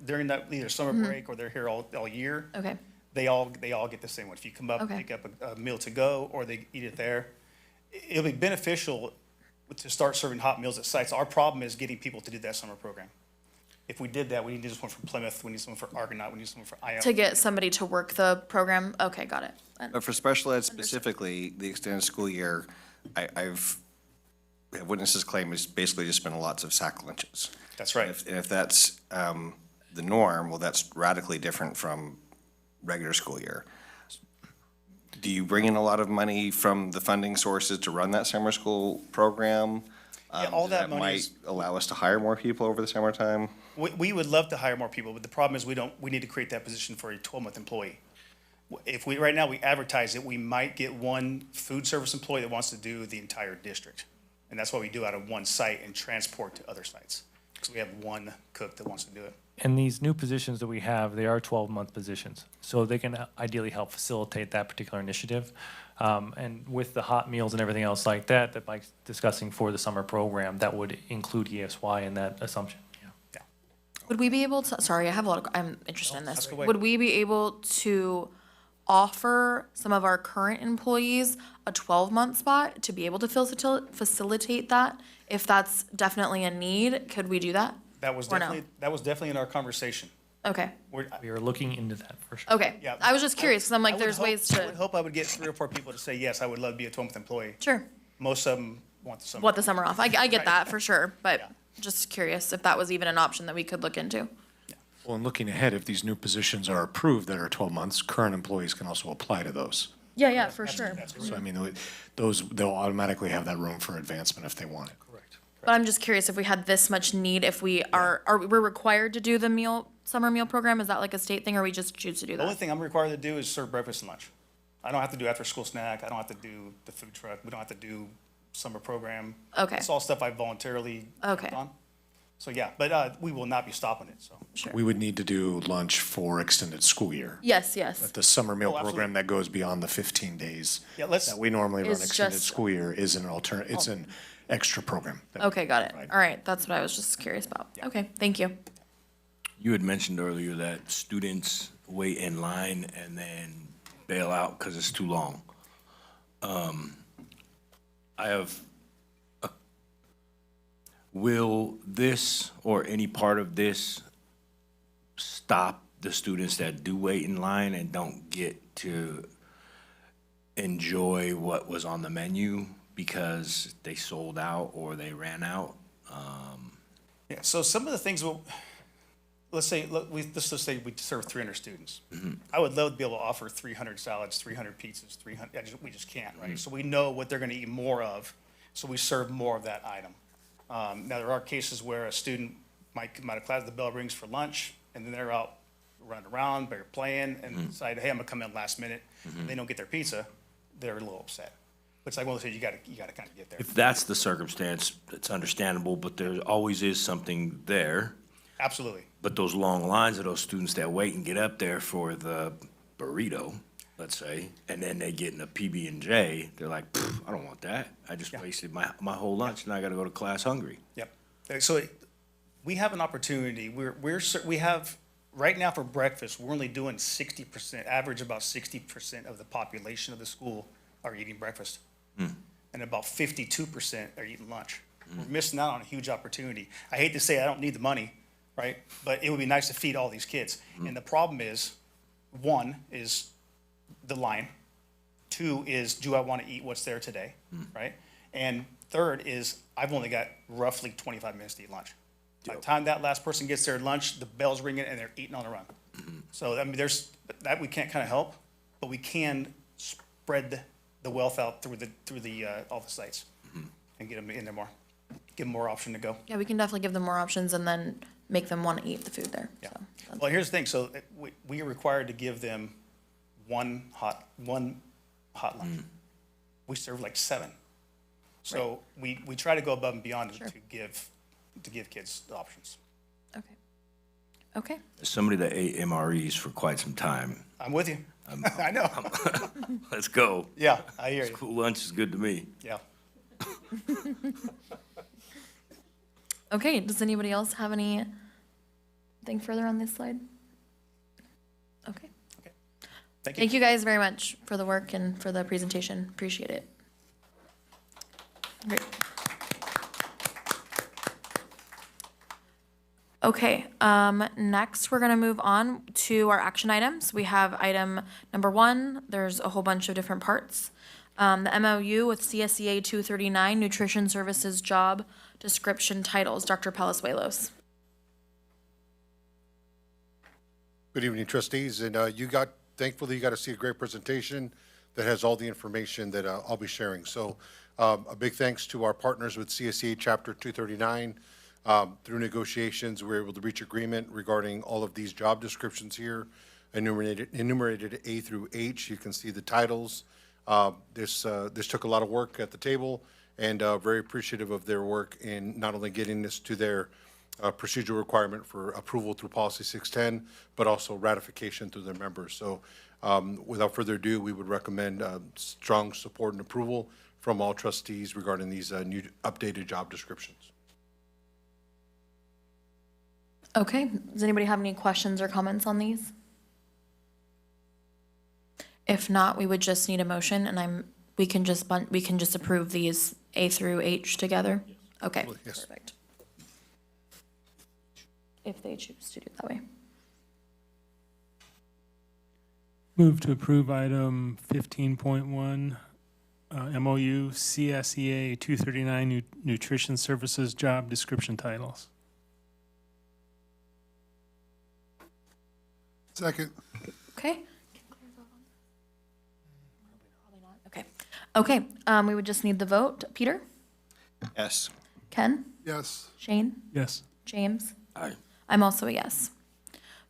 during that either summer break or they're here all year. Okay. They all get the same one. If you come up, Okay. pick up a meal to go, or they eat it there. It'll be beneficial to start serving hot meals at sites. Our problem is getting people to do that summer program. If we did that, we need someone from Plymouth, we need someone for Argonaut, we need someone for Iowa. To get somebody to work the program? Okay, got it. But for special ed specifically, the extended school year, I've have witnesses claim is basically just been lots of sack lunches. That's right. If that's the norm, well, that's radically different from regular school year. Do you bring in a lot of money from the funding sources to run that summer school program? Yeah, all that money might is- allow us to hire more people over the summertime? We would love to hire more people, but the problem is we need to create that position for a 12-month employee. If we, right now, we advertise it, we might get one food service employee that wants to do the entire district. And that's what we do out of one site and transport to other sites. Because we have one cook that wants to do it. And these new positions that we have, they are 12-month positions. So they can ideally help facilitate that particular initiative. And with the hot meals and everything else like that, that Mike's discussing for the summer program, that would include ESY in that assumption. Yeah. Would we be able to, sorry, I have a lot of, I'm interested in this. ask away. Would we be able to offer some of our current employees a 12-month spot to be able to facilitate that? If that's definitely a need, could we do that? That was Or no? definitely in our conversation. Okay, We are looking into that for sure. okay. Yeah. I was just curious, because I'm I like, would there's hope- ways I would to, hope I would get 3 or 4 people to say, yes, I would love to be a 12-month employee. sure, Most of them want the summer. what the summer off. I get Right. that for sure, but Yeah. just curious if that was even an option that we could look into. Well, and looking ahead, if these new positions are approved that are 12 months, current employees can also apply to those. Yeah, yeah, for sure. So I mean, those, they'll automatically have that room for advancement if they want it. Correct. But I'm just curious if we had this much need, if we we're required to do the summer meal program? Is that like a state thing, or we just choose to do The only that? thing I'm required to do is serve breakfast and lunch. I don't have to do after-school snack. I don't have to do the food truck. We don't have to do summer program. Okay. It's all stuff I voluntarily Okay. jumped on. So, yeah, but we will not be stopping it, so. We would need to do lunch for extended school year. Yes, yes. But the summer meal Oh, absolutely. program that goes beyond the 15 days Yeah, let's, that we normally run Is extended just- school year is an it's an extra program. that- Okay, got it. Right. All right, that's what I was just curious about. Okay, thank you. You had mentioned earlier that students wait in line and then bail out because it's too long. I have, will this or any part of this stop the students that do wait in line and don't get to enjoy what was on the menu because they sold out or they ran out? yeah, so some of the things let's say we serve 300 students. I would love to be able to offer 300 salads, 300 pizzas, 300, we just can't, right? So we know what they're gonna eat more of, so we serve more of that item. Now, there are cases where a student might come out of class, the bell rings for lunch, and then they're out running around, they're playing, and decide, hey, I'm gonna come in last minute. They don't get their pizza, they're a little upset. But it's like, well, you gotta kind of get there. If that's the circumstance, it's understandable, but there always is something there. Absolutely. But those long lines of those students that wait and get up there for the burrito, let's say, and then they get in a PB&J, they're like, I don't want that. I just wasted my whole lunch, and I gotta go to class hungry. Yep. So we have an opportunity, we have, right now for breakfast, we're only doing 60%, average about 60% of the population of the school are eating breakfast. And about 52% are eating lunch. We're missing out on a huge opportunity. I hate to say I don't need the money, right? But it would be nice to feed all these kids. And the problem is, one is the line. 2 is, do I want to eat what's there today, right? And 3rd is, I've only got roughly 25 minutes to eat lunch. By the time that last person gets their lunch, the bell's ringing and they're eating on the run. So, I mean, there's, that we can't kind of help, but we can spread the wealth out through all the sites and get them in there more, give them more option to go. Yeah, we can definitely give them more options and then make them want to eat the food there. Yeah. So, Well, here's the thing, so we are required to give them one hot lunch. We serve like 7. So we try to go above and beyond to give kids the options. okay. Okay. As somebody that ate MREs for quite some time, I'm with you. I know. let's go. Yeah, I hear you. School lunch is good to me. Yeah. Okay, does anybody else have anything further on this slide? Okay. Thank you. Thank you guys very much for the work and for the presentation. Appreciate it. Great. Okay, next we're gonna move on to our action items. We have item number 1. There's a whole bunch of different parts. The MOU with CSEA 239, Nutrition Services Job Description Titles. Dr. Palazuelos. Good evening, trustees, and thankfully, you got to see a great presentation that has all the information that I'll be sharing. So a big thanks to our partners with CSEA Chapter 239. Through negotiations, we were able to reach agreement regarding all of these job descriptions here, enumerated A through H. You can see the titles. This took a lot of work at the table, and very appreciative of their work in not only getting this to their procedural requirement for approval through Policy 610, but also ratification through their members. So without further ado, we would recommend strong support and approval from all trustees regarding these new updated job descriptions. Okay, does anybody have any questions or comments on these? If not, we would just need a motion, and we can just approve these A through H together? Okay, Yes. perfect. If they choose to do it that way. Move to approve item 15.1, MOU CSEA 239 Nutrition Services Job Description Titles. Second. Okay. Okay. Okay, we would just need the vote. Peter? Yes. Ken? Yes. Shane? Yes. James? Aye. I'm also a yes.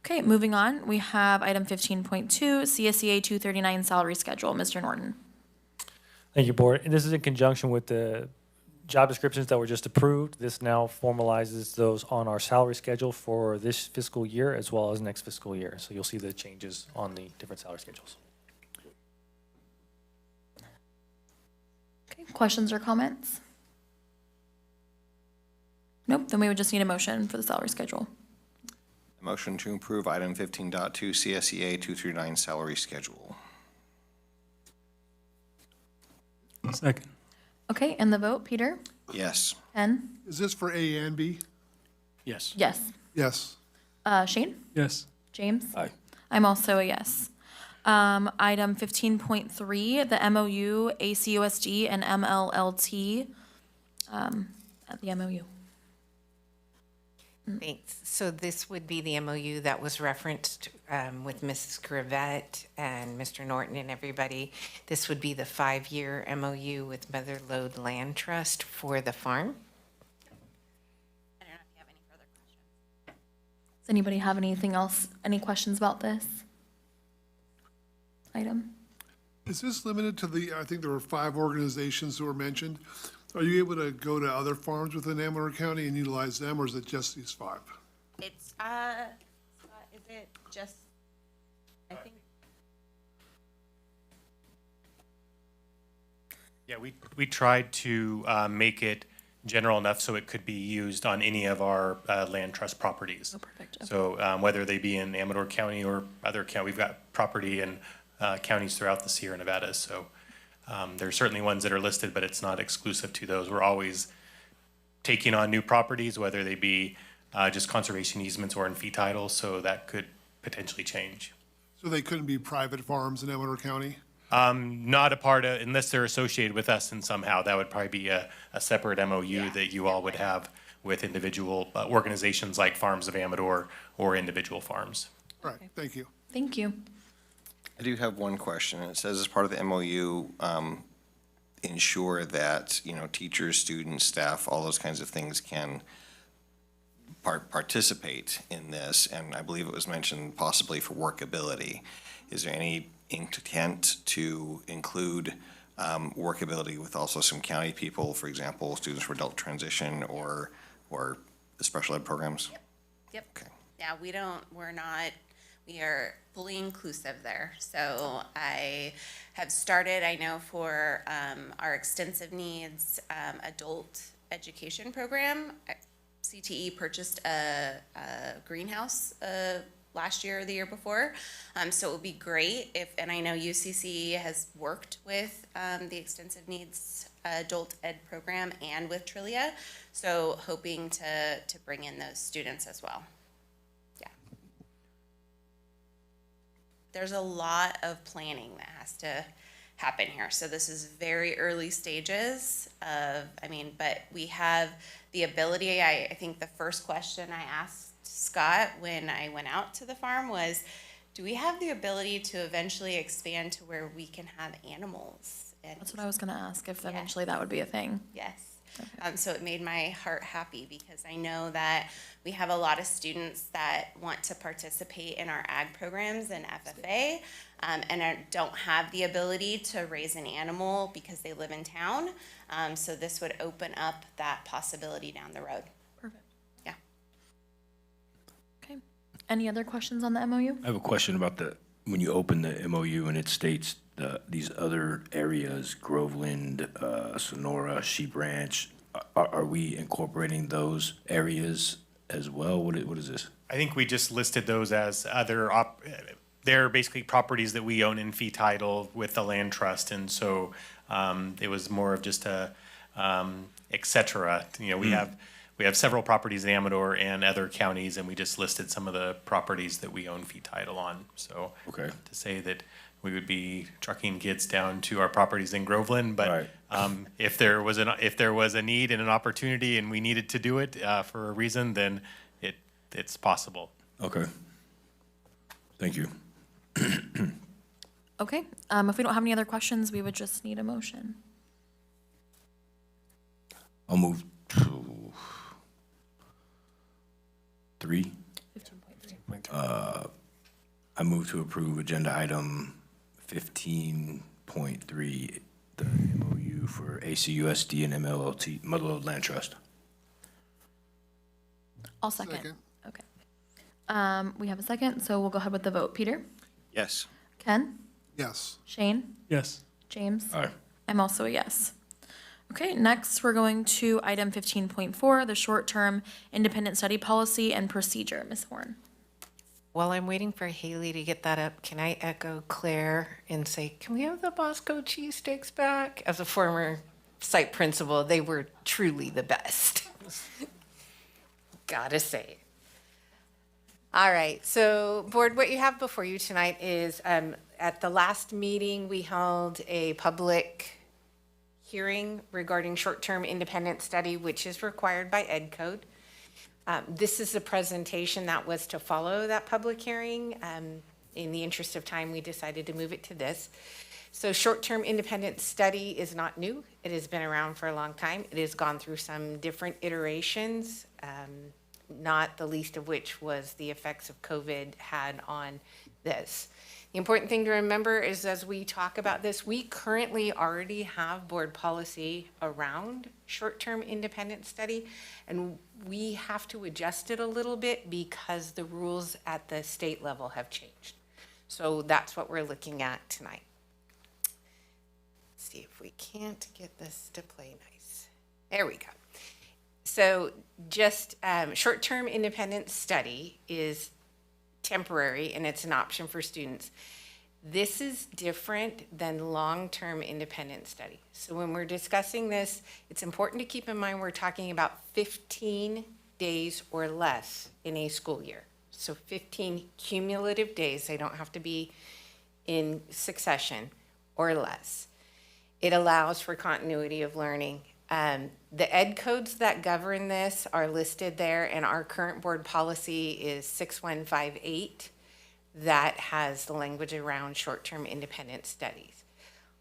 Okay, moving on, we have item 15.2, CSEA 239 salary schedule. Mr. Norton. Thank you, Board. And this is in conjunction with the job descriptions that were just approved. This now formalizes those on our salary schedule for this fiscal year as well as next fiscal year. So you'll see the changes on the different salary schedules. Okay, questions or comments? Nope, then we would just need a motion for the salary schedule. Motion to approve item 15.2 CSEA 239 salary schedule. Second. Okay, and the vote, Peter? Yes. Ken? Is this for A and B? Yes. Yes. Yes. Shane? Yes. James? Aye. I'm also a yes. Item 15.3, the MOU, ACUSD, and MLLT at the MOU. Thanks. So this would be the MOU that was referenced with Mrs. Gravette and Mr. Norton and everybody. This would be the 5-year MOU with Mother Lode Land Trust for the farm. I don't know if you have any further questions. Does anybody have anything else, any questions about this item? Is this limited to I think there were 5 organizations that were mentioned. Are you able to go to other farms within Amador County and utilize them, or is it just these 5? It's, is it just, I think, Yeah, we tried to make it general enough so it could be used on any of our land trust properties. Oh, perfect. Okay. So whether they be in Amador County or other county, we've got property in counties throughout the Sierra Nevadas. So there are certainly ones that are listed, but it's not exclusive to those. We're always taking on new properties, whether they be just conservation easements or in fee titles, so that could potentially change. So they couldn't be private farms in Amador County? Not a part of, unless they're associated with us in somehow. That would probably be a separate MOU that you all would have with individual organizations like Farms of Amador or individual farms. All right, thank you. Thank you. I do have one question. It says as part of the MOU, ensure that, teachers, students, staff, all those kinds of things can participate in this. And I believe it was mentioned possibly for workability. Is there any intent to include workability with also some county people, for example, students for adult transition or the special ed programs? yep. Okay. Yeah, we are fully inclusive there. So I have started, I know for our extensive needs adult education program, CTE purchased a greenhouse last year or the year before. So it would be great if, and I know UCC has worked with the extensive needs adult ed program and with Trillia. So hoping to bring in those students as well. Yeah. There's a lot of planning that happen here. So this is very early stages of, but we have the ability, I think the first question I asked Scott when I went out to the farm was, do we have the ability to eventually expand to where we can have animals? And That's what I was gonna ask, if eventually that would be a thing. yes. So it made my heart happy because I know that we have a lot of students that want to participate in our ag programs and FFA, and don't have the ability to raise an animal because they live in town. So this would open up that possibility down the road. Perfect. Yeah. Okay. Any other questions on the MOU? I have a question about when you open the MOU and it states these other areas, Groveland, Sonora, Sheep Ranch, are we incorporating those areas as well? What is this? I think we just listed those as other, they're basically properties that we own in fee title with the land trust. And so it was more of just a et cetera. You know, we have several properties in Amador and other counties, and we just listed some of the properties that we own fee title on. So Okay. to say that we would be trucking kids down to our properties in Groveland, but if there was a need and an opportunity and we needed to do it for a reason, then it's possible. Okay. Thank you. Okay, if we don't have any other questions, we would just need a motion. I'll move to 3. 15.3. I move to approve agenda item 15.3, the MOU for ACUSD and MLLT, Motherlode Land Trust. I'll second. Second. Okay. We have a second, so we'll go ahead with the vote. Peter? Yes. Ken? Yes. Shane? Yes. James? Aye. I'm also a yes. Okay, next we're going to item 15.4, the short-term independent study policy and procedure. Ms. Horn? While I'm waiting for Haley to get that up, can I echo Claire and say, can we have the Bosco cheesesteaks back? As a former site principal, they were truly the best. Gotta say it. All right, so board, what you have before you tonight is, at the last meeting, we held a public hearing regarding short-term independent study, which is required by Ed Code. This is a presentation that was to follow that public hearing. In the interest of time, we decided to move it to this. So short-term independent study is not new. It has been around for a long time. It has gone through some different iterations, not the least of which was the effects of COVID had on this. The important thing to remember is as we talk about this, we currently already have board policy around short-term independent study, and we have to adjust it a little bit because the rules at the state level have changed. So that's what we're looking at tonight. Let's see if we can't get this to play nice. There we go. So just short-term independent study is temporary and it's an option for students. This is different than long-term independent study. So when we're discussing this, it's important to keep in mind we're talking about 15 days or less in a school year. So 15 cumulative days, they don't have to be in succession or less. It allows for continuity of learning. The ed codes that govern this are listed there, and our current board policy is 6158 that has the language around short-term independent studies.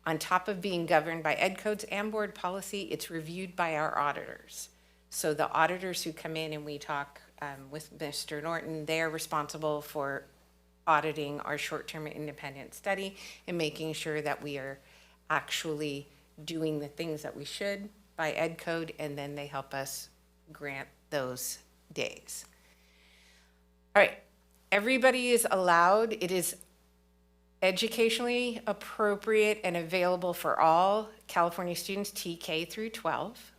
On top of being governed by ed codes and board policy, it's reviewed by our auditors. So the auditors who come in and we talk with Mr. Norton, they are responsible for auditing our short-term independent study and making sure that we are actually doing the things that we should by ed code, and then they help us grant those days. All right, everybody is allowed. It is educationally appropriate and available for all California students, TK through 12.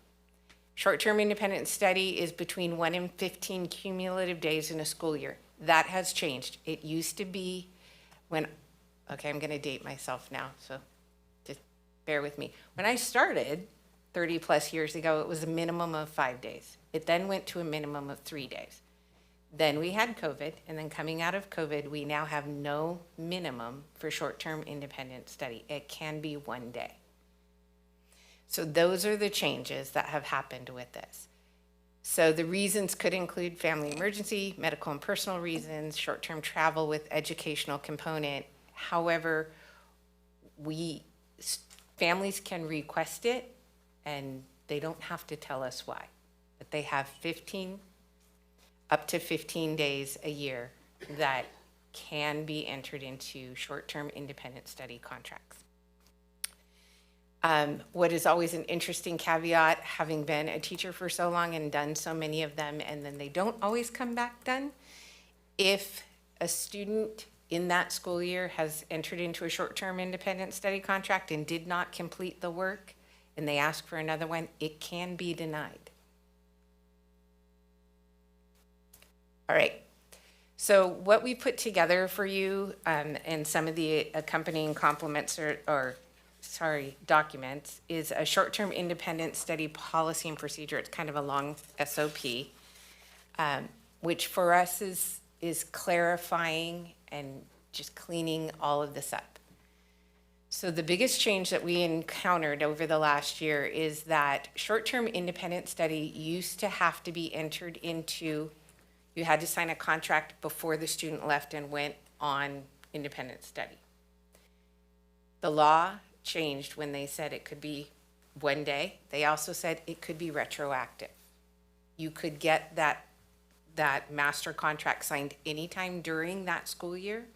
Short-term independent study is between 1 and 15 cumulative days in a school year. That has changed. It used to be when, okay, I'm gonna date myself now, so just bear with me. When I started 30 plus years ago, it was a minimum of 5 days. It then went to a minimum of 3 days. Then we had COVID, and then coming out of COVID, we now have no minimum for short-term independent study. It can be 1 day. So those are the changes that have happened with this. So the reasons could include family emergency, medical and personal reasons, short-term travel with educational component. However, families can request it, and they don't have to tell us why. But they have up to 15 days a year that can be entered into short-term independent study contracts. What is always an interesting caveat, having been a teacher for so long and done so many of them, and then they don't always come back done. If a student in that school year has entered into a short-term independent study contract and did not complete the work, and they ask for another one, it can be denied. All right. So what we put together for you, and some of the accompanying complements documents, is a short-term independent study policy and procedure. It's kind of a long SOP, which for us is clarifying and just cleaning all of this up. So the biggest change that we encountered over the last year is that short-term independent study used to have to be entered into, you had to sign a contract before the student left and went on independent study. The law changed when they said it could be 1 day. They also said it could be retroactive. You could get that master contract signed anytime during that school year,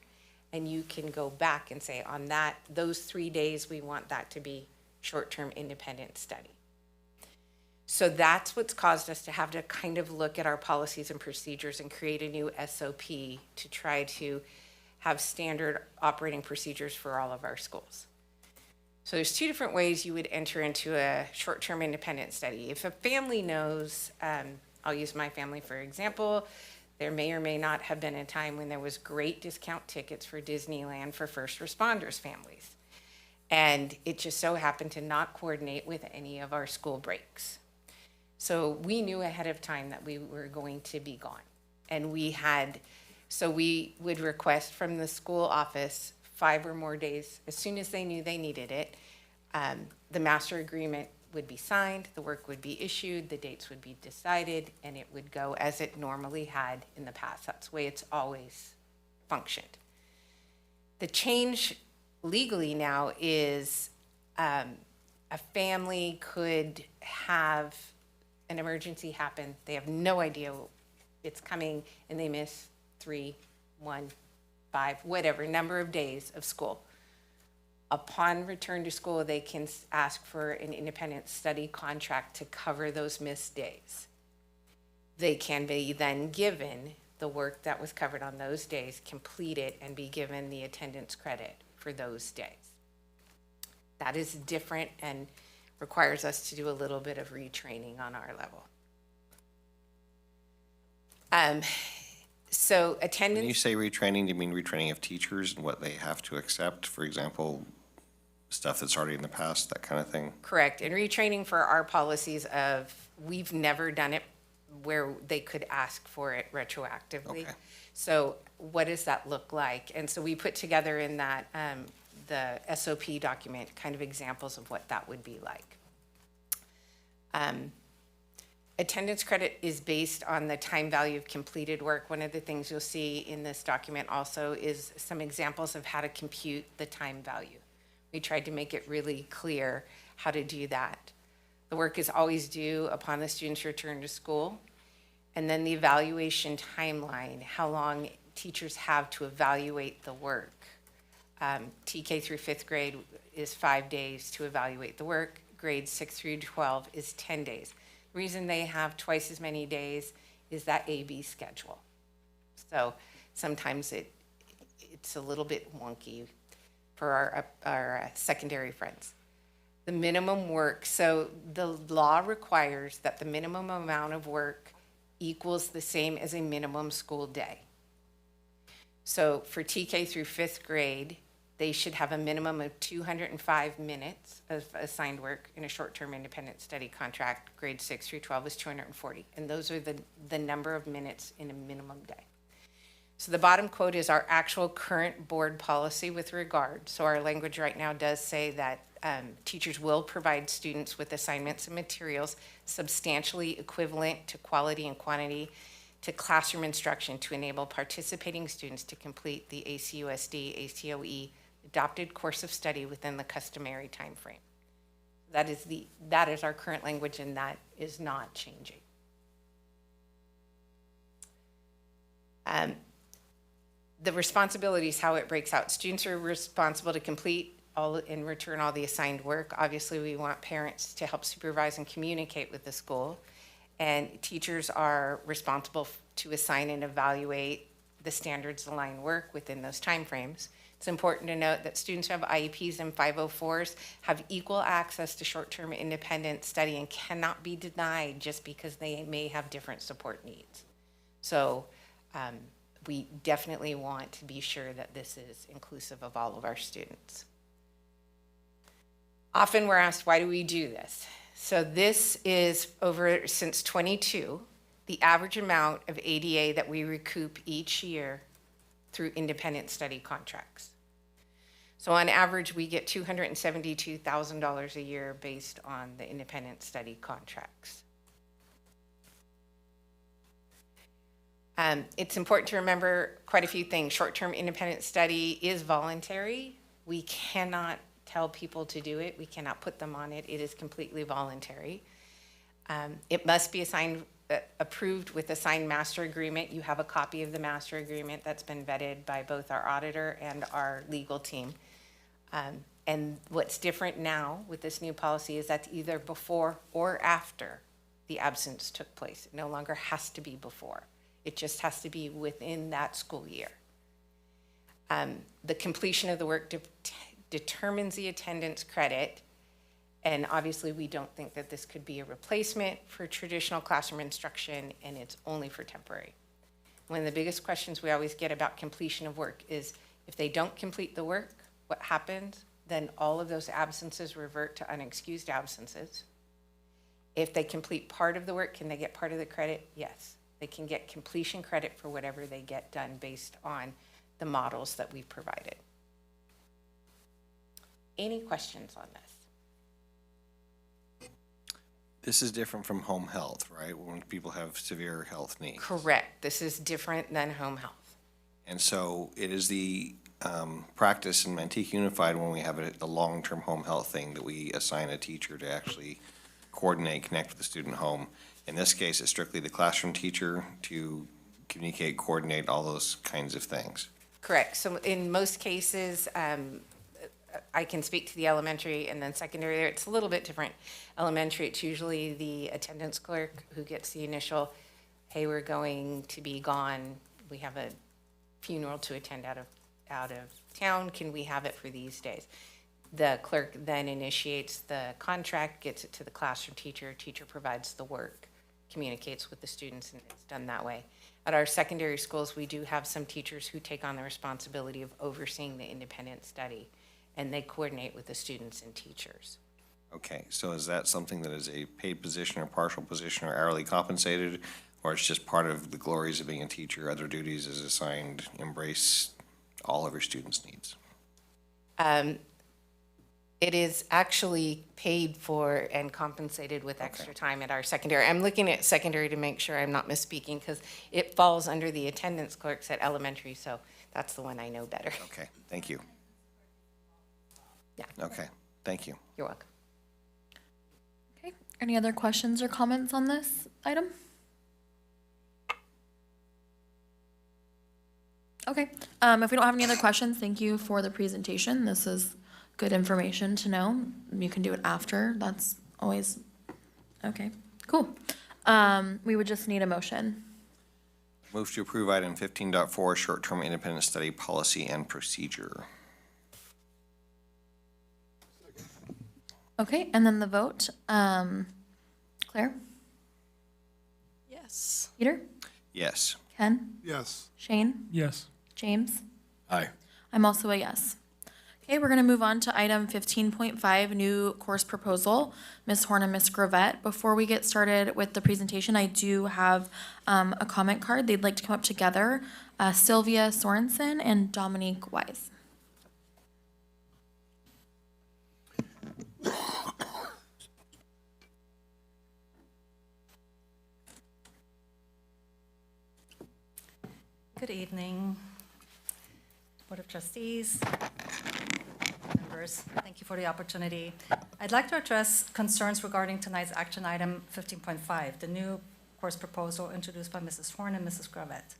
and you can go back and say on those 3 days, we want that to be short-term independent study. So that's what's caused us to have to kind of look at our policies and procedures and create a new SOP to try to have standard operating procedures for all of our schools. So there's 2 different ways you would enter into a short-term independent study. If a family knows, I'll use my family for example, there may or may not have been a time when there was great discount tickets for Disneyland for first responders families. And it just so happened to not coordinate with any of our school breaks. So we knew ahead of time that we were going to be gone. And we would request from the school office 5 or more days, as soon as they knew they needed it. The master agreement would be signed, the work would be issued, the dates would be decided, and it would go as it normally had in the past. That's the way it's always functioned. The change legally now is a family could have an emergency happen. They have no idea it's coming, and they miss 3, 1, 5, whatever number of days of school. Upon return to school, they can ask for an independent study contract to cover those missed days. They can be then given the work that was covered on those days, complete it, and be given the attendance credit for those days. That is different and requires us to do a little bit of retraining on our level. So attendance. When you say retraining, do you mean retraining of teachers and what they have to accept? For example, stuff that's already in the past, that kind of thing? Correct. And retraining for our policies of, we've never done it where they could ask for it retroactively. Okay. So what does that look like? And so we put together in that, the SOP document, kind of examples of what that would be like. Attendance credit is based on the time value of completed work. One of the things you'll see in this document also is some examples of how to compute the time value. We tried to make it really clear how to do that. The work is always due upon the student's return to school. And then the evaluation timeline, how long teachers have to evaluate the work. TK through 5th grade is 5 days to evaluate the work. Grades 6 through 12 is 10 days. The reason they have twice as many days is that AB schedule. So sometimes it's a little bit wonky for our secondary friends. The minimum work, so the law requires that the minimum amount of work equals the same as a minimum school day. So for TK through 5th grade, They should have a minimum of 205 minutes of assigned work in a short-term independent study contract. Grade 6 through 12 is 240. And those are the number of minutes in a minimum day. So the bottom quote is our actual current board policy with regard. So our language right now does say that teachers will provide students with assignments and materials substantially equivalent to quality and quantity to classroom instruction to enable participating students to complete the ACUSD, ACOE adopted course of study within the customary time frame. That is our current language, and that is not changing. The responsibilities, how it breaks out. Students are responsible to complete all and return all the assigned work. Obviously, we want parents to help supervise and communicate with the school. And teachers are responsible to assign and evaluate the standards aligned work within those timeframes. It's important to note that students who have IEPs and 504s have equal access to short-term independent study and cannot be denied just because they may have different support needs. So we definitely want to be sure that this is inclusive of all of our students. Often we're asked, why do we do this? So this is since 22, the average amount of ADA that we recoup each year through independent study contracts. So on average, we get $272,000 a year based on the independent study contracts. It's important to remember quite a few things. Short-term independent study is voluntary. We cannot tell people to do it. We cannot put them on it. It is completely voluntary. It must be approved with a signed master agreement. You have a copy of the master agreement that's been vetted by both our auditor and our legal team. And what's different now with this new policy is that's either before or after the absence took place. It no longer has to be before. It just has to be within that school year. The completion of the work determines the attendance credit. And obviously, we don't think that this could be a replacement for traditional classroom instruction, and it's only for temporary. One of the biggest questions we always get about completion of work is if they don't complete the work, what happens? Then all of those absences revert to unexcused absences. If they complete part of the work, can they get part of the credit? Yes. They can get completion credit for whatever they get done based on the models that we've provided. Any questions on this? This is different from home health, right? When people have severe health needs. Correct. This is different than home health. And so it is the practice in Manteca Unified when we have a long-term home health thing that we assign a teacher to actually coordinate, connect with the student home. In this case, it's strictly the classroom teacher to communicate, coordinate, all those kinds of things. Correct. So in most cases, I can speak to the elementary and then secondary there. It's a little bit different. Elementary, it's usually the attendance clerk who gets the initial, hey, we're going to be gone. We have a funeral to attend out of town. Can we have it for these days? The clerk then initiates the contract, gets it to the classroom teacher. Teacher provides the work, communicates with the students, and it's done that way. At our secondary schools, we do have some teachers who take on the responsibility of overseeing the independent study, and they coordinate with the students and teachers. Okay, so is that something that is a paid position or partial position or hourly compensated, or it's just part of the glories of being a teacher, other duties is assigned, embrace all of your students' needs? It is actually paid for and compensated with extra time at our secondary. I'm looking at secondary to make sure I'm not misspeaking because it falls under the attendance clerks at elementary, so that's the one I know better. Okay, thank you. Yeah. Okay, thank you. You're welcome. Okay, any other questions or comments on this item? Okay, if we don't have any other questions, thank you for the presentation. This is good information to know. You can do it after. That's always, okay, cool. We would just need a motion. Move to approve item 15.4, short-term independent study policy and procedure. Okay, and then the vote. Claire? Yes. Peter? Yes. Ken? Yes. Shane? Yes. James? Aye. I'm also a yes. Okay, we're gonna move on to item 15.5, new course proposal. Ms. Horn and Ms. Gravette. Before we get started with the presentation, I do have a comment card. They'd like to come up together. Sylvia Sorensen and Dominique Wise. Good evening, Board of Trustees, members. Thank you for the opportunity. I'd like to address concerns regarding tonight's action item 15.5, the new course proposal introduced by Mrs. Horn and Mrs. Gravette.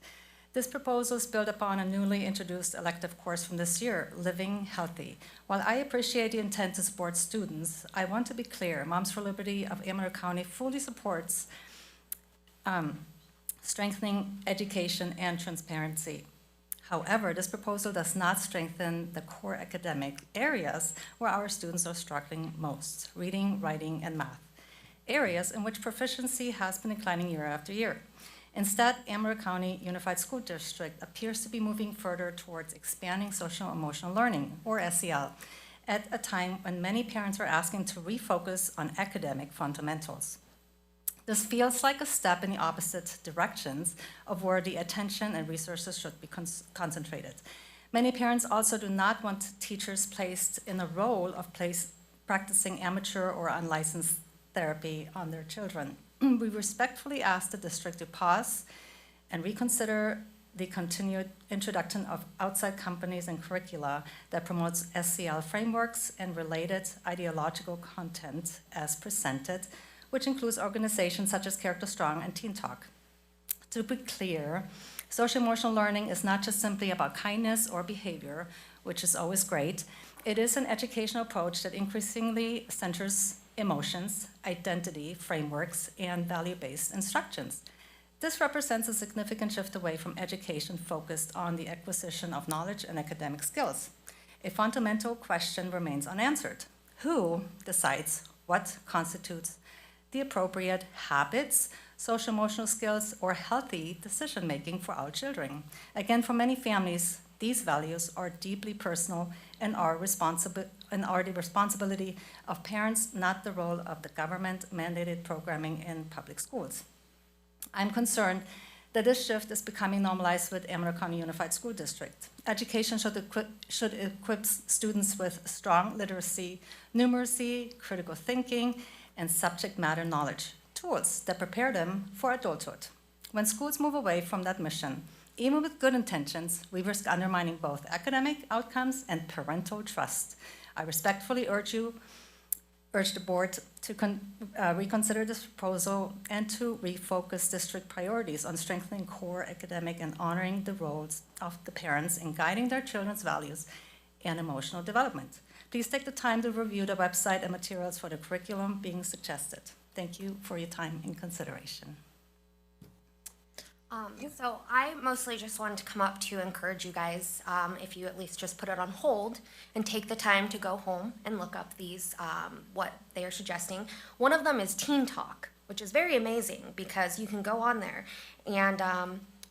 This proposal is built upon a newly introduced elective course from this year, Living Healthy. While I appreciate the intent to support students, I want to be clear, Moms for Liberty of Amador County fully supports strengthening education and transparency. However, this proposal does not strengthen the core academic areas where our students are struggling most, reading, writing, and math, areas in which proficiency has been declining year after year. Instead, Amador County Unified School District appears to be moving further towards expanding social emotional learning, or SEL, at a time when many parents are asking to refocus on academic fundamentals. This feels like a step in the opposite directions of where the attention and resources should be concentrated. Many parents also do not want teachers placed in a role of practicing amateur or unlicensed therapy on their children. We respectfully ask the district to pause and reconsider the continued introduction of outside companies and curricula that promotes SEL frameworks and related ideological content as presented, which includes organizations such as Character Strong and Teen Talk. To be clear, social emotional learning is not just simply about kindness or behavior, which is always great. It is an educational approach that increasingly centers emotions, identity, frameworks, and value-based instructions. This represents a significant shift away from education focused on the acquisition of knowledge and academic skills. A fundamental question remains unanswered. Who decides what constitutes the appropriate habits, social emotional skills, or healthy decision-making for our children? Again, for many families, these values are deeply personal and are the responsibility of parents, not the role of the government-mandated programming in public schools. I'm concerned that this shift is becoming normalized with Amador County Unified School District. Education should equip students with strong literacy, numeracy, critical thinking, and subject matter knowledge, tools that prepare them for adulthood. When schools move away from that mission, even with good intentions, we risk undermining both academic outcomes and parental trust. I respectfully urge the board to reconsider this proposal and to refocus district priorities on strengthening core academic and honoring the roles of the parents in guiding their children's values and emotional development. Please take the time to review the website and materials for the curriculum being suggested. Thank you for your time and consideration. So I mostly just wanted to come up to encourage you guys, if you at least just put it on hold and take the time to go home and look up these, what they are suggesting. One of them is Teen Talk, which is very amazing because you can go on there and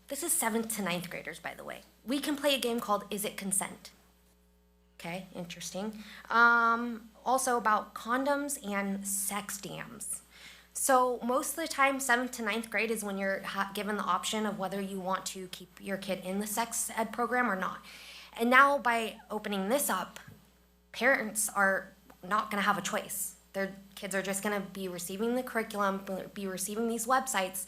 this is 7th to 9th graders, by the way. We can play a game called Is It Consent? Okay, interesting. Also about condoms and sex dams. So most of the time, 7th to 9th grade is when you're given the option of whether you want to keep your kid in the sex ed program or not. And now by opening this up, parents are not gonna have a choice. Their kids are just gonna be receiving the curriculum, be receiving these websites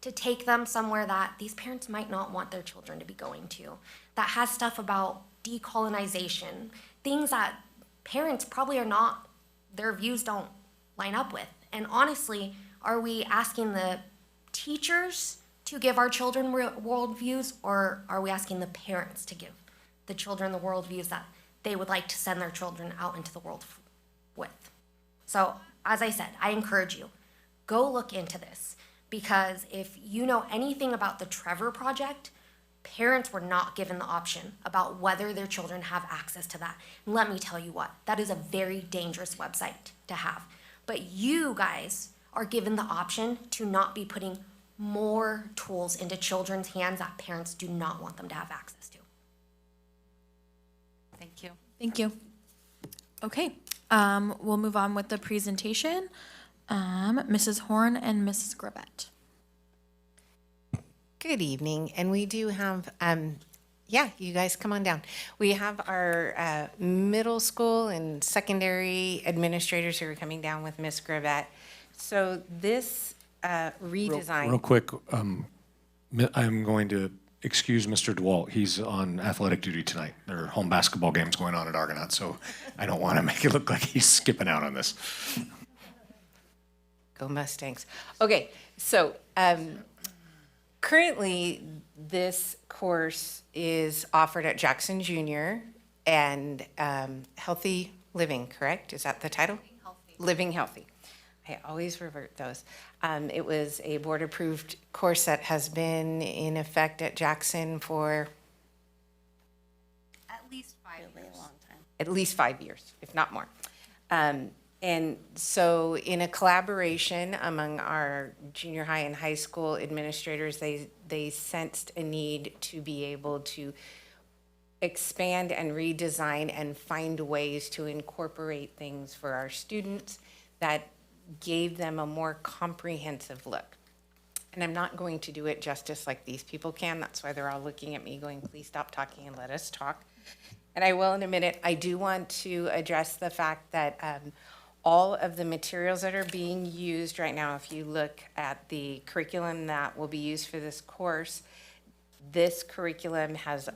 to take them somewhere that these parents might not want their children to be going to. That has stuff about decolonization, things that parents probably are not, their views don't line up with. And honestly, are we asking the teachers to give our children worldviews, or are we asking the parents to give the children the worldviews that they would like to send their children out into the world with? So, as I said, I encourage you, go look into this, because if you know anything about the Trevor Project, parents were not given the option about whether their children have access to that. And let me tell you what, that is a very dangerous website to have. But you guys are given the option to not be putting more tools into children's hands that parents do not want them to have access to. Thank you. Thank you. Okay, we'll move on with the presentation. Mrs. Horn and Mrs. Grabett. Good evening, and we do have, yeah, you guys come on down. We have our middle school and secondary administrators who are coming down with Miss Grabett. So this redesign. Real quick, I'm going to excuse Mr. DeWalt. He's on athletic duty tonight. There are home basketball games going on at Argonaut, so I don't want to make it look like he's skipping out on this. Go Mustangs. Okay, so currently this course is offered at Jackson Junior and Healthy Living, correct? Is that the title? Living Healthy. I always revert those. It was a board-approved course that has been in effect at Jackson for At least 5 years. A long time. at least 5 years, if not more. And so in a collaboration among our junior high and high school administrators, they sensed a need to be able to expand and redesign and find ways to incorporate things for our students that gave them a more comprehensive look. And I'm not going to do it justice like these people can. That's why they're all looking at me going, please stop talking and let us talk. And I will in a minute. I do want to address the fact that all of the materials that are being used right now, if you look at the curriculum that will be used for this course, this curriculum has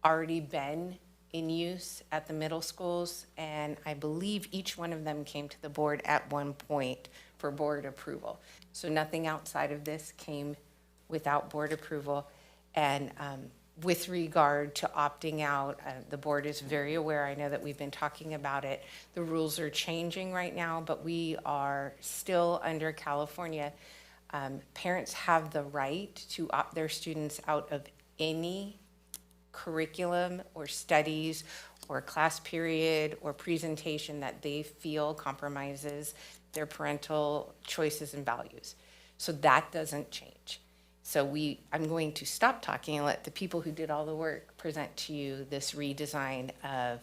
already been in use at the middle schools, and I believe each one of them came to the board at one point for board approval. So nothing outside of this came without board approval. And with regard to opting out, the board is very aware. I know that we've been talking about it. The rules are changing right now, but we are still under California. Parents have the right to opt their students out of any curriculum or studies or class period or presentation that they feel compromises their parental choices and values. So that doesn't change. So I'm going to stop talking and let the people who did all the work present to you this redesign of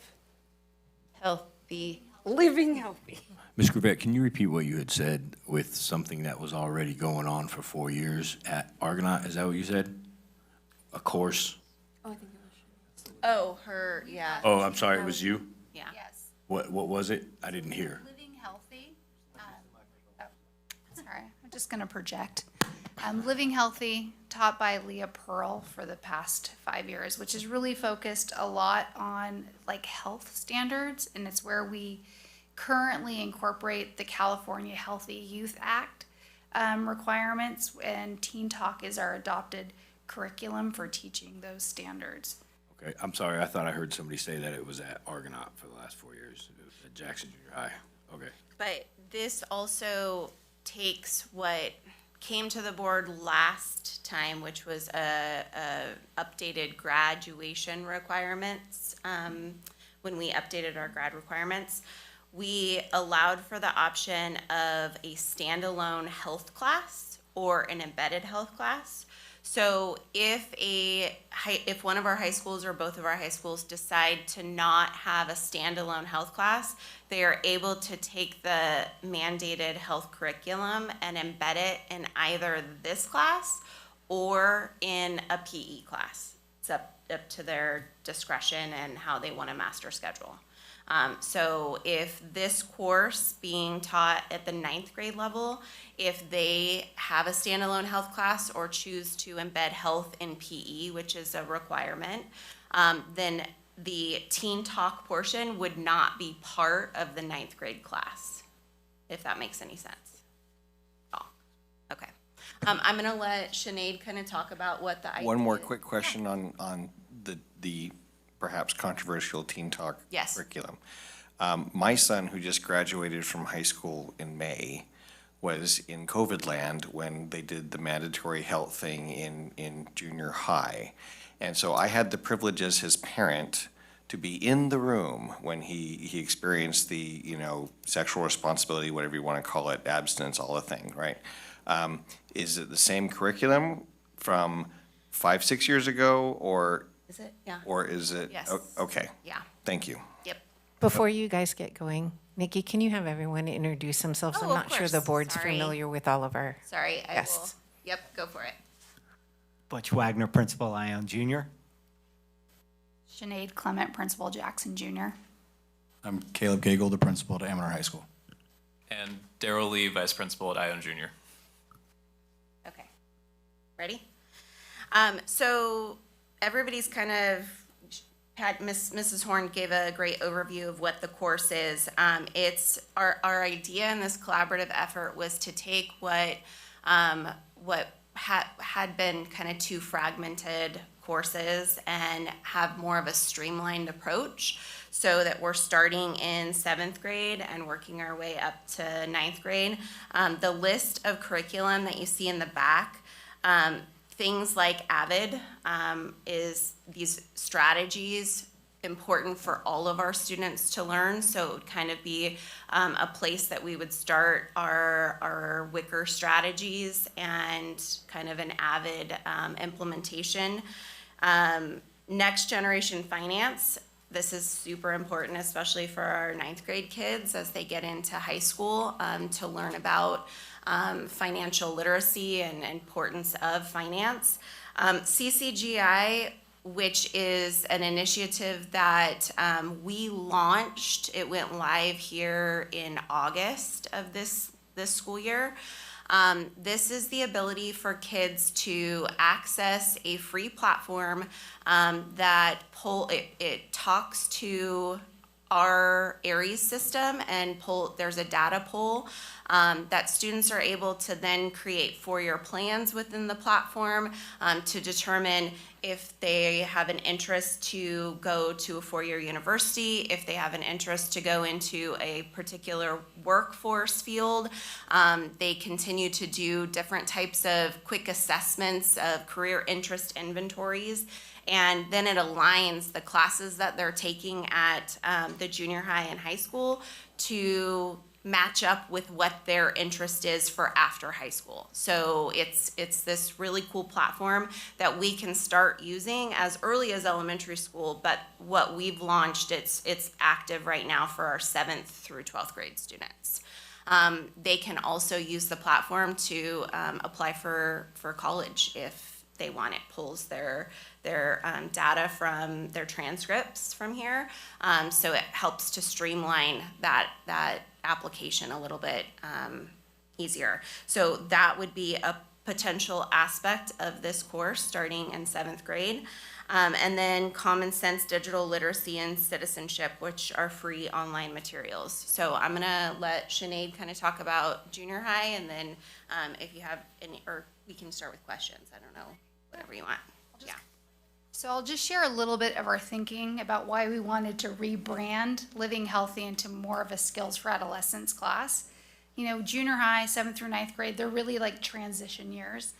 living healthy. Ms. Grabett, can you repeat what you had said with something that was already going on for 4 years at Argonaut? Is that what you said? A course? Oh, I think it was. Oh, her, yeah. Oh, I'm sorry, it was you? Yeah. Yes. What was it? I didn't hear. Living Healthy. Sorry, I'm just going to project. Living Healthy, taught by Leah Pearl for the past 5 years, which is really focused a lot on like health standards, and it's where we currently incorporate the California Healthy Youth Act requirements, and Teen Talk is our adopted curriculum for teaching those standards. Okay, I'm sorry, I thought I heard somebody say that it was at Argonaut for the last 4 years, it was at Jackson Junior High. Okay. But this also takes what came to the board last time, which was a updated graduation requirements. When we updated our grad requirements, we allowed for the option of a standalone health class or an embedded health class. So if one of our high schools or both of our high schools decide to not have a standalone health class, they are able to take the mandated health curriculum and embed it in either this class or in a PE class. It's up to their discretion and how they want to master schedule. So if this course being taught at the 9th grade level, if they have a standalone health class or choose to embed health in PE, which is a requirement, then the Teen Talk portion would not be part of the 9th grade class, if that makes any sense. Oh, okay. I'm gonna let Sinead kind of talk about what the idea One more is. quick question on the perhaps controversial Teen Talk Yes. curriculum. My son, who just graduated from high school in May, was in COVID land when they did the mandatory health thing in junior high. And so I had the privilege as his parent to be in the room when he experienced the, sexual responsibility, whatever you want to call it, abstinence, all the thing, right? Is it the same curriculum from 5-6 years ago, or Is it? Yeah. Or is it? Yes. Okay. Yeah. Thank you. Yep. Before you guys get going, Nikki, can you have everyone introduce themselves? Oh, I'm of not sure the course. board's Sorry. familiar with all of our Sorry, I will. guests. Yep, go for it. Butch Wagner, Principal, Ion Jr. Sinead Clement, Principal, Jackson Jr. I'm Caleb Gagel, the principal at Amador High School. And Daryl Lee, Vice Principal at Ion Jr. Okay. Ready? So everybody's kind of Mrs. Horn gave a great overview of what the course is. It's our idea in this collaborative effort was to take what had been kind of two fragmented courses and have more of a streamlined approach, so that we're starting in 7th grade and working our way up to 9th grade. The list of curriculum that you see in the back, things like AVID is these strategies important for all of our students to learn. So it would kind of be a place that we would start our Wicker strategies and kind of an AVID implementation. Next generation finance. This is super important, especially for our 9th grade kids as they get into high school, to learn about financial literacy and importance of finance. CCGI, which is an initiative that we launched. It went live here in August of this school year. This is the ability for kids to access a free platform that it talks to our ARIES system and there's a data pool that students are able to then create four-year plans within the platform to determine if they have an interest to go to a four-year university, if they have an interest to go into a particular workforce field. They continue to do different types of quick assessments of career interest inventories. And then it aligns the classes that they're taking at the junior high and high school to match up with what their interest is for after high school. So it's this really cool platform that we can start using as early as elementary school, but what we've launched, it's active right now for our 7th through 12th grade students. They can also use the platform to apply for college if they want. It pulls their data from their transcripts from here. So it helps to streamline that application a little bit easier. So that would be a potential aspect of this course starting in 7th grade. And then Common Sense Digital Literacy and Citizenship, which are free online materials. So I'm gonna let Sinead kind of talk about junior high, and then if you have any, or we can start with questions, I don't know, whatever you want. Yeah. So I'll just share a little bit of our thinking about why we wanted to rebrand Living Healthy into more of a Skills for Adolescents class. You know, junior high, 7th through 9th grade, they're really like transition years.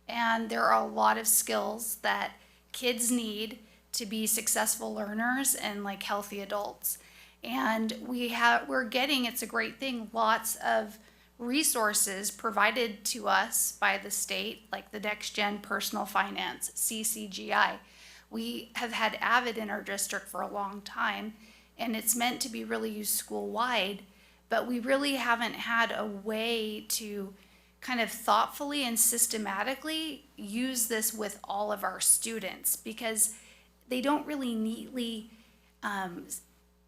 And there are a lot of skills that kids need to be successful learners and like healthy adults. And we're getting, it's a great thing, lots of resources provided to us by the state, like the Next Gen Personal Finance, CCGI. We have had AVID in our district for a long time, and it's meant to be really used school-wide, but we really haven't had a way to kind of thoughtfully and systematically use this with all of our students, because they don't really neatly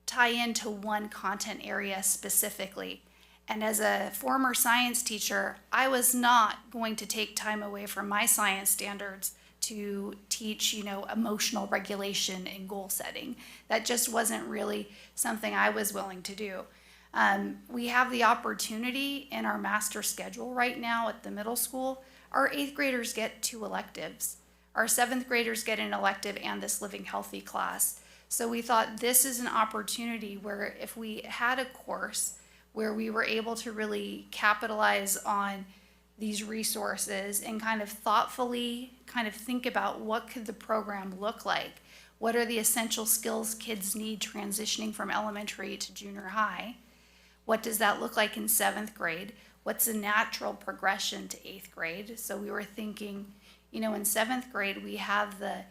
tie into one content area specifically. And as a former science teacher, I was not going to take time away from my science standards to teach, emotional regulation and goal setting. That just wasn't really something I was willing to do. We have the opportunity in our master schedule right now at the middle school. Our 8th graders get 2 electives. Our 7th graders get an elective and this Living Healthy class. So we thought this is an opportunity where if we had a course where we were able to really capitalize on these resources and kind of thoughtfully kind of think about what could the program look like? What are the essential skills kids need transitioning from elementary to junior high? What does that look like in 7th grade? What's a natural progression to 8th grade? So we were thinking, in 7th grade, we have the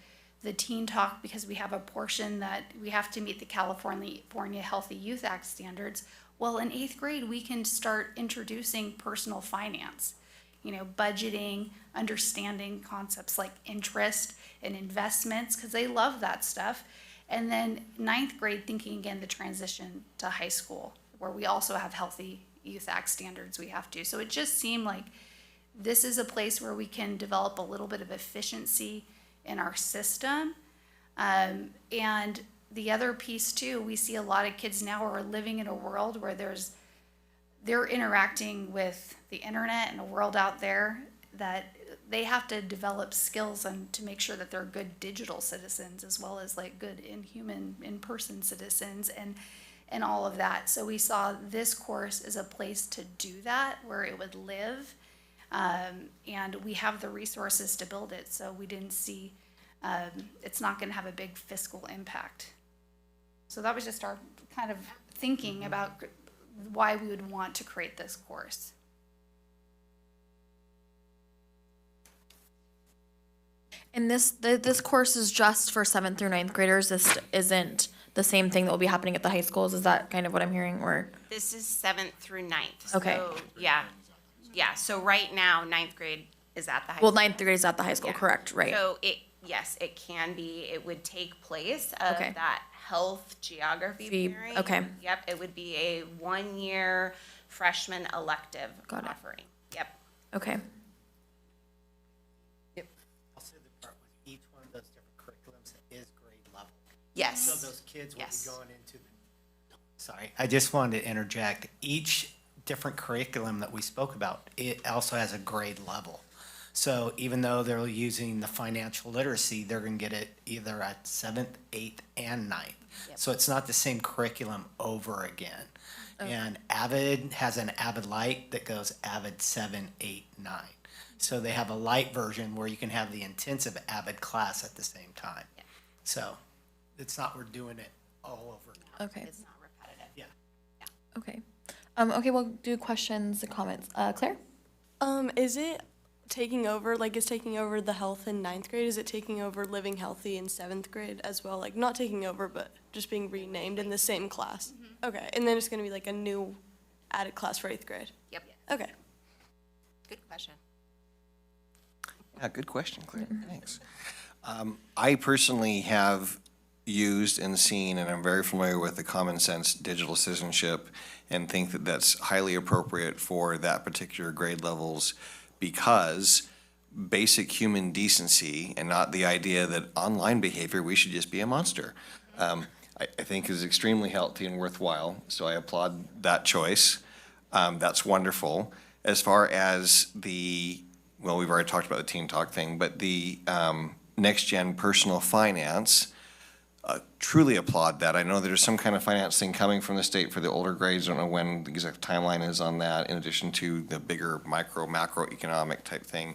the teen talk, because we have a portion that we have to meet the California Healthy Youth Act standards. Well, in 8th grade, we can start introducing personal finance, budgeting, understanding concepts like interest and investments, because they love that stuff. And then 9th grade, thinking again the transition to high school, where we also have Healthy Youth Act standards we have to. So it just seemed like this is a place where we can develop a little bit of efficiency in our system. And the other piece too, we see a lot of kids now who are living in a world where they're interacting with the internet and a world out there that they have to develop skills and to make sure that they're good digital citizens as well as like good in-person citizens and all of that. So we saw this course as a place to do that, where it would live. And we have the resources to build it, so we didn't see it's not going to have a big fiscal impact. So that was just our kind of thinking about why we would want to create this course. And this course is just for 7th through 9th graders. This isn't the same thing that will be happening at the high schools. Is that kind of what I'm hearing, or? This is 7th through 9th. Okay. So, yeah. So right now, 9th grade is at the high Well, school. 9th grade is at the high school, correct? Right. So it can be, it would take place of Okay. that health geography pairing. okay. Yep, it would be a 1-year freshman elective Got it. offering. Yep. Okay. Also, the part with each one of those different curriculums is grade level. Yes. So those kids will Yes. be going into sorry, I just wanted to interject. Each different curriculum that we spoke about, it also has a grade level. So even though they're using the financial literacy, they're going to get it either at 7th, 8th, and 9th. Yep. So it's not the same curriculum over again. And Avid has an Avid Lite that goes Avid 7, 8, 9. So they have a light version where you can have the intensive Avid class at the same time. Yeah. So it's not we're doing it all over. Okay. It's not repetitive. Yeah. Okay. Okay, we'll do questions and comments. Claire? Is it taking over, like, is taking over the health in 9th grade? Is it taking over living healthy in 7th grade as well? Like, not taking over, but just being renamed in the same class? Okay, and then it's gonna be like a new added class for 8th grade? Yep. Okay. Good question. Yeah, good question, Claire. Thanks. I personally have used and seen, and I'm very familiar with the common sense digital citizenship, and think that that's highly appropriate for that particular grade levels, because basic human decency, and not the idea that online behavior, we should just be a monster, I think is extremely healthy and worthwhile. So I applaud that choice. That's wonderful. As far as well, we've already talked about the Teen Talk thing, but the next gen personal finance, truly applaud that. I know there's some kind of financing coming from the state for the older grades. I don't know when the exact timeline is on that, in addition to the bigger macroeconomic type thing.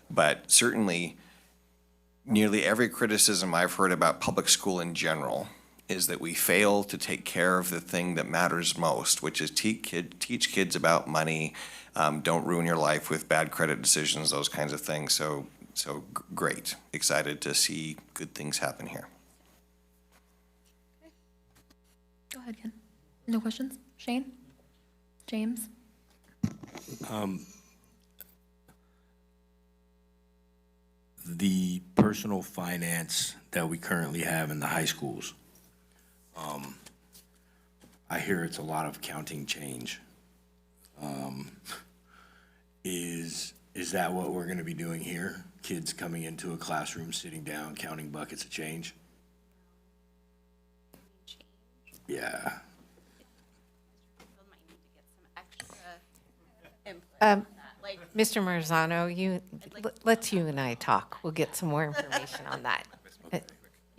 But certainly, nearly every criticism I've heard about public school in general is that we fail to take care of the thing that matters most, which is teach kids about money, don't ruin your life with bad credit decisions, those kinds of things. So great. Excited to see good things happen here. Go ahead, Ken. No questions? Shane? James? The personal finance that we currently have in the high schools, I hear it's a lot of counting change. Is that what we're gonna be doing here? Kids coming into a classroom, sitting down, counting buckets of change? Yeah. Mr. Marzano, let's you and I talk. We'll get some more information on that.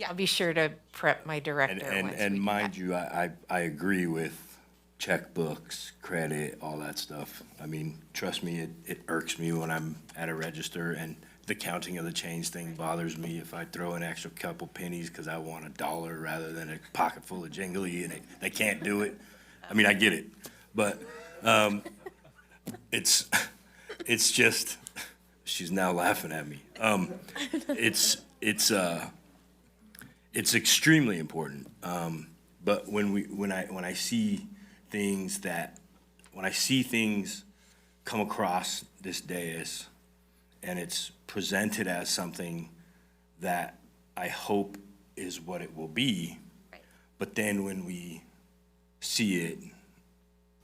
I'll be sure to prep my director. And mind you, I agree with checkbooks, credit, all that stuff. I mean, trust me, it irks me when I'm at a register, and the counting of the change thing bothers me. If I throw an extra couple pennies because I want $1 rather than a pocket full of jingly, and they can't do it. I mean, I get it, but it's just, she's now laughing at me. it's extremely important. But when I see things come across this dais and it's presented as something that I hope is what it will be, but then when we see it,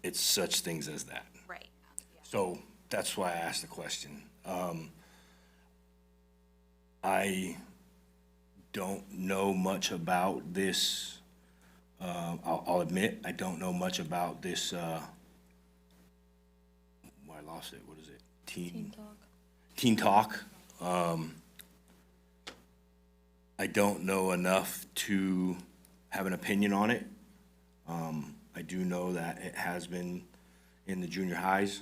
it's such things as that. Right. So that's why I asked the question. I don't know much about this. I'll admit, I don't know much about this. I lost it. What is it? Teen Talk. I don't know enough to have an opinion on it. I do know that it has been in the junior highs.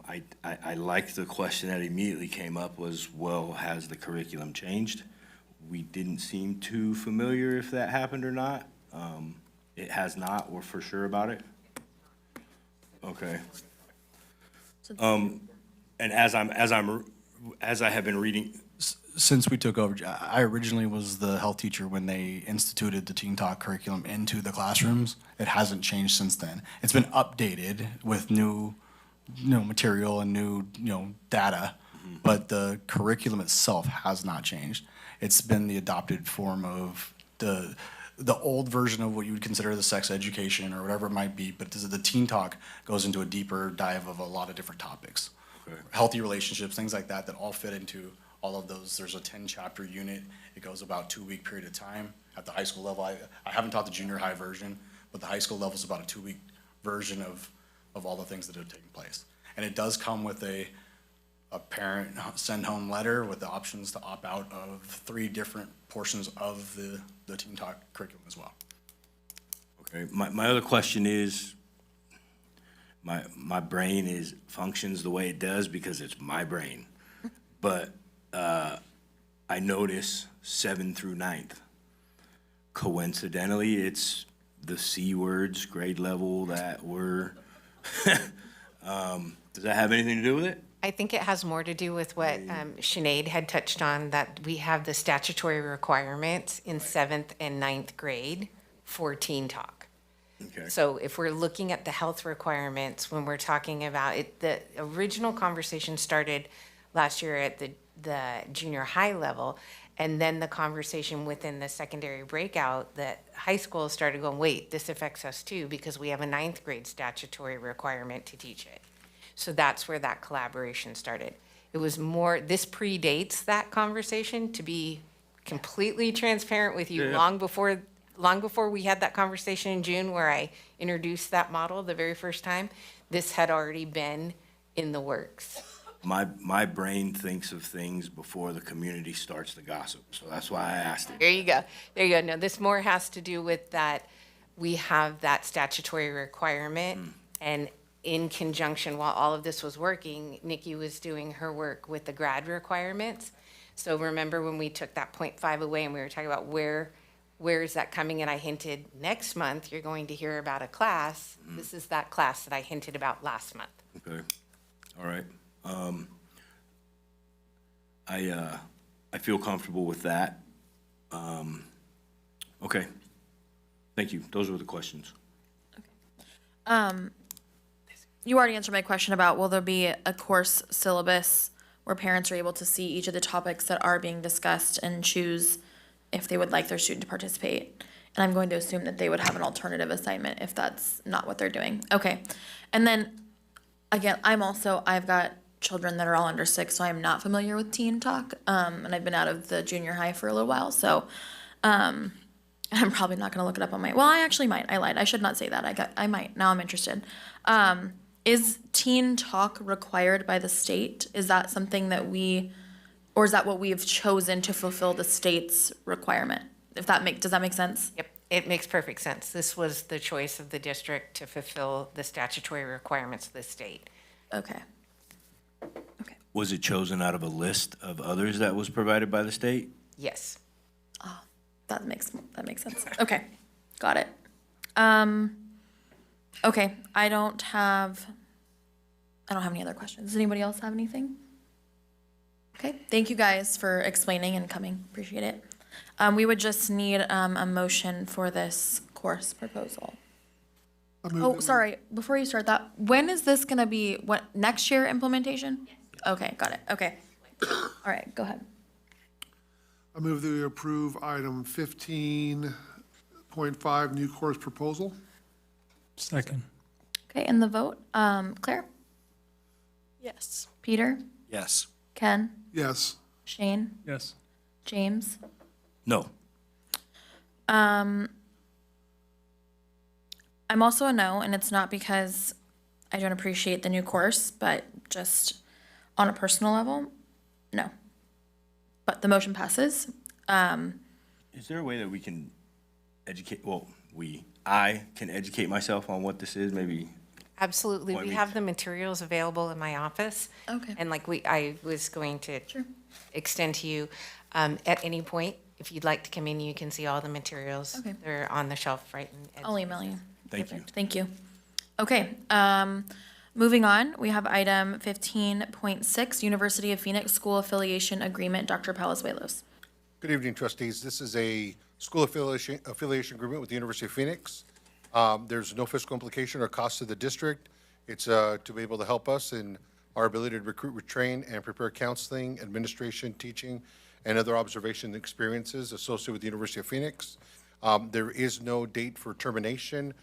I like the question that immediately came up was, well, has the curriculum changed? We didn't seem too familiar if that happened or not. It has not, we're for sure about it? Okay. And as I have been reading, Since we took over, I originally was the health teacher when they instituted the Teen Talk curriculum into the classrooms. It hasn't changed since then. It's been updated with new, material and new, data, but the curriculum itself has not changed. It's been the adopted form of the old version of what you would consider the sex education or whatever it might be, but the Teen Talk goes into a deeper dive of a lot of different topics. Okay. Healthy relationships, things like that all fit into all of those. There's a 10-chapter unit. It goes about 2-week period of time. At the high school level, I haven't taught the junior high version, but the high school level is about a 2-week version of all the things that have taken place. And it does come with a parent send home letter with the options to opt out of 3 different portions of the Teen Talk curriculum as well. okay, my other question is, my brain functions the way it does because it's my brain. But I notice 7th through 9th. Coincidentally, it's the C words, grade level that were, does that have anything to do with it? I think it has more to do with what Sinead had touched on, that we have the statutory requirements in 7th and 9th grade for Teen Talk. Okay. So if we're looking at the health requirements, when we're talking about it, the original conversation started last year at the junior high level, and then the conversation within the secondary breakout that high school started going, wait, this affects us too, because we have a 9th grade statutory requirement to teach it. So that's where that collaboration started. It was more, this predates that conversation, to be completely transparent with you. Yeah. Long before we had that conversation in June where I introduced that model the very first time, this had already been in the works. My brain thinks of things before the community starts to gossip, so that's why I asked it. There you go. There you go. No, this more has to do with that we have that statutory requirement, and in conjunction, while all of this was working, Nikki was doing her work with the grad requirements. So remember when we took that 0.5 away and we were talking about where is that coming? And I hinted, next month, you're going to hear about a class. This is that class that I hinted about last month. Okay, all right. I feel comfortable with that. Okay, thank you. Those were the questions. You already answered my question about, will there be a course syllabus where parents are able to see each of the topics that are being discussed and choose if they would like their student to participate? And I'm going to assume that they would have an alternative assignment if that's not what they're doing. Okay. And then, again, I've got children that are all under 6, so I'm not familiar with Teen Talk. And I've been out of the junior high for a little while, so I'm probably not gonna look it up on my, I actually might. I lied. I should not say that. I might. Now I'm interested. Is Teen Talk required by the state? Is that something that or is that what we have chosen to fulfill the state's requirement? Does that make sense? Yep, it makes perfect sense. This was the choice of the district to fulfill the statutory requirements of the state. Okay. Was it chosen out of a list of others that was provided by the state? Yes. Oh, that makes sense. Okay, got it. Okay, I don't have any other questions. Does anybody else have anything? Okay, thank you guys for explaining and coming. Appreciate it. We would just need a motion for this course proposal. Oh, sorry, before you start that, when is this gonna be, what, next year implementation? Okay, got it, okay. All right, go ahead. I move that we approve item 15.5, new course proposal. Second. Okay, and the vote, Claire, Yes. Peter, Yes. Ken, Yes. Shane, Yes. James. No. I'm also a no, and it's not because I don't appreciate the new course, but just on a personal level, no. But the motion passes. Is there a way that we can educate, I can educate myself on what this is, maybe? Absolutely. Point We me have the materials available in my office. Okay. And I was going to extend to you, at any point, if you'd like to come in, you can see all the materials. Okay. They're on the shelf right in. I'll email you. Thank you. Perfect, thank you. Okay, moving on, we have item 15.6, University of Phoenix School Affiliation Agreement, Dr. Palazuelos. Good evening, trustees. This is a school affiliation agreement with the University of Phoenix. There's no fiscal implication or cost to the district. It's to be able to help us in our ability to recruit, retrain, and prepare counseling, administration, teaching, and other observation experiences associated with the University of Phoenix. There is no date for termination.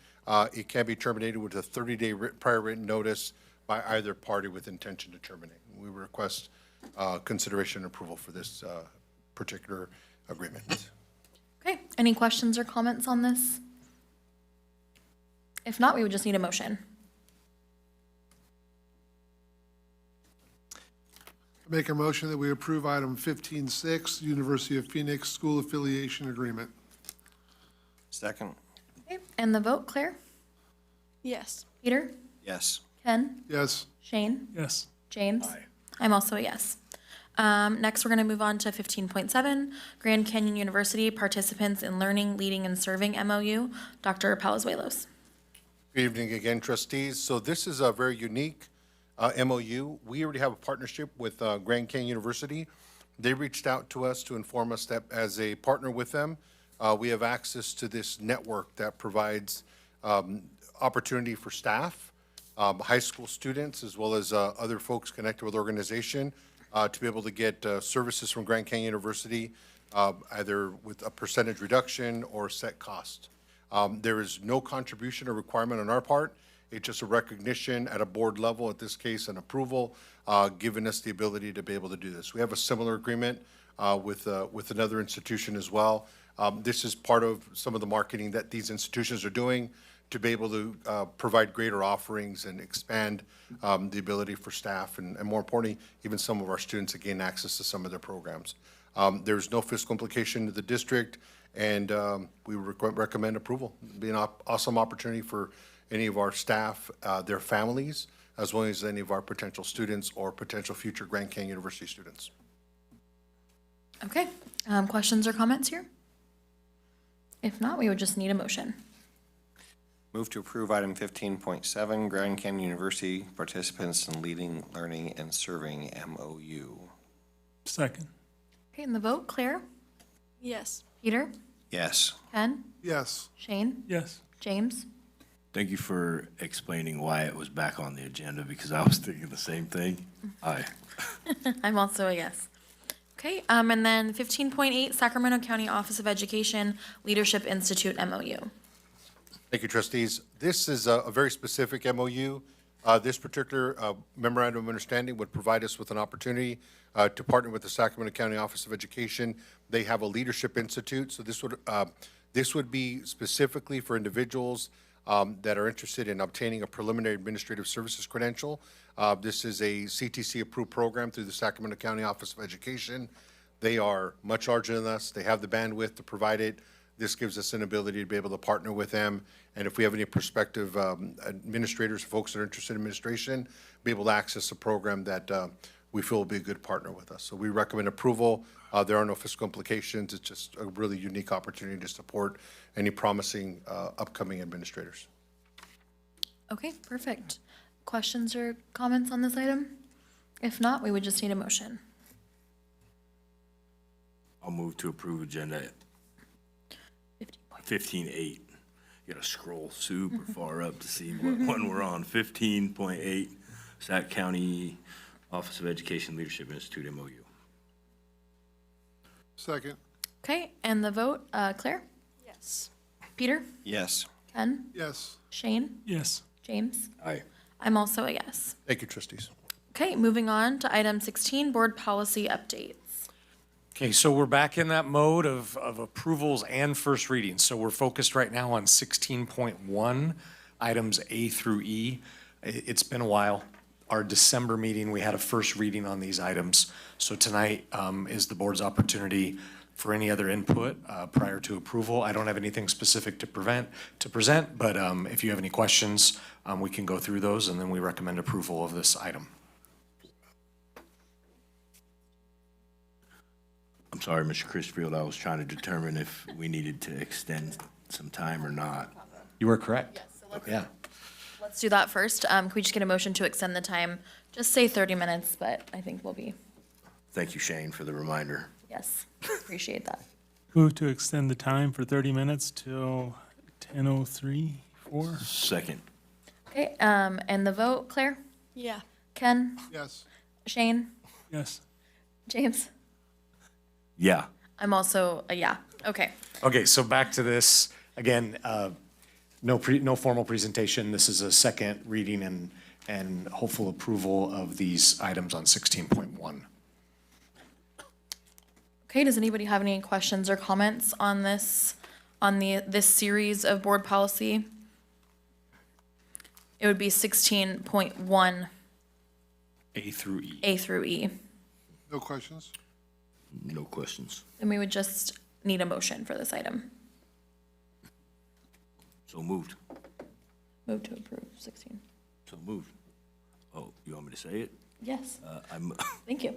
It can be terminated with a 30-day prior written notice by either party with intention to terminate. We request consideration and approval for this particular agreement. Okay, any questions or comments on this? If not, we would just need a motion. Make a motion that we approve item 15.6, University of Phoenix School Affiliation Agreement. Second. Okay, and the vote, Claire, Yes. Peter, Yes. Ken, Yes. Shane, Yes. James. I'm also a yes. Next, we're gonna move on to 15.7, Grand Canyon University Participants in Learning, Leading, and Serving MOU, Dr. Palazuelos. Good evening again, trustees. So this is a very unique MOU. We already have a partnership with Grand Canyon University. They reached out to us to inform us that as a partner with them, we have access to this network that provides opportunity for staff, high school students, as well as other folks connected with the organization to be able to get services from Grand Canyon University, either with a percentage reduction or set cost. There is no contribution or requirement on our part. It's just a recognition at a board level, at this case, an approval, giving us the ability to be able to do this. We have a similar agreement with another institution as well. This is part of some of the marketing that these institutions are doing to be able to provide greater offerings and expand the ability for staff and more importantly, even some of our students to gain access to some of their programs. There's no fiscal implication to the district, and we recommend approval. It'd be an awesome opportunity for any of our staff, their families, as well as any of our potential students or potential future Grand Canyon University students. Okay, questions or comments here? If not, we would just need a motion. Move to approve item 15.7, Grand Canyon University Participants in Leading, Learning, and Serving MOU. Second. Okay, and the vote, Claire, Yes. Peter, Yes. Ken, Yes. Shane, Yes. James. Thank you for explaining why it was back on the agenda, because I was thinking the same thing. Aye. I'm also a yes. Okay, and then 15.8, Sacramento County Office of Education Leadership Institute MOU. Thank you, trustees. This is a very specific MOU. This particular memorandum of understanding would provide us with an opportunity to partner with the Sacramento County Office of Education. They have a leadership institute, so this would be specifically for individuals that are interested in obtaining a preliminary administrative services credential. This is a CTC-approved program through the Sacramento County Office of Education. They are much larger than us. They have the bandwidth to provide it. This gives us an ability to be able to partner with them. And if we have any prospective administrators, folks that are interested in administration, be able to access a program that we feel will be a good partner with us. So we recommend approval. There are no fiscal implications. It's just a really unique opportunity to support any promising upcoming administrators. Okay, perfect. Questions or comments on this item? If not, we would just need a motion. I'll move to approve agenda 15.8. You gotta scroll super far up to see what one we're on. 15.8, Sac County Office of Education Leadership Institute MOU. Second. Okay, and the vote, Claire? Yes. Peter? Yes. Ken? Yes. Shane? Yes. James? Aye. I'm also a yes. Thank you, trustees. Okay, moving on to item 16, board policy updates. Okay, so we're back in that mode of approvals and first readings. So we're focused right now on 16.1, items A through E. It's been a while. Our December meeting, we had a first reading on these items. So tonight is the board's opportunity for any other input prior to approval. I don't have anything specific to present, but if you have any questions, we can go through those, and then we recommend approval of this item. I'm sorry, Mr. Crisfield, I was trying to determine if we needed to extend some time or not. You are correct. Yes, so let's, Yeah. let's do that first. Can we just get a motion to extend the time? Just say 30 minutes, but I think we'll be, Thank you, Shane, for the reminder. yes, appreciate that. Move to extend the time for 30 minutes till 10:03. Second. Okay, and the vote, Claire? Yeah. Ken? Yes. Shane? Yes. James? Yeah. I'm also a yeah. Okay. Okay, so back to this, again, no formal presentation. This is a second reading and hopeful approval of these items on 16.1. Okay, does anybody have any questions or comments on this series of board policy? It would be 16.1 A through E. A through E. No questions? No questions. Then we would just need a motion for this item. So moved. Move to approve 16. So moved. Oh, you want me to say it? Yes, I'm, thank you.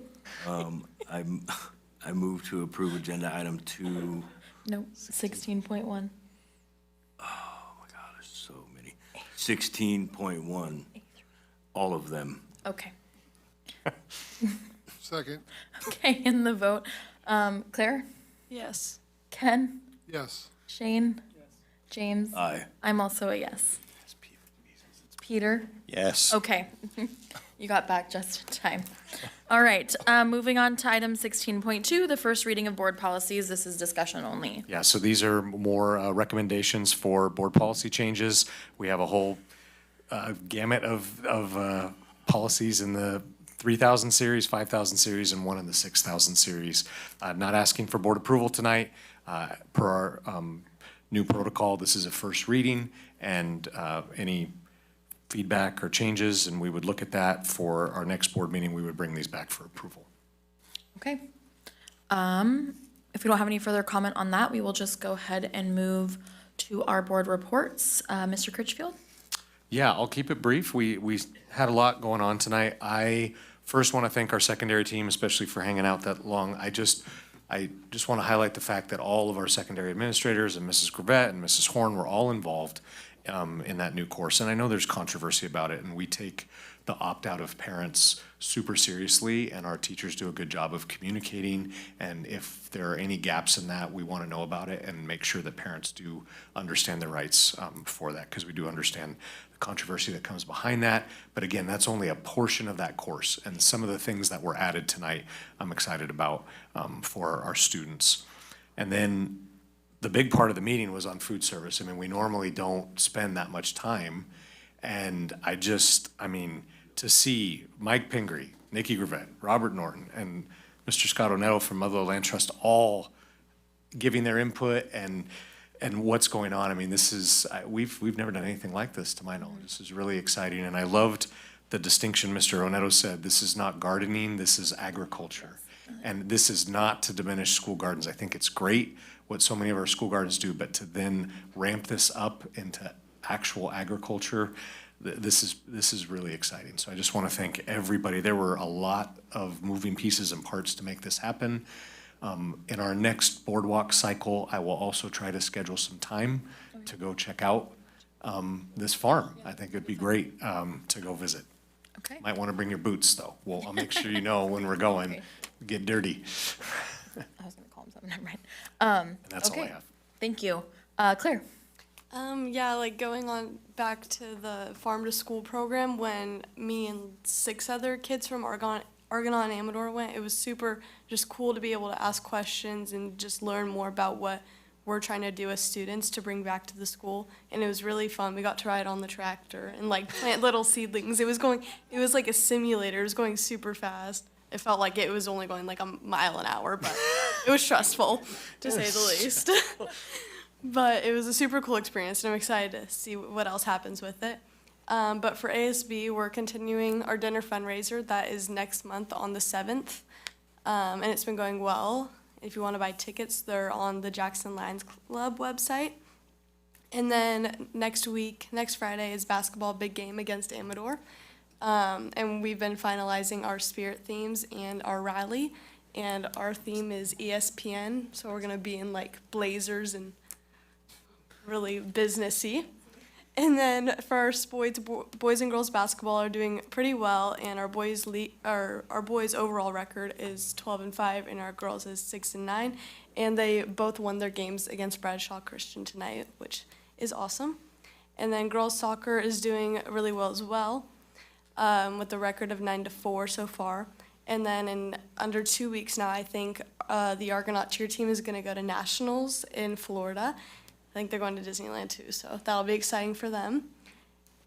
I move to approve agenda item 2. No, 16.1. Oh my God, there's so many. 16.1, all of them. Okay. Second. Okay, in the vote, Claire? Yes. Ken? Yes. Shane? James? Aye. I'm also a yes. Peter? Yes. Okay. You got back just in time. All right, moving on to item 16.2, the first reading of board policies. This is discussion only. Yeah, so these are more recommendations for board policy changes. We have a whole gamut of policies in the 3,000 series, 5,000 series, and one in the 6,000 series. Not asking for board approval tonight. Per our new protocol, this is a first reading, and any feedback or changes, and we would look at that for our next board meeting. We would bring these back for approval. Okay. If we don't have any further comment on that, we will just go ahead and move to our board reports. Mr. Critchfield? Yeah, I'll keep it brief. We had a lot going on tonight. I first want to thank our secondary team, especially for hanging out that long. I just want to highlight the fact that all of our secondary administrators and Mrs. Gravett and Mrs. Horn were all involved in that new course. And I know there's controversy about it, and we take the opt-out of parents super seriously, and our teachers do a good job of communicating. And if there are any gaps in that, we want to know about it and make sure that parents do understand their rights for that, because we do understand the controversy that comes behind that. But again, that's only a portion of that course. And some of the things that were added tonight, I'm excited about for our students. And then the big part of the meeting was on food service. I mean, we normally don't spend that much time. And I mean, to see Mike Pingree, Nikki Gravett, Robert Norton, and Mr. Scott Onetto from Motherwell Land Trust all giving their input and what's going on. I mean, this is, we've never done anything like this to my knowledge. This is really exciting. And I loved the distinction Mr. Onetto said. This is not gardening, this is agriculture. And this is not to diminish school gardens. I think it's great what so many of our school gardens do, but to then ramp this up into actual agriculture, this is really exciting. So I just want to thank everybody. There were a lot of moving pieces and parts to make this happen. In our next boardwalk cycle, I will also try to schedule some time to go check out this farm. I think it'd be great to go visit. Okay. Might want to bring your boots, though. Well, I'll make sure you know when we're going. Get dirty. I was gonna call problem solving, never mind. And that's all I Okay. have. Thank you. Claire? Yeah, like going on back to the farm to school program when me and 6 other kids from Argonaut and Amador went, it was super just cool to be able to ask questions and just learn more about what we're trying to do as students to bring back to the school. And it was really fun. We got to ride on the tractor and like plant little seedlings. It was like a simulator. It was going super fast. It felt like it was only going like a mile an hour, but it was stressful to say the least. But it was a super cool experience, and I'm excited to see what else happens with it. But for ASB, we're continuing our dinner fundraiser. That is next month on the 7th, and it's been going well. If you want to buy tickets, they're on the Jackson Lions Club website. And then next Friday, is basketball big game against Amador. And we've been finalizing our spirit themes and our rally. And our theme is ESPN, so we're going to be in like blazers and really businessy. And then for our boys and girls basketball are doing pretty well, and our boys overall record is 12-5, and our girls is 6-9, and they both won their games against Bradshaw Christian tonight, which is awesome. And then girls soccer is doing really well as well, with a record of 9-4 so far. And then in under 2 weeks now, I think the Argonaut cheer team is going to go to nationals in Florida. I think they're going to Disneyland too, so that'll be exciting for them.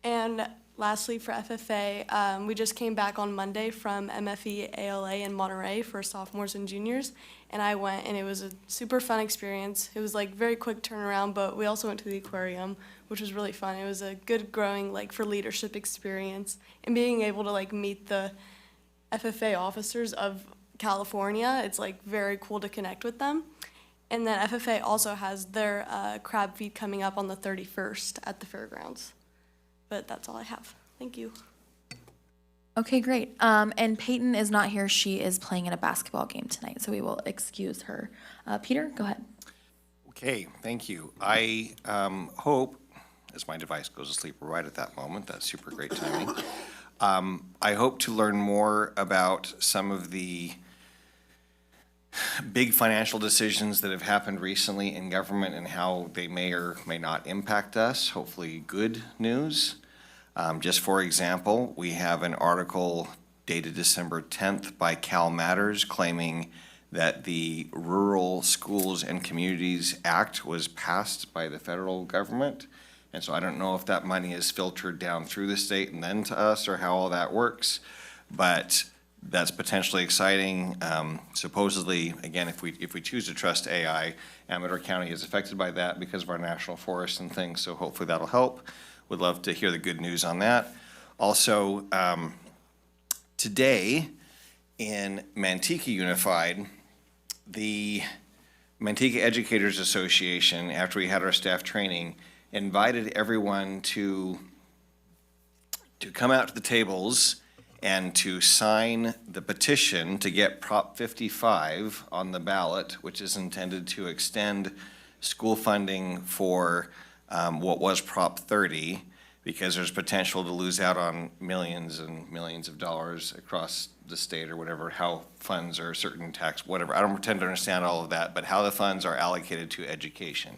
And lastly, for FFA, we just came back on Monday from MFE ALA in Monterey for sophomores and juniors, and I went, and it was a super fun experience. It was like very quick turnaround, but we also went to the aquarium, which was really fun. It was a good growing like for leadership experience, and being able to like meet the FFA officers of California. It's like very cool to connect with them. And then FFA also has their crab feed coming up on the 31st at the fairgrounds. But that's all I have. Thank you. Okay, great. And Peyton is not here. She is playing in a basketball game tonight, so we will excuse her. Peter, go ahead. Okay, thank you. I hope, as my device goes to sleep right at that moment, that's super great timing. I hope to learn more about some of the big financial decisions that have happened recently in government and how they may or may not impact us, hopefully good news. Just for example, we have an article dated December 10th by Cal Matters claiming that the Rural Schools and Communities Act was passed by the federal government. And so I don't know if that money is filtered down through the state and then to us or how all that works, but that's potentially exciting. Supposedly, again, if we choose to trust AI, Amador County is affected by that because of our national forests and things, so hopefully that'll help. Would love to hear the good news on that. Also, today in Manteca Unified, the Manteca Educators Association, after we had our staff training, invited everyone to come out to the tables and to sign the petition to get Prop 55 on the ballot, which is intended to extend school funding for what was Prop 30, because there's potential to lose out on millions and millions of dollars across the state or whatever, how funds or certain tax, whatever. I don't pretend to understand all of that, but how the funds are allocated to education.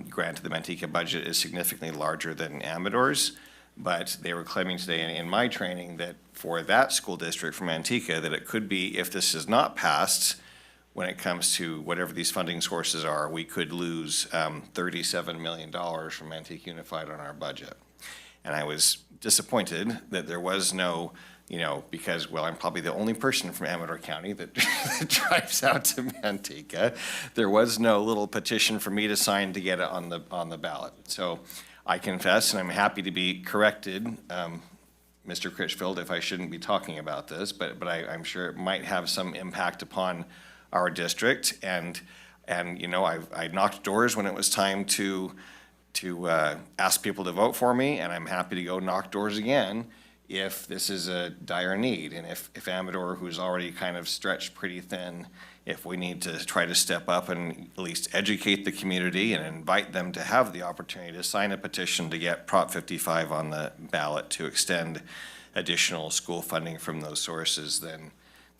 Granted, the Manteca budget is significantly larger than Amador's, but they were claiming today in my training that for that school district from Manteca, that it could be, if this is not passed, when it comes to whatever these funding sources are, we could lose $37 million from Manteca Unified on our budget. And I was disappointed that there was no, because, well, I'm probably the only person from Amador County that drives out to Manteca. There was no little petition for me to sign to get it on the ballot. So I confess, and I'm happy to be corrected, Mr. Critchfield, if I shouldn't be talking about this, but I'm sure it might have some impact upon our district. And I knocked doors when it was time to ask people to vote for me, and I'm happy to go knock doors again if this is a dire need. And if Amador, who's already kind of stretched pretty thin, if we need to try to step up and at least educate the community and invite them to have the opportunity to sign a petition to get Prop 55 on the ballot to extend additional school funding from those sources, then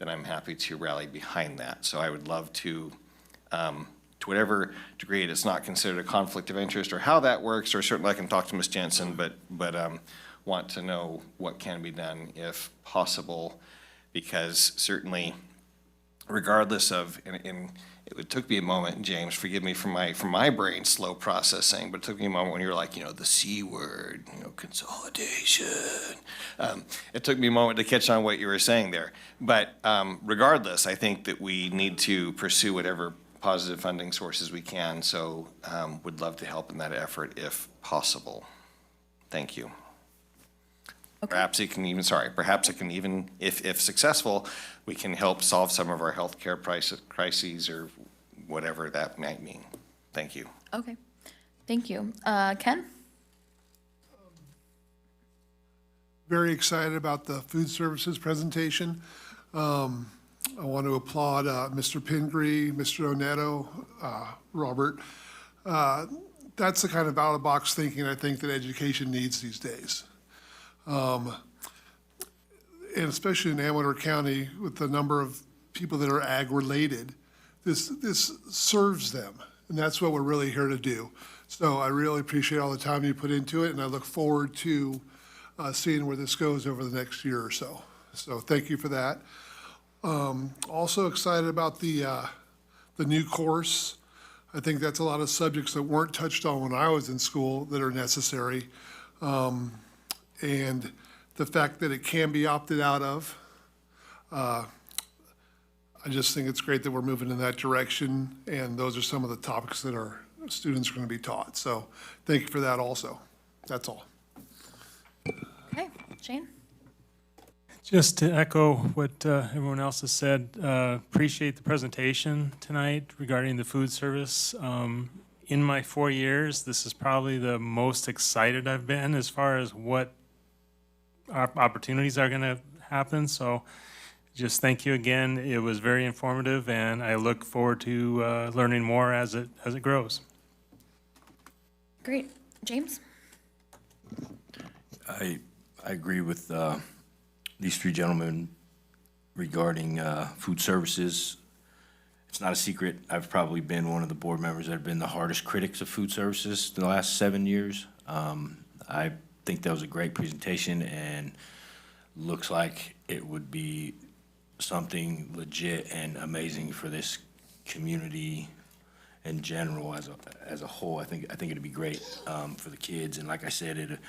I'm happy to rally behind that. So I would love to To whatever degree it's not considered a conflict of interest or how that works, or certainly I can talk to Ms. Jensen, but want to know what can be done if possible, because certainly regardless of, and it took me a moment, James, forgive me for my brain slow processing, but it took me a moment when you were like, the C word, consolidation. It took me a moment to catch on what you were saying there. But regardless, I think that we need to pursue whatever positive funding sources we can, so would love to help in that effort if possible. Thank you. Okay. Perhaps it can even, if successful, we can help solve some of our healthcare crises or whatever that might mean. Thank you. Okay, thank you. Ken? Very excited about the food services presentation. I want to applaud Mr. Pingree, Mr. Oneto, Robert. That's the kind of out-of-the-box thinking I think that education needs these days. And especially in Amador County, with the number of people that are ag-related, this serves them, and that's what we're really here to do. So I really appreciate all the time you put into it, and I look forward to seeing where this goes over the next year or so. So thank you for that. Also excited about the new course. I think that's a lot of subjects that weren't touched on when I was in school that are necessary. And the fact that it can be opted out of. I just think it's great that we're moving in that direction, and those are some of the topics that our students are going to be taught. So thank you for that also. That's all. Okay, Shane? Just to echo what everyone else has said, appreciate the presentation tonight regarding the food service. In my 4 years, this is probably the most excited I've been as far as what opportunities are going to happen. So just thank you again. It was very informative, and I look forward to learning more as it grows. Great. James? I agree with these three gentlemen regarding food services. It's not a secret. I've probably been one of the board members that have been the hardest critics of food services in the last 7 years. I think that was a great presentation, and looks like it would be something legit and amazing for this community in general as a whole. I think it'd be great for the kids, and like I said,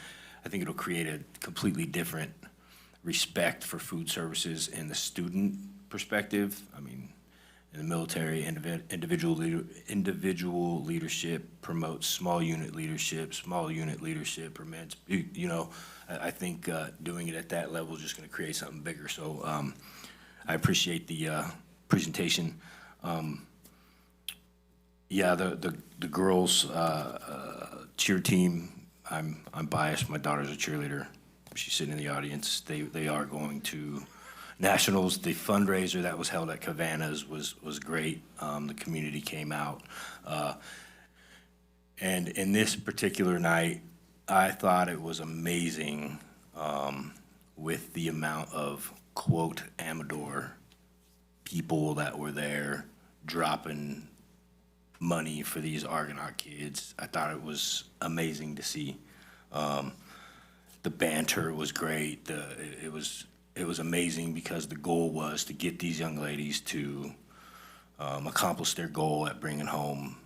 I think it'll create a completely different respect for food services in the student perspective. I mean, in the military, individual leadership promotes small unit leadership. Small unit leadership permits, I think doing it at that level is just going to create something bigger. So I appreciate the presentation. Yeah, the girls cheer team, I'm biased. My daughter's a cheerleader. She's sitting in the audience. They are going to nationals. The fundraiser that was held at Cavanna's was great. The community came out. And in this particular night, I thought it was amazing with the amount of, quote, Amador people that were there dropping money for these Argonaut kids. I thought it was amazing to see. The banter was great. It was amazing because the goal was to get these young ladies to accomplish their goal at bringing home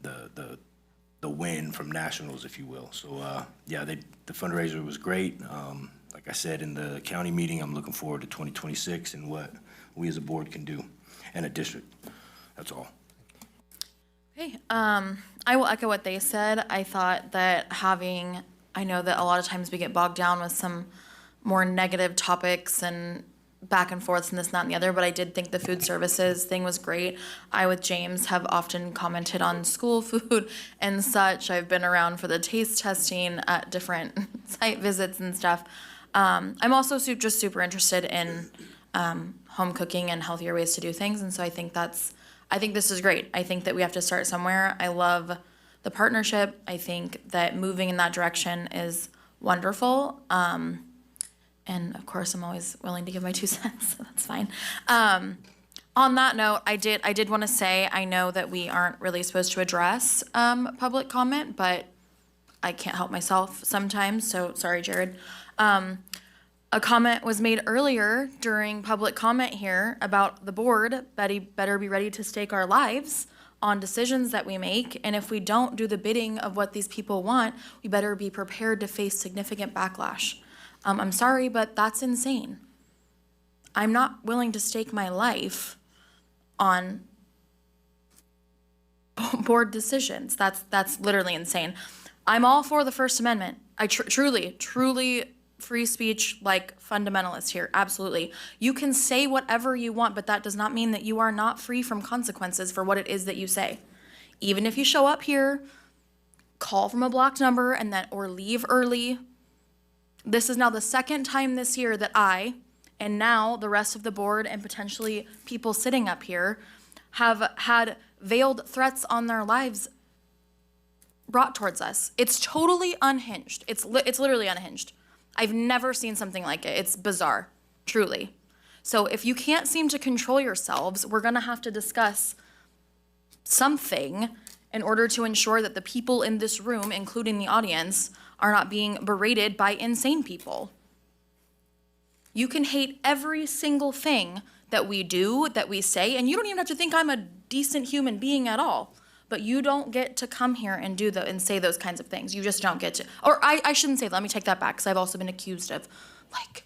the win from nationals, if you will. So yeah, the fundraiser was great. Like I said in the county meeting, I'm looking forward to 2026 and what we as a board can do and a district. That's all. Okay, I will echo what they said. I thought that I know that a lot of times we get bogged down with some more negative topics and back and forths and this, that, and the other, but I did think the food services thing was great. I, with James, have often commented on school food and such. I've been around for the taste testing at different site visits and stuff. I'm also just super interested in home cooking and healthier ways to do things, and so I think this is great. I think that we have to start somewhere. I love the partnership. I think that moving in that direction is wonderful. And of course, I'm always willing to give my 2 cents, so that's fine. On that note, I did want to say, I know that we aren't really supposed to address public comment, but I can't help myself sometimes, so sorry, Jared. A comment was made earlier during public comment here about the board, better be ready to stake our lives on decisions that we make, and if we don't do the bidding of what these people want, we better be prepared to face significant backlash. I'm sorry, but that's insane. I'm not willing to stake my life on board decisions. That's literally insane. I'm all for the First Amendment. I truly free speech, like fundamentalist here, absolutely. You can say whatever you want, but that does not mean that you are not free from consequences for what it is that you say. Even if you show up here, call from a blocked number, or leave early. This is now the second time this year that I, and now the rest of the board and potentially people sitting up here, have had veiled threats on their lives brought towards us. It's totally unhinged. It's literally unhinged. I've never seen something like it. It's bizarre, truly. So if you can't seem to control yourselves, we're gonna have to discuss something in order to ensure that the people in this room, including the audience, are not being berated by insane people. You can hate every single thing that we do, that we say, and you don't even have to think I'm a decent human being at all. But you don't get to come here and and say those kinds of things. You just don't get to. Or I shouldn't say that. Let me take that back, because I've also been accused of, like,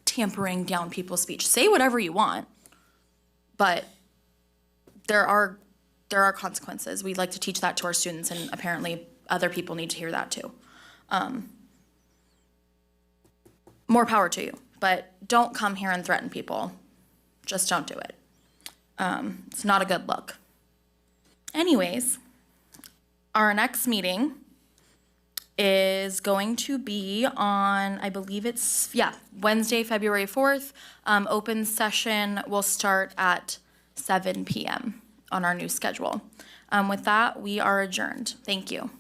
tampering down people's speech. Say whatever you want, but there are consequences. We like to teach that to our students, and apparently other people need to hear that too. More power to you, but don't come here and threaten people. Just don't do it. It's not a good look. Anyways, our next meeting is going to be on, I believe it's, Wednesday, February 4th. Open session will start at 7 p.m. on our new schedule. With that, we are adjourned. Thank you.